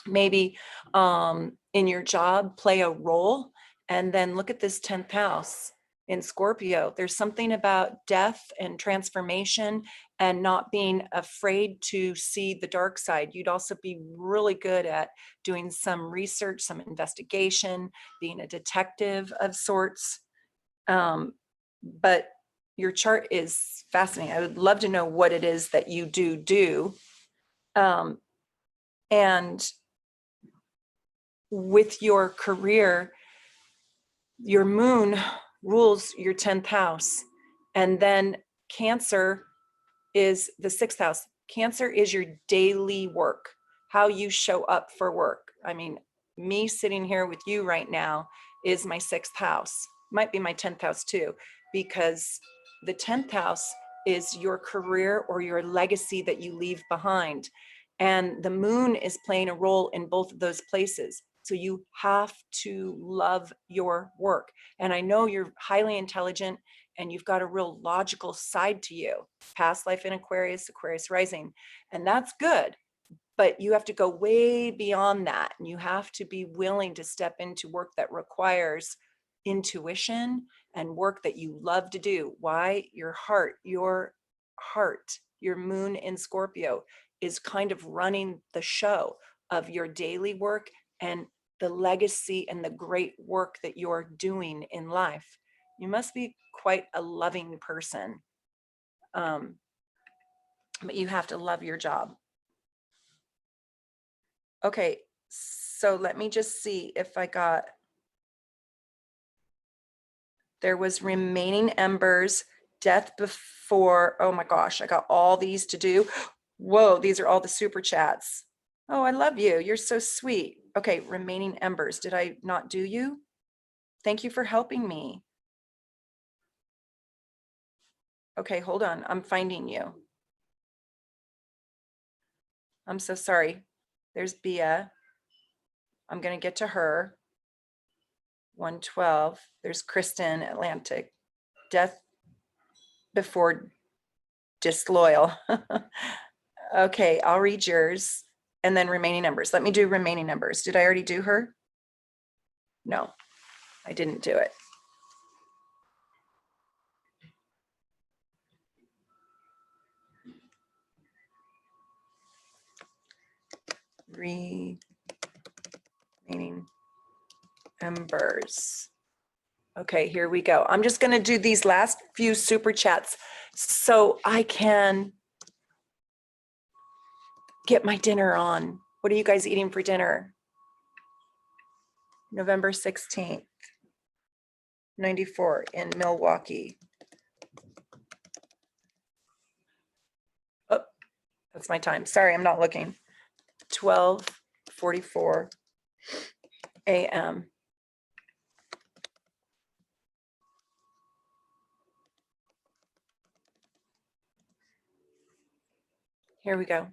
maybe in your job play a role. And then look at this 10th house in Scorpio. There's something about death and transformation and not being afraid to see the dark side. You'd also be really good at doing some research, some investigation, being a detective of sorts. But your chart is fascinating. I would love to know what it is that you do. And with your career, your moon rules your 10th house. And then Cancer is the 6th house. Cancer is your daily work, how you show up for work. I mean, me sitting here with you right now is my 6th house, might be my 10th house too, because the 10th house is your career or your legacy that you leave behind. And the moon is playing a role in both of those places. So you have to love your work. And I know you're highly intelligent and you've got a real logical side to you, past life in Aquarius, Aquarius rising, and that's good. But you have to go way beyond that. And you have to be willing to step into work that requires intuition and work that you love to do. Why? Your heart, your moon in Scorpio is kind of running the show of your daily work and the legacy and the great work that you're doing in life. You must be quite a loving person. But you have to love your job. Okay, so let me just see if I got, there was remaining embers, death before, oh my gosh, I got all these to do. Whoa, these are all the super chats. Oh, I love you. You're so sweet. Okay, remaining embers. Did I not do you? Thank you for helping me. Okay, hold on. I'm finding you. I'm so sorry. There's Bia. I'm going to get to her. 112. There's Kristen, Atlantic. Death before disloyal. Okay, I'll read yours and then remaining numbers. Let me do remaining numbers. Did I already do her? No, I didn't do it. Remaining embers. Okay, here we go. I'm just going to do these last few super chats so I can get my dinner on. What are you guys eating for dinner? November 16th, 94 in Milwaukee. Oh, that's my time. Sorry, I'm not looking. 12:44 a.m. Here we go.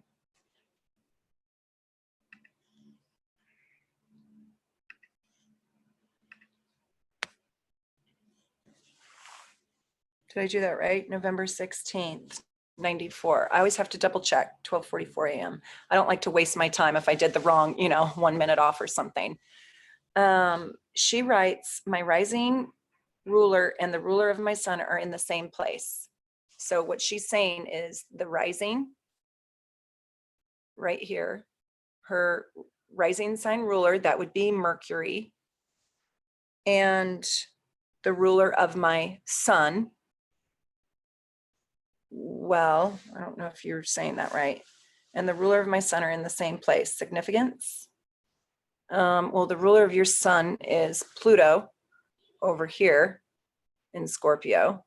Did I do that right? November 16th, 94. I always have to double check, 12:44 a.m. I don't like to waste my time if I did the wrong, 1 minute off or something. She writes, my rising ruler and the ruler of my sun are in the same place. So what she's saying is the rising right here, her rising sign ruler, that would be Mercury, and the ruler of my sun, well, I don't know if you're saying that right, and the ruler of my sun are in the same place. Significance? Well, the ruler of your sun is Pluto over here in Scorpio,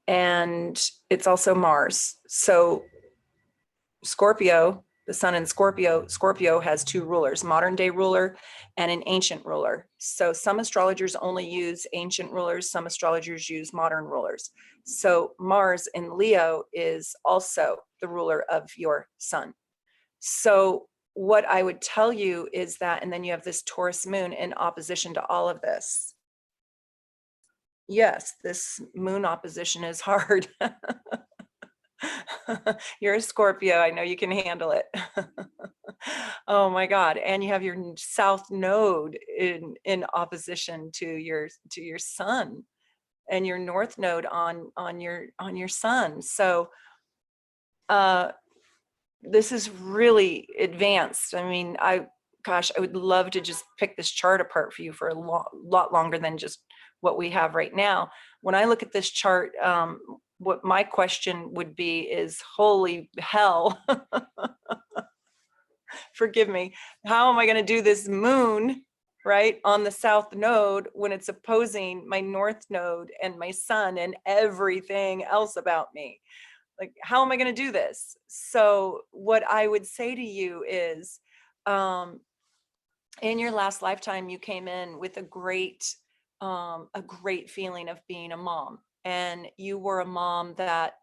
and it's also Mars. So Scorpio The sun in Scorpio, Scorpio has two rulers, modern day ruler and an ancient ruler. So some astrologers only use ancient rulers, some astrologers use modern rulers. So Mars in Leo is also the ruler of your sun. So what I would tell you is that, and then you have this Taurus moon in opposition to all of this. Yes, this moon opposition is hard. You're a Scorpio. I know you can handle it. Oh my God. And you have your south node in opposition to your sun, and your north node on your sun. So this is really advanced. I mean, gosh, I would love to just pick this chart apart for you for a lot longer than just what we have right now. When I look at this chart, what my question would be is, holy hell, forgive me, how am I going to do this moon, right, on the south node when it's opposing my north node and my sun and everything else about me? Like, how am I going to do this? So what I would say to you is, in your last lifetime, you came in with a great feeling of being a mom. And you were a mom that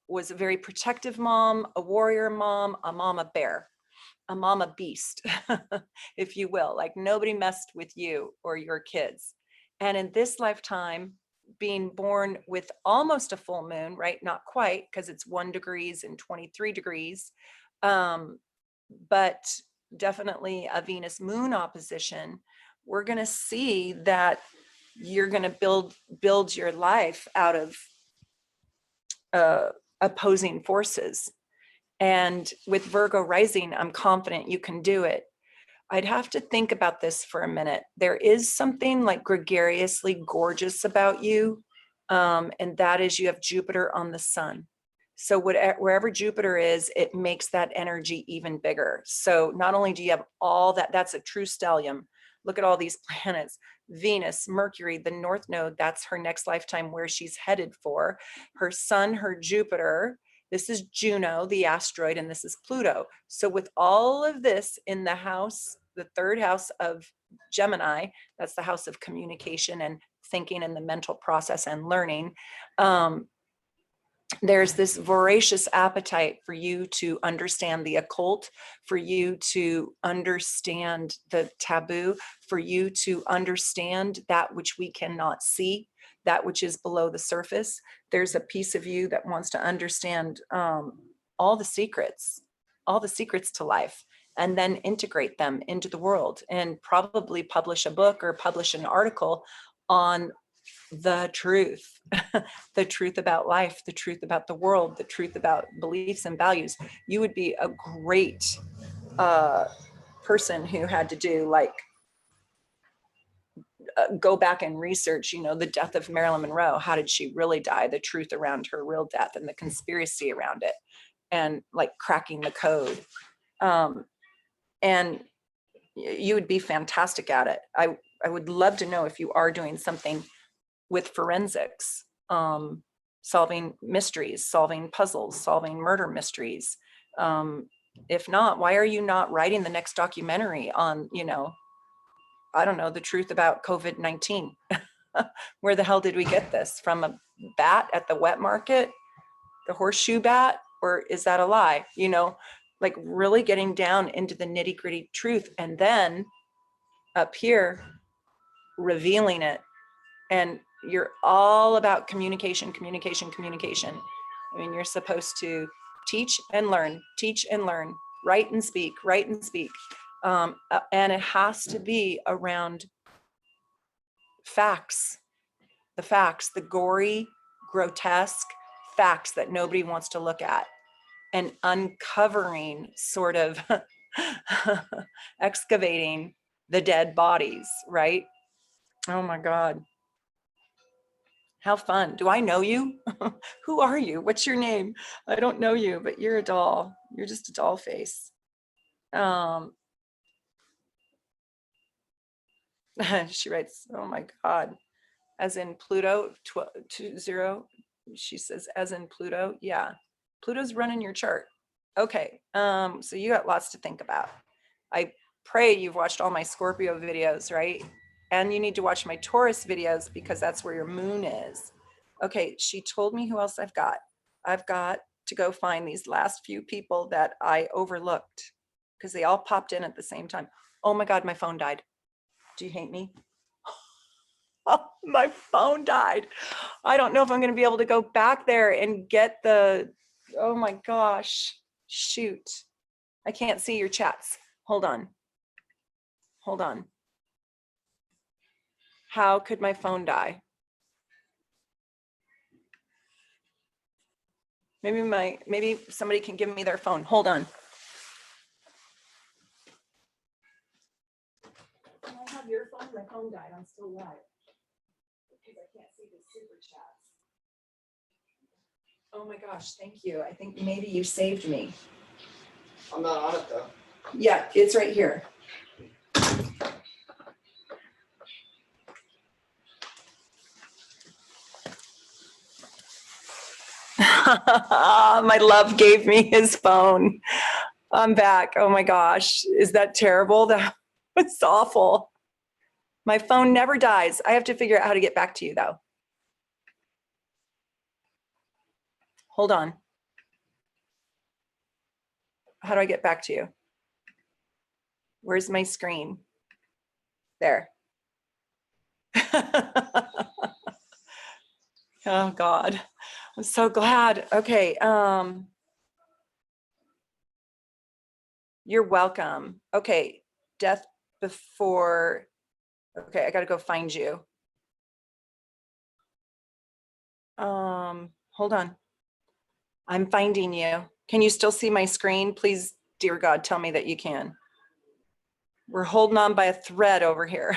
was a very protective mom, a warrior mom, a mama bear, a mama beast, if you will. Like, nobody messed with you or your kids. And in this lifetime, being born with almost a full moon, right? Not quite, because it's 1 degrees and 23 degrees, but definitely a Venus moon opposition. We're going to see that you're going to build your life out of opposing forces. And with Virgo rising, I'm confident you can do it. I'd have to think about this for a minute. There is something like gregariously gorgeous about you, and that is you have Jupiter on the sun. So wherever Jupiter is, it makes that energy even bigger. So not only do you have all that, that's a true stellium. Look at all these planets. Venus, Mercury, the north node, that's her next lifetime where she's headed for. Her sun, her Jupiter, this is Juno, the asteroid, and this is Pluto. So with all of this in the house, the third house of Gemini, that's the house of communication and thinking and the mental process and learning, there's this voracious appetite for you to understand the occult, for you to understand the taboo, for you to understand that which we cannot see, that which is below the surface. There's a piece of you that wants to understand all the secrets to life, and then integrate them into the world, and probably publish a book or publish an article on the truth, the truth about life, the truth about the world, the truth about beliefs and values. You would be a great person who had to do like, go back and research, the death of Marilyn Monroe. How did she really die? The truth around her real death and the conspiracy around it, and like cracking the code. And you would be fantastic at it. I would love to know if you are doing something with forensics, solving mysteries, solving puzzles, solving murder mysteries. If not, why are you not writing the next documentary on, I don't know, the truth about COVID-19? Where the hell did we get this? From a bat at the wet market, the horseshoe bat? Or is that a lie? Like really getting down into the nitty gritty truth, and then up here, revealing it. And you're all about communication. I mean, you're supposed to teach and learn, write and speak. And it has to be around facts, the gory, grotesque facts that nobody wants to look at, and uncovering, sort of excavating the dead bodies, right? Oh my God. How fun. Do I know you? Who are you? What's your name? I don't know you, but you're a doll. You're just a doll face. She writes, oh my God, as in Pluto, 20. She says, as in Pluto. Yeah, Pluto's running your chart. Okay, so you got lots to think about. I pray you've watched all my Scorpio videos, right? And you need to watch my Taurus videos because that's where your moon is. Okay, she told me who else I've got. I've got to go find these last few people that I overlooked because they all popped in at the same time. Oh my God, my phone died. Do you hate me? Oh, my phone died. I don't know if I'm going to be able to go back there and get the, oh my gosh, shoot. I can't see your chats. Hold on. Hold on. How could my phone die? Maybe somebody can give me their phone. Hold on. Can I have your phone? My phone died. I'm still live. Because I can't see the super chats. Oh my gosh, thank you. I think maybe you saved me. I'm not on it though. Yeah, it's right here. My love gave me his phone. I'm back. Oh my gosh. Is that terrible? That was awful. My phone never dies. I have to figure out how to get back to you though. Hold on. How do I get back to you? Where's my screen? There. Oh God. I'm so glad. Okay. You're welcome. Okay. Death before. Okay, I got to go find you. Hold on. I'm finding you. Can you still see my screen? Please, dear God, tell me that you can. We're holding on by a thread over here.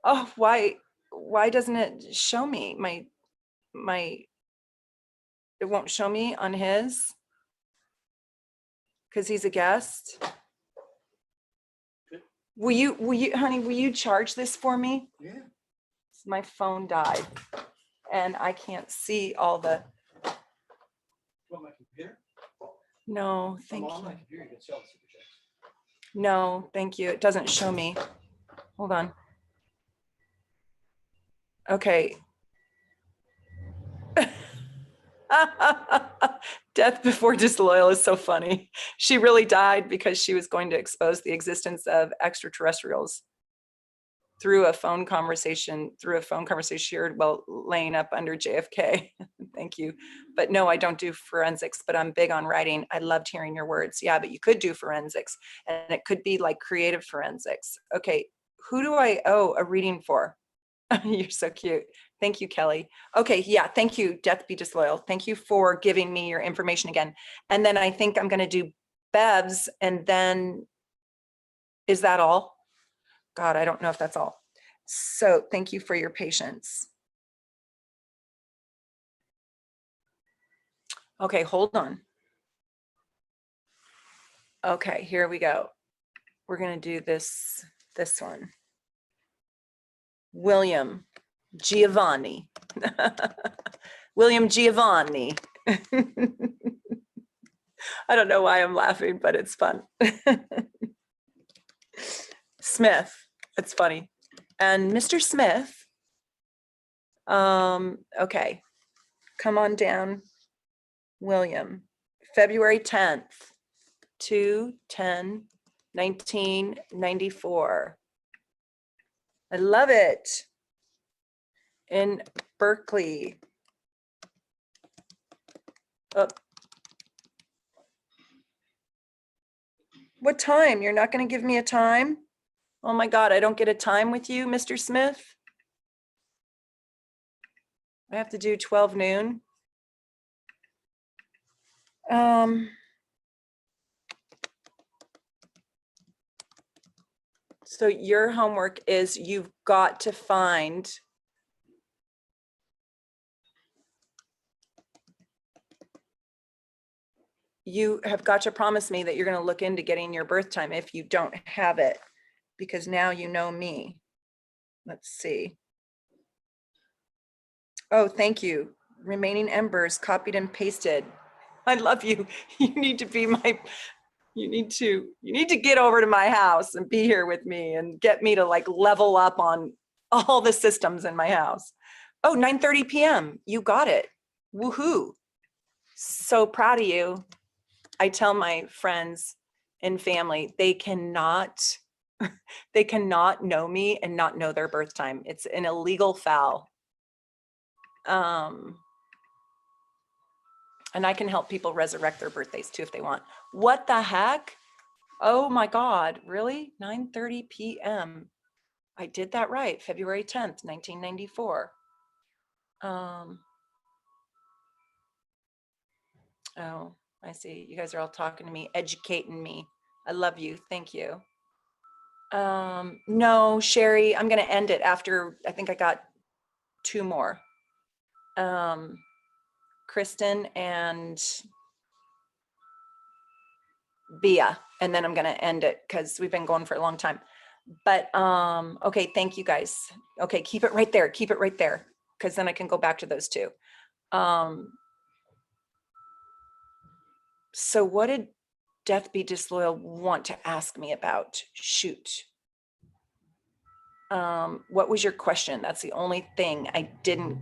Oh, why doesn't it show me it won't show me on his because he's a guest. Will you, honey, will you charge this for me? Yeah. My phone died and I can't see all the. You want my computer? No, thank I'm on you. my computer. You can see all the super chats. No, thank you. It doesn't show me. Hold on. Okay. Death before disloyal is so funny. She really died because she was going to expose the existence of extraterrestrials through a phone conversation she heard while laying up under JFK. Thank you. But no, I don't do forensics, but I'm big on writing. I loved hearing your words. Yeah, but you could do forensics and it could be like creative forensics. Okay, who do I owe a reading for? You're so cute. Thank you, Kelly. Okay, yeah, thank you, Death Be Disloyal. Thank you for giving me your information again. And then I think I'm gonna do Bev's and then, is that all? God, I don't know if that's all. So thank you for your patience. Okay, hold on. Okay, here we go. We're gonna do this one. William Giovanni. William Giovanni. I don't know why I'm laughing, but it's fun. Smith, it's funny. And Mr. Smith, okay, come on down, William, February 10th, 2/10/1994. I love it. In Berkeley. Oh. What time? You're not going to give me a time? Oh my God, I don't get a time with you, Mr. Smith? I have to do 12 noon. So your homework is you've got to find you have got to promise me that you're going to look into getting your birth time if you don't have it, because now you know me. Let's see. Oh, thank you. Remaining embers copied and pasted. I love you. You need to be my, you need to get over to my house and be here with me and get me to like level up on all the systems in my house. Oh, 9:30 p.m. You got it. Woohoo. So proud of you. I tell my friends and family, they cannot know me and not know their birth time. It's an illegal foul. And I can help people resurrect their birthdays too if they want. What the heck? Oh my God, really? 9:30 p.m. I did that right, February 10th, 1994. Oh, I see. You guys are all talking to me, educating me. I love you. Thank you. No, Sherry, I'm going to end it after, I think I got 2 more. Kristen and Bia, and then I'm going to end it because we've been going for a long time. But okay, thank you guys. Okay, keep it right there. Keep it right there because then I can go back to those 2. So what did Death Be Disloyal want to ask me about? Shoot. What was your question? That's the only thing I didn't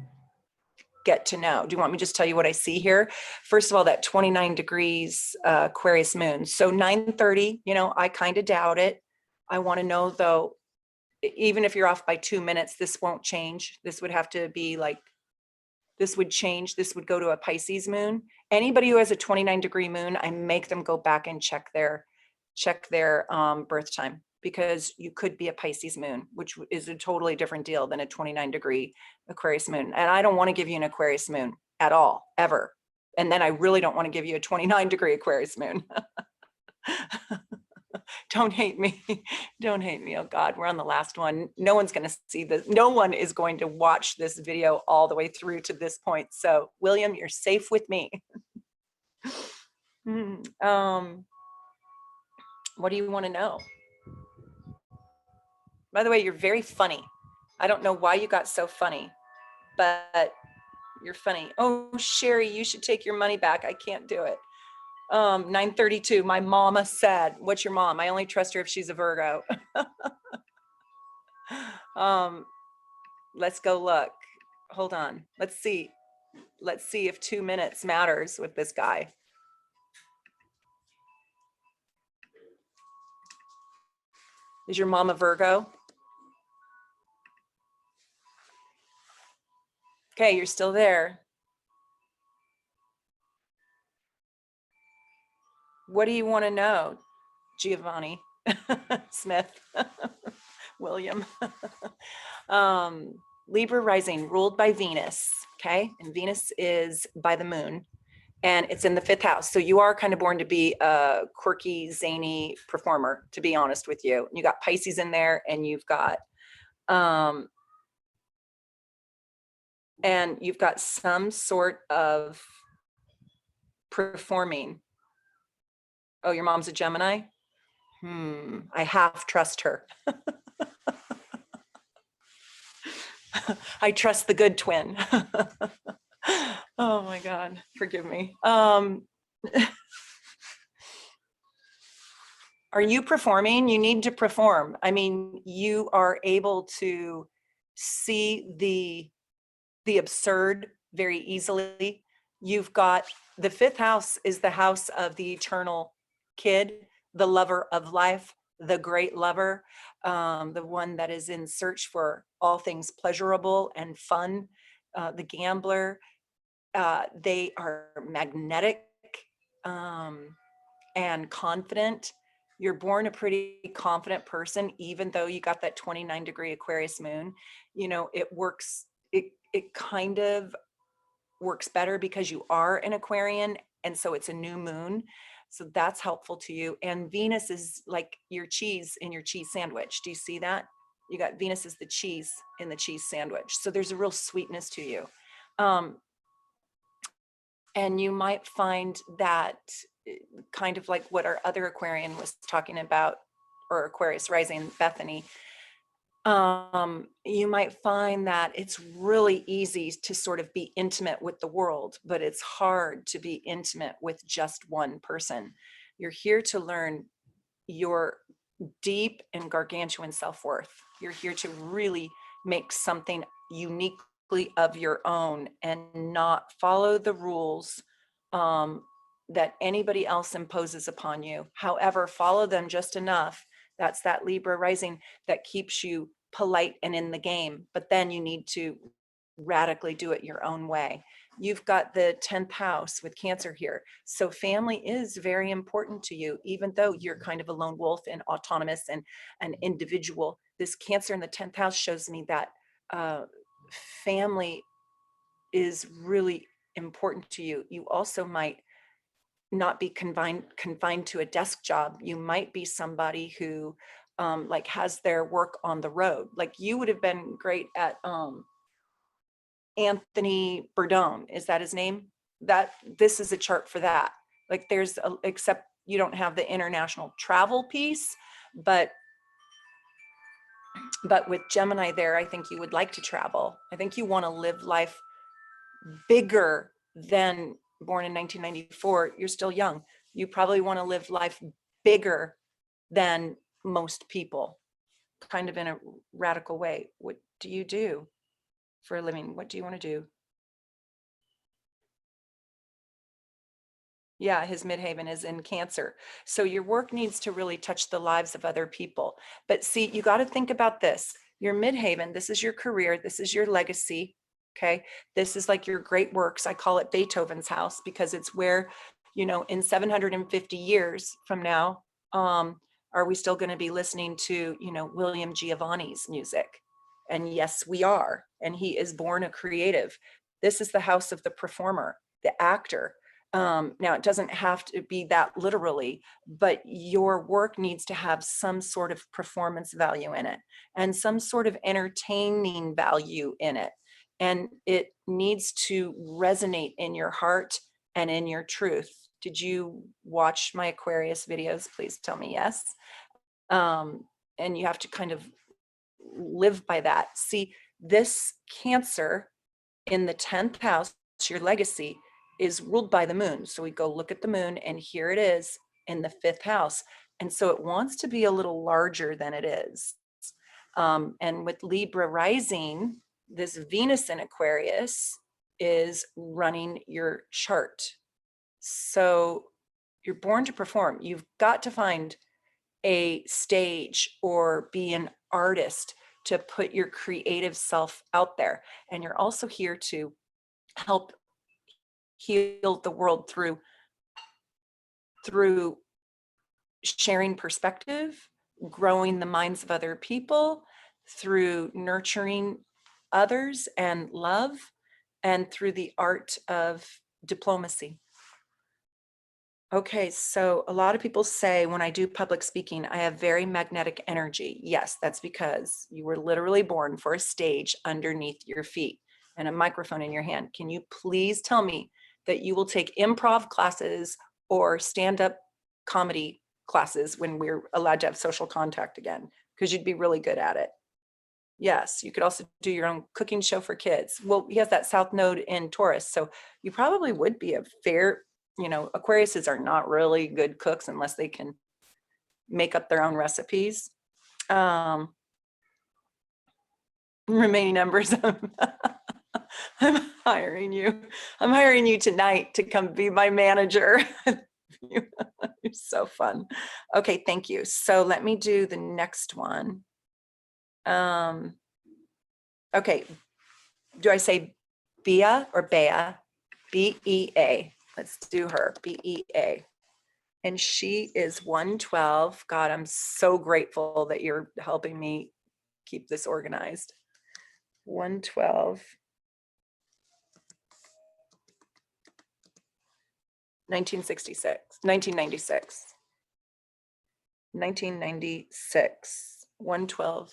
get to know. Do you want me to just tell you what I see here? First of all, that 29 degrees Aquarius moon. So 9:30, you know, I kind of doubt it. I want to know though, even if you're off by 2 minutes, this won't change. This would have to be like, this would change. This would go to a Pisces moon. Anybody who has a 29 degree moon, I make them go back and check their birth time, because you could be a Pisces moon, which is a totally different deal than a 29 degree Aquarius moon. And I don't want to give you an Aquarius moon at all, ever. And then I really don't want to give you a 29 degree Aquarius moon. Don't hate me. Don't hate me. Oh God, we're on the last one. No one's going to see this. No one is going to watch this video all the way through to this point. So William, you're safe with me. What do you want to know? By the way, you're very funny. I don't know why you got so funny, but you're funny. Oh, Sherry, you should take your money back. I can't do it. 9:32, my mama said. What's your mom? I only trust her if she's a Virgo. Let's go look. Hold on. Let's see. Let's see if 2 minutes matters with this guy. Is your mom a Virgo? Okay, you're still there. What do you want to know, Giovanni Smith? William. Libra rising, ruled by Venus, okay? And Venus is by the moon, and it's in the 5th house. So you are kind of born to be a quirky, zany performer, to be honest with you. You got Pisces in there, and you've got some sort of performing. Oh, your mom's a Gemini? I half trust her. I trust the good twin. Oh my God, forgive me. Are you performing? You need to perform. I mean, you are able to see the absurd very easily. You've got the 5th house is the house of the eternal kid, the lover of life, the great lover, the one that is in search for all things pleasurable and fun, the gambler. They are magnetic and confident. You're born a pretty confident person, even though you got that 29 degree Aquarius moon. You know, it works, it kind of works better because you are an Aquarian, and so it's a new moon. So that's helpful to you. And Venus is like your cheese in your cheese sandwich. Do you see that? You got Venus is the cheese in the cheese sandwich. So there's a real sweetness to you. And you might find that kind of like what our other Aquarian was talking about, or Aquarius rising, Bethany, you might find that it's really easy to sort of be intimate with the world, but it's hard to be intimate with just one person. You're here to learn your deep and gargantuan self-worth. You're here to really make something uniquely of your own and not follow the rules that anybody else imposes upon you. However, follow them just enough. That's that Libra rising that keeps you polite and in the game, but then you need to radically do it your own way. You've got the 10th house with Cancer here. So family is very important to you, even though you're kind of a lone wolf and autonomous and an individual. This Cancer in the 10th house shows me that family is really important to you. You also might not be confined to a desk job. You might be somebody who like has their work on the road. Like you would have been great at Anthony Bourdain, is that his name? That this is a chart for that. Like there's except you don't have the international travel piece, but with Gemini there, I think you would like to travel. I think you want to live life bigger than born in 1994. You're still young. You probably want to live life bigger than most people, kind of in a radical way. What do you do for a living? What do you want to do? Yeah, his midhaven is in Cancer. So your work needs to really touch the lives of other people. But see, you got to think about this. Your midhaven, this is your career, this is your legacy. Okay. This is like your great works. I call it Beethoven's house because it's where, you know, in 750 years from now, are we still going to be listening to, you know, William Giovanni's music? And yes, we are. And he is born a creative. This is the house of the performer, the actor. Now, it doesn't have to be that literally, but your work needs to have some sort of performance value in it and some sort of entertaining value in it. And it needs to resonate in your heart and in your truth. Did you watch my Aquarius videos? Please tell me yes. And you have to kind of live by that. See, this Cancer in the 10th house, your legacy, is ruled by the moon. So we go look at the moon and here it is in the 5th house. And so it wants to be a little larger than it is. And with Libra rising, this Venus in Aquarius is running your chart. So you're born to perform. You've got to find a stage or be an artist to put your creative self out there. And you're also here to help heal the world through sharing perspective, growing the minds of other people, through nurturing others and love, and through the art of diplomacy. Okay, so a lot of people say when I do public speaking, I have very magnetic energy. Yes, that's because you were literally born for a stage underneath your feet and a microphone in your hand. Can you please tell me that you will take improv classes or stand-up comedy classes when we're allowed to have social contact again? Because you'd be really good at it. Yes, you could also do your own cooking show for kids. Well, he has that South Node in Taurus, so you probably would be a fair, you know, Aquariuses are not really good cooks unless they can make up their own recipes. Remaining numbers, I'm hiring you. I'm hiring you tonight to come be my manager. You're so fun. Okay, thank you. So let me do the next one. Okay, do I say Bea or Bea? B-E-A. Let's do her, B-E-A. And she is 112. God, I'm so grateful that you're helping me keep this organized. 112. 1966, 1996. 1996, 112.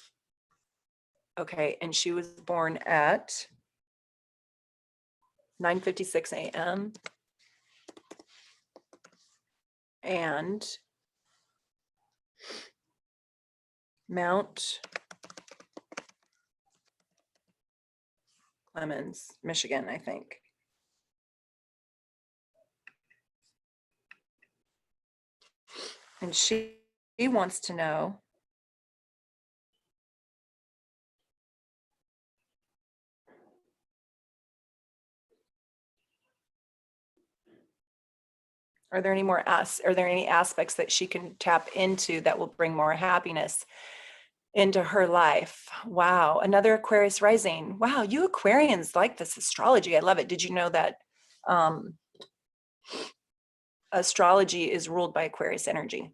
Okay, and she was born at 9:56 a.m. and Mount Clemens, Michigan, I think. And she wants to know, are there any aspects that she can tap into that will bring more happiness into her life? Wow, another Aquarius rising. Wow, you Aquarians like this astrology. I love it. Did you know that astrology is ruled by Aquarius energy?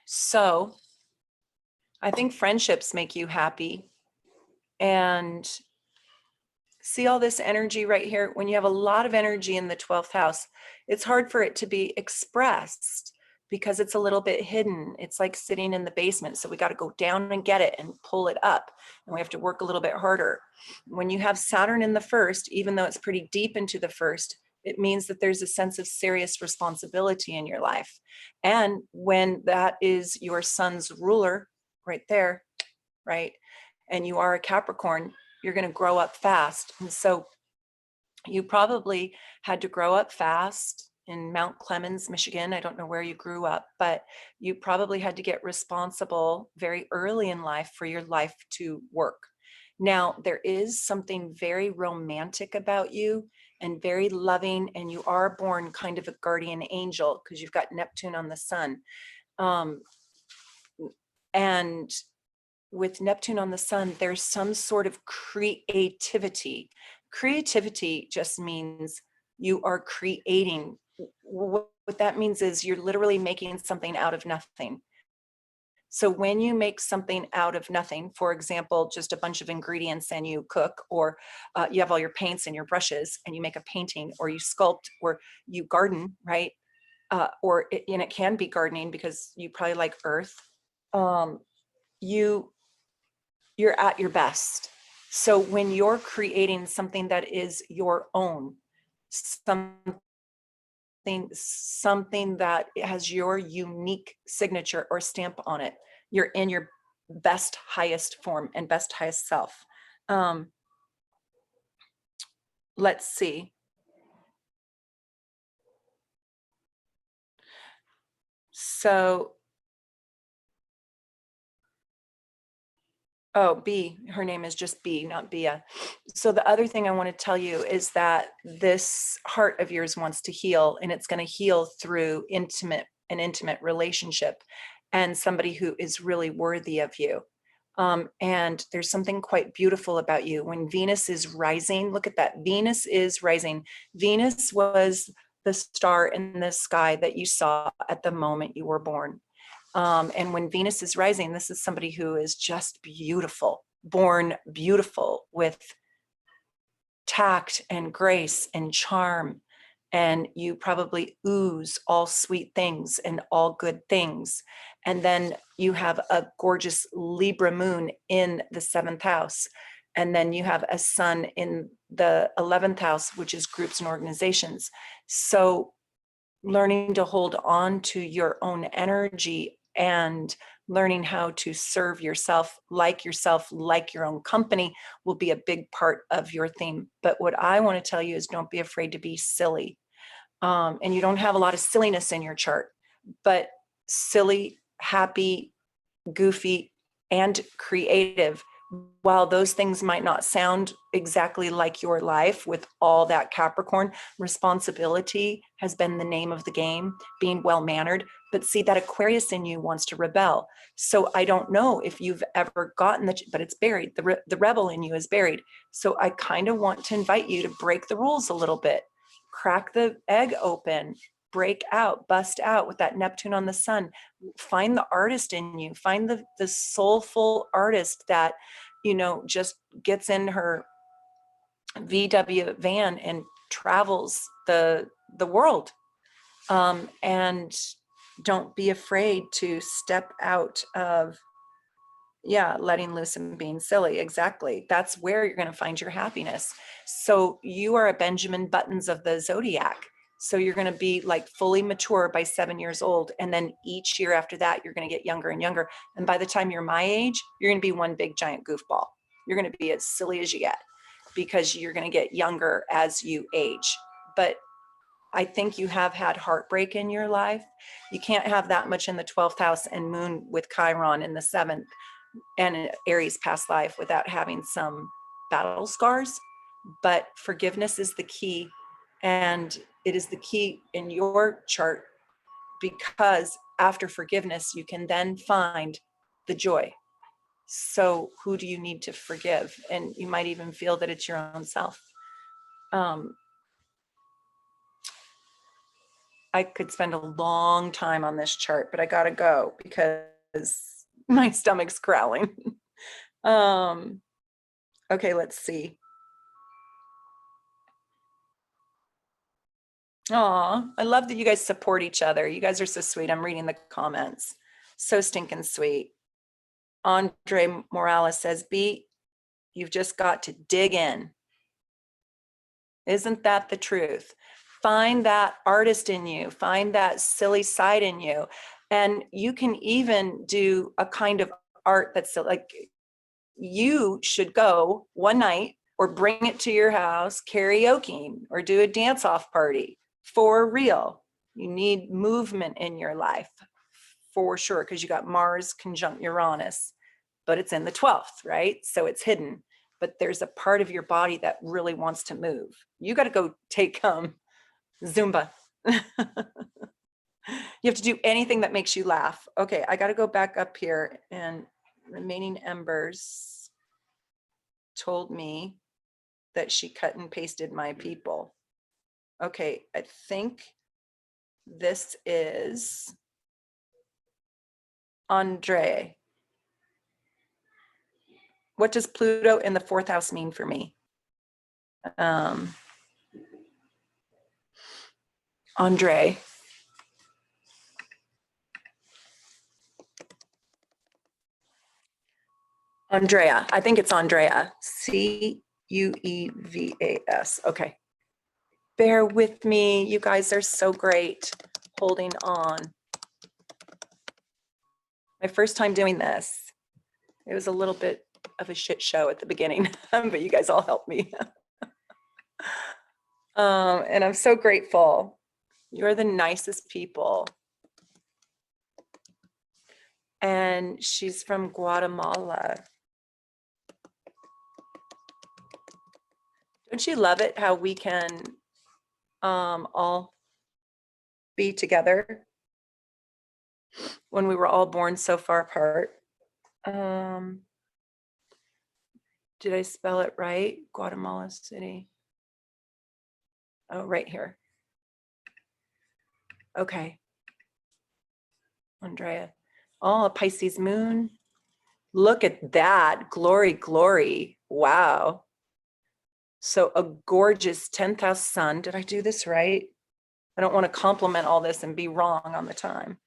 So I think friendships make you happy. And see all this energy right here? When you have a lot of energy in the 12th house, it's hard for it to be expressed because it's a little bit hidden. It's like sitting in the basement. So we got to go down and get it and pull it up. And we have to work a little bit harder. When you have Saturn in the first, even though it's pretty deep into the first, it means that there's a sense of serious responsibility in your life. And when that is your sun's ruler right there, right? And you are a Capricorn, you're going to grow up fast. And so you probably had to grow up fast in Mount Clemens, Michigan. I don't know where you grew up, but you probably had to get responsible very early in life for your life to work. Now, there is something very romantic about you and very loving, and you are born kind of a guardian angel because you've got Neptune on the sun. And with Neptune on the sun, there's some sort of creativity. Creativity just means you are creating. What that means is you're literally making something out of nothing. So when you make something out of nothing, for example, just a bunch of ingredients and you cook, or you have all your paints and your brushes and you make a painting, or you sculpt, or you garden, right? And it can be gardening because you probably like earth. You're at your best. So when you're creating something that is your own, something that has your unique signature or stamp on it, you're in your best, highest form and best, highest self. Let's see. So, oh, B, her name is just B, not Bia. So the other thing I want to tell you is that this heart of yours wants to heal, and it's going to heal through an intimate relationship and somebody who is really worthy of you. And there's something quite beautiful about you. When Venus is rising, look at that. Venus is rising. Venus was the star in the sky that you saw at the moment you were born. And when Venus is rising, this is somebody who is just beautiful, born beautiful with tact and grace and charm. And you probably ooze all sweet things and all good things. And then you have a gorgeous Libra moon in the 7th house. And then you have a sun in the 11th house, which is groups and organizations. So learning to hold on to your own energy and learning how to serve yourself, like your own company, will be a big part of your theme. But what I want to tell you is don't be afraid to be silly. And you don't have a lot of silliness in your chart, but silly, happy, goofy, and creative, while those things might not sound exactly like your life with all that Capricorn, responsibility has been the name of the game, being well-mannered. But see, that Aquarius in you wants to rebel. So I don't know if you've ever gotten but it's buried. The rebel in you is buried. So I kind of want to invite you to break the rules a little bit, crack the egg open, break out, bust out with that Neptune on the sun. Find the artist in you, find the soulful artist that, just gets in her VW van and travels the world. And don't be afraid to step out of, letting loose and being silly. Exactly. That's where you're going to find your happiness. So you are a Benjamin Buttons of the zodiac. So you're going to be like fully mature by 7 years old. And then each year after that, you're going to get younger and younger. And by the time you're my age, you're going to be one big giant goofball. you're going to be as silly as you get, because you're going to get younger as you age. But I think you have had heartbreak in your life. You can't have that much in the 12th house and moon with Chiron in the 7th and an Aries past life without having some battle scars. But forgiveness is the key. And it is the key in your chart, because after forgiveness, you can then find the joy. So who do you need to forgive? And you might even feel that it's your own self. I could spend a long time on this chart, but I gotta go because my stomach's growling. Okay, let's see. Aw, I love that you guys support each other. You guys are so sweet. I'm reading the comments. So stinking sweet. Andre Morales says, B, you've just got to dig in. Isn't that the truth? Find that artist in you, find that silly side in you. And you can even do a kind of art that's like, you should go one night or bring it to your house, karaoke, or do a dance off party for real. You need movement in your life for sure, because you got Mars conjunct Uranus, but it's in the 12th, right? So it's hidden, but there's a part of your body that really wants to move. You got to go take Zumba. You have to do anything that makes you laugh. Okay, I got to go back up here, and Remaining Embers told me that she cut and pasted my people. Okay, I think this is Andre. What does Pluto in the 4th house mean for me? Andre. Andrea. I think it's Andrea. Cuevas. Okay. Bear with me. You guys are so great. Holding on. My first time doing this. It was a little bit of a shit show at the beginning, but you guys all helped me. And I'm so grateful. You're the nicest people. And she's from Guatemala. Don't you love it how we can all be together when we were all born so far apart? Did I spell it right? Guatemala City. Oh, right here. Okay. Andrea. Oh, a Pisces moon. Look at that. Glory, glory. Wow. So a gorgeous 10th house sun. Did I do this right? I don't want to compliment all this and be wrong on the time.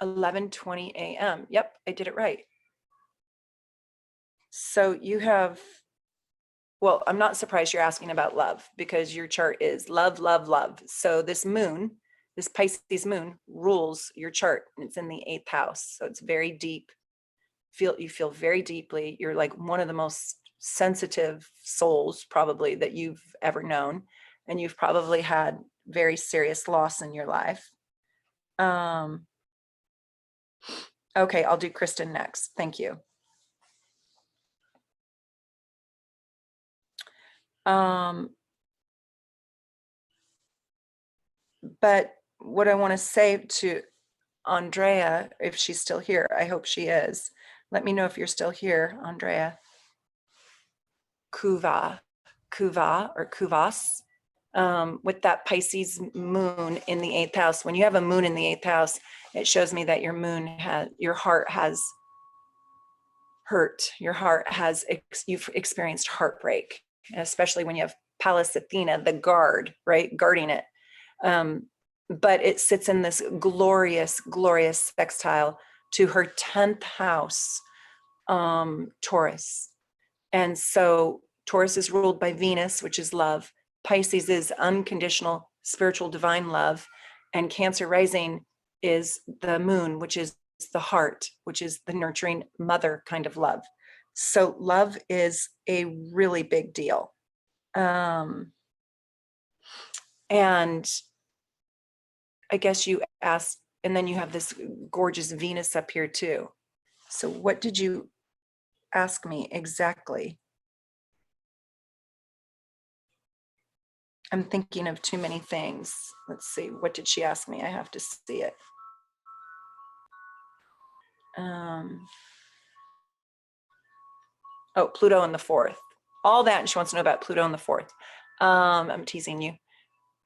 11:20 a.m. Yep, I did it right. So you have, well, I'm not surprised you're asking about love, because your chart is love, love, love. So this moon, this Pisces moon rules your chart, and it's in the 8th house. So it's very deep. You feel very deeply. You're like one of the most sensitive souls probably that you've ever known. And you've probably had very serious loss in your life. Okay, I'll do Kristen next. Thank you. But what I want to say to Andrea, if she's still here, I hope she is. Let me know if you're still here, Andrea. Kuva or Kuvas, with that Pisces moon in the 8th house. When you have a moon in the 8th house, it shows me that your heart has hurt. Your heart has, you've experienced heartbreak, especially when you have Pallas Athena, the guard, right? Guarding it. But it sits in this glorious, glorious sextile to her 10th house, Taurus. And so Taurus is ruled by Venus, which is love. Pisces is unconditional, spiritual, divine love. And Cancer rising is the moon, which is the heart, which is the nurturing mother kind of love. So love is a really big deal. And I guess you asked, and then you have this gorgeous Venus up here too. So what did you ask me exactly? I'm thinking of too many things. Let's see, what did she ask me? I have to see it. Oh, Pluto in the fourth. All that, and she wants to know about Pluto in the fourth. I'm teasing you.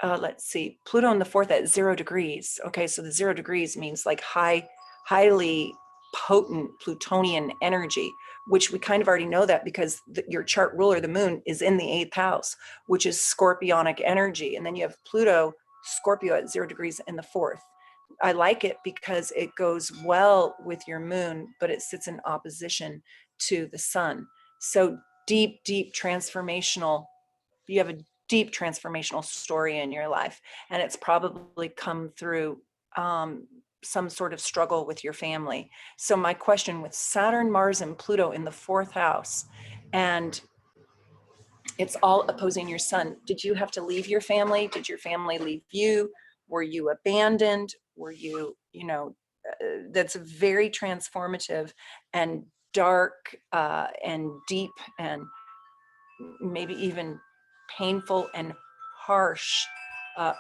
Let's see, Pluto in the fourth at 0 degrees. Okay, so the 0 degrees means like highly potent Plutonian energy, which we kind of already know that because your chart ruler, the moon, is in the 8th house, which is scorpionic energy. And then you have Pluto, Scorpio at 0 degrees in the fourth. I like it because it goes well with your moon, but it sits in opposition to the sun. So deep transformational, you have a deep transformational story in your life, and it's probably come through some sort of struggle with your family. So my question, with Saturn, Mars, and Pluto in the 4th house, and it's all opposing your sun, did you have to leave your family? Did your family leave you? Were you abandoned? Were you, that's very transformative and dark and deep and maybe even painful and harsh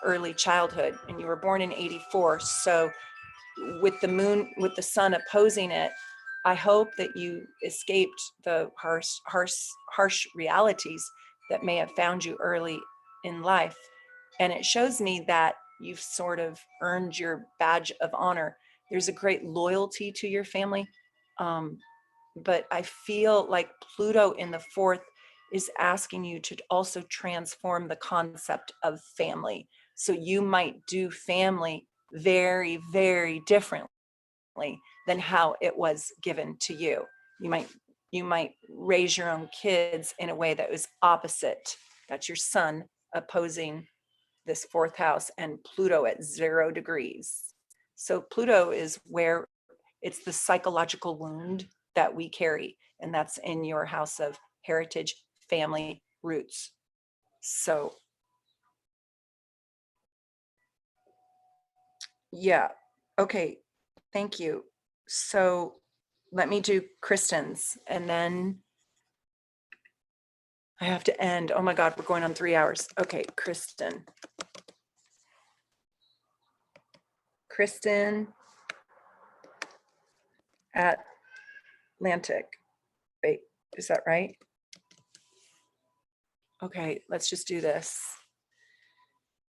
early childhood. And you were born in 84. So with the moon, with the sun opposing it, I hope that you escaped the harsh realities that may have found you early in life. And it shows me that you've sort of earned your badge of honor. There's a great loyalty to your family. But I feel like Pluto in the 4th is asking you to also transform the concept of family. So you might do family very, very differently than how it was given to you. You might raise your own kids in a way that was opposite. That's your sun opposing this 4th house and Pluto at 0 degrees. So Pluto is where it's the psychological wound that we carry, and that's in your house of heritage, family, roots. So yeah, okay, thank you. So let me do Kristen's, and then I have to end. Oh my God, we're going on 3 hours. Okay, Kristen Atlantic. Wait, is that right? Okay, let's just do this.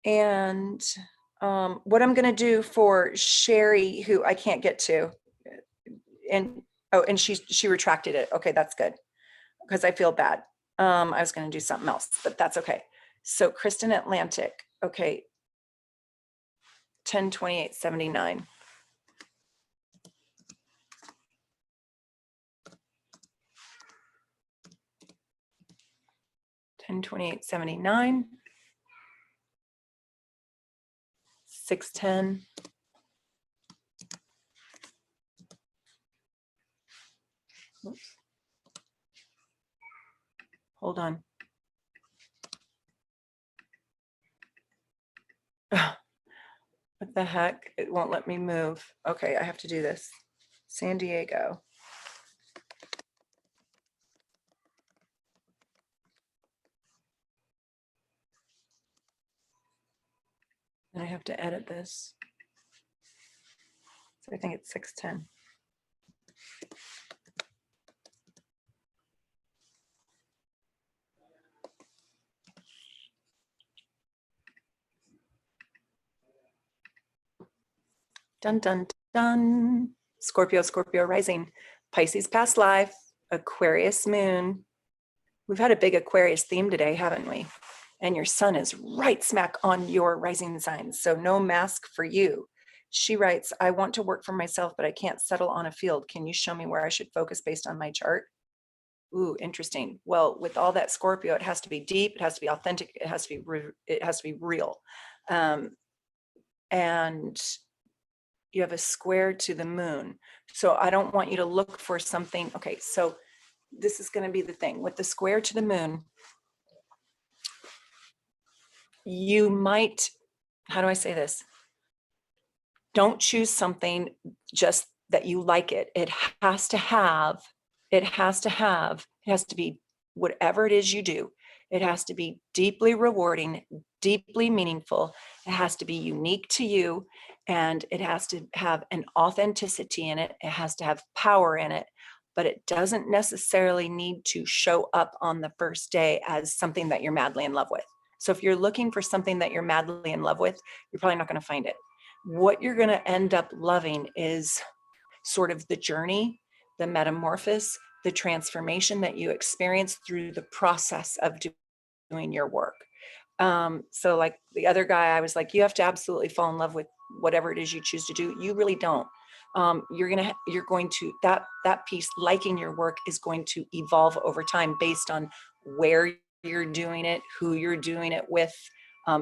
And what I'm going to do for Sherry, who I can't get to, and oh, and she retracted it. Okay, that's good, because I feel bad. I was going to do something else, but that's okay. So Kristen Atlantic, okay, 10/28/79. 10/28/79. 6/10. Oops. Hold on. What the heck? It won't let me move. Okay, I have to do this. San Diego. And I have to edit this. So I think it's 6/10. Dun, dun, dun. Scorpio, Scorpio rising, Pisces past life, Aquarius moon. We've had a big Aquarius theme today, haven't we? And your sun is right smack on your rising sign. So no mask for you. She writes, I want to work for myself, but I can't settle on a field. Can you show me where I should focus based on my chart? Ooh, interesting. Well, with all that Scorpio, it has to be deep, it has to be authentic, it has to be real. And you have a square to the moon. So I don't want you to look for something. Okay, so this is going to be the thing with the square to the moon. You might, how do I say this? Don't choose something just that you like it. It has to be whatever it is you do. It has to be deeply rewarding, deeply meaningful. It has to be unique to you, and it has to have an authenticity in it. It has to have power in it, but it doesn't necessarily need to show up on the first day as something that you're madly in love with. So if you're looking for something that you're madly in love with, you're probably not going to find it. What you're going to end up loving is sort of the journey, the metamorphosis, the transformation that you experience through the process of doing your work. So like the other guy, I was like, you have to absolutely fall in love with whatever it is you choose to do. You really don't. You're going to, that piece, liking your work, is going to evolve over time based on where you're doing it, who you're doing it with,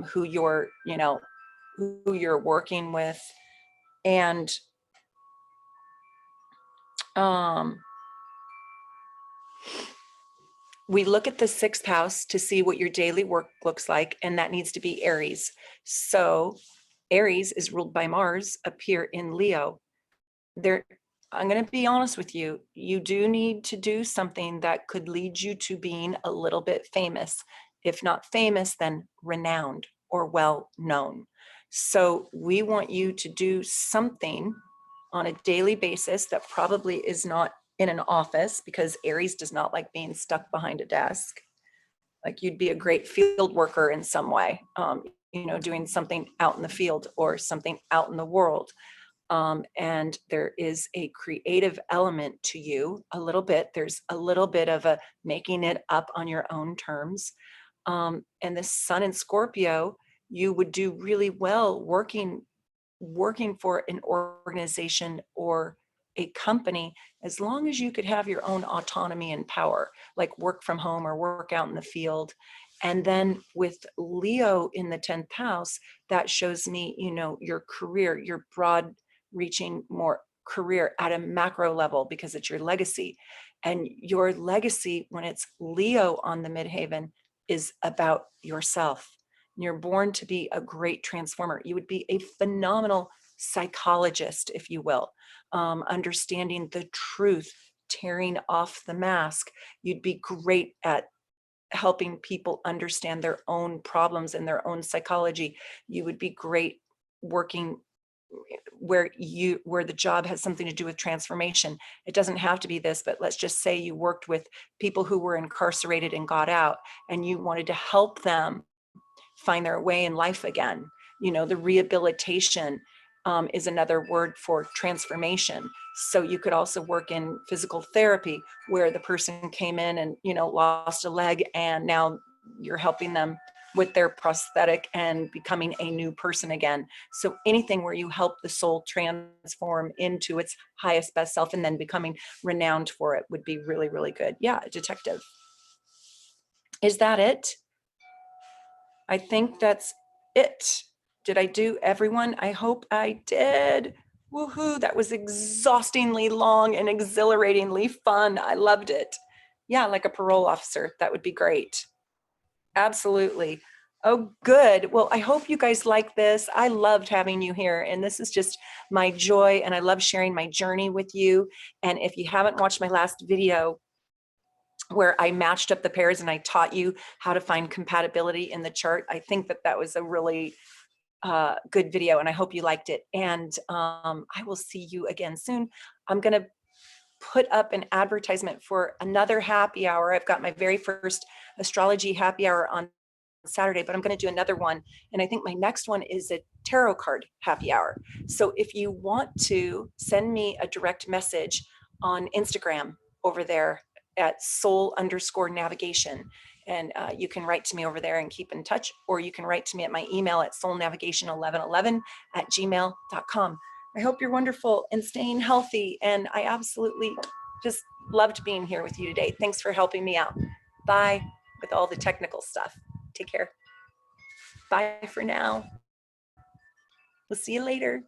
who you're working with. And we look at the 6th house to see what your daily work looks like, and that needs to be Aries. So Aries is ruled by Mars up here in Leo. I'm going to be honest with you, you do need to do something that could lead you to being a little bit famous. If not famous, then renowned or well known. So we want you to do something on a daily basis that probably is not in an office, because Aries does not like being stuck behind a desk. Like, you'd be a great field worker in some way, doing something out in the field or something out in the world. And there is a creative element to you a little bit. There's a little bit of a making it up on your own terms. And the sun in Scorpio, you would do really well working for an organization or a company, as long as you could have your own autonomy and power, like work from home or work out in the field. And then with Leo in the 10th house, that shows me, your career, your broad reaching more career at a macro level, because it's your legacy. And your legacy, when it's Leo on the midheaven, is about yourself. You're born to be a great transformer. You would be a phenomenal psychologist, if you will, understanding the truth, tearing off the mask. You'd be great at helping people understand their own problems and their own psychology. You would be great working where the job has something to do with transformation. It doesn't have to be this, but let's just say you worked with people who were incarcerated and got out, and you wanted to help them find their way in life again. The rehabilitation is another word for transformation. So you could also work in physical therapy, where the person came in and, lost a leg, and now you're helping them with their prosthetic and becoming a new person again. So anything where you help the soul transform into its highest, best self, and then becoming renowned for it, would be really, really good. Yeah, detective. Is that it? I think that's it. Did I do everyone? I hope I did. Woohoo, that was exhaustingly long and exhilaratingly fun. I loved it. Yeah, like a parole officer. That would be great. Absolutely. Oh, good. Well, I hope you guys like this. I loved having you here, and this is just my joy, and I love sharing my journey with you. And if you haven't watched my last video, where I matched up the pairs and I taught you how to find compatibility in the chart, I think that was a really good video, and I hope you liked it. And I will see you again soon. I'm going to put up an advertisement for another happy hour. I've got my very first astrology happy hour on Saturday, but I'm going to do another one. And I think my next one is a tarot card happy hour. So if you want to send me a direct message on Instagram over there at soul_navigation. And you can write to me over there and keep in touch, or you can write to me at my email at soulnavigation1111@gmail.com. I hope you're wonderful and staying healthy. And I absolutely just loved being here with you today. Thanks for helping me out. Bye with all the technical stuff. Take care. Bye for now. We'll see you later.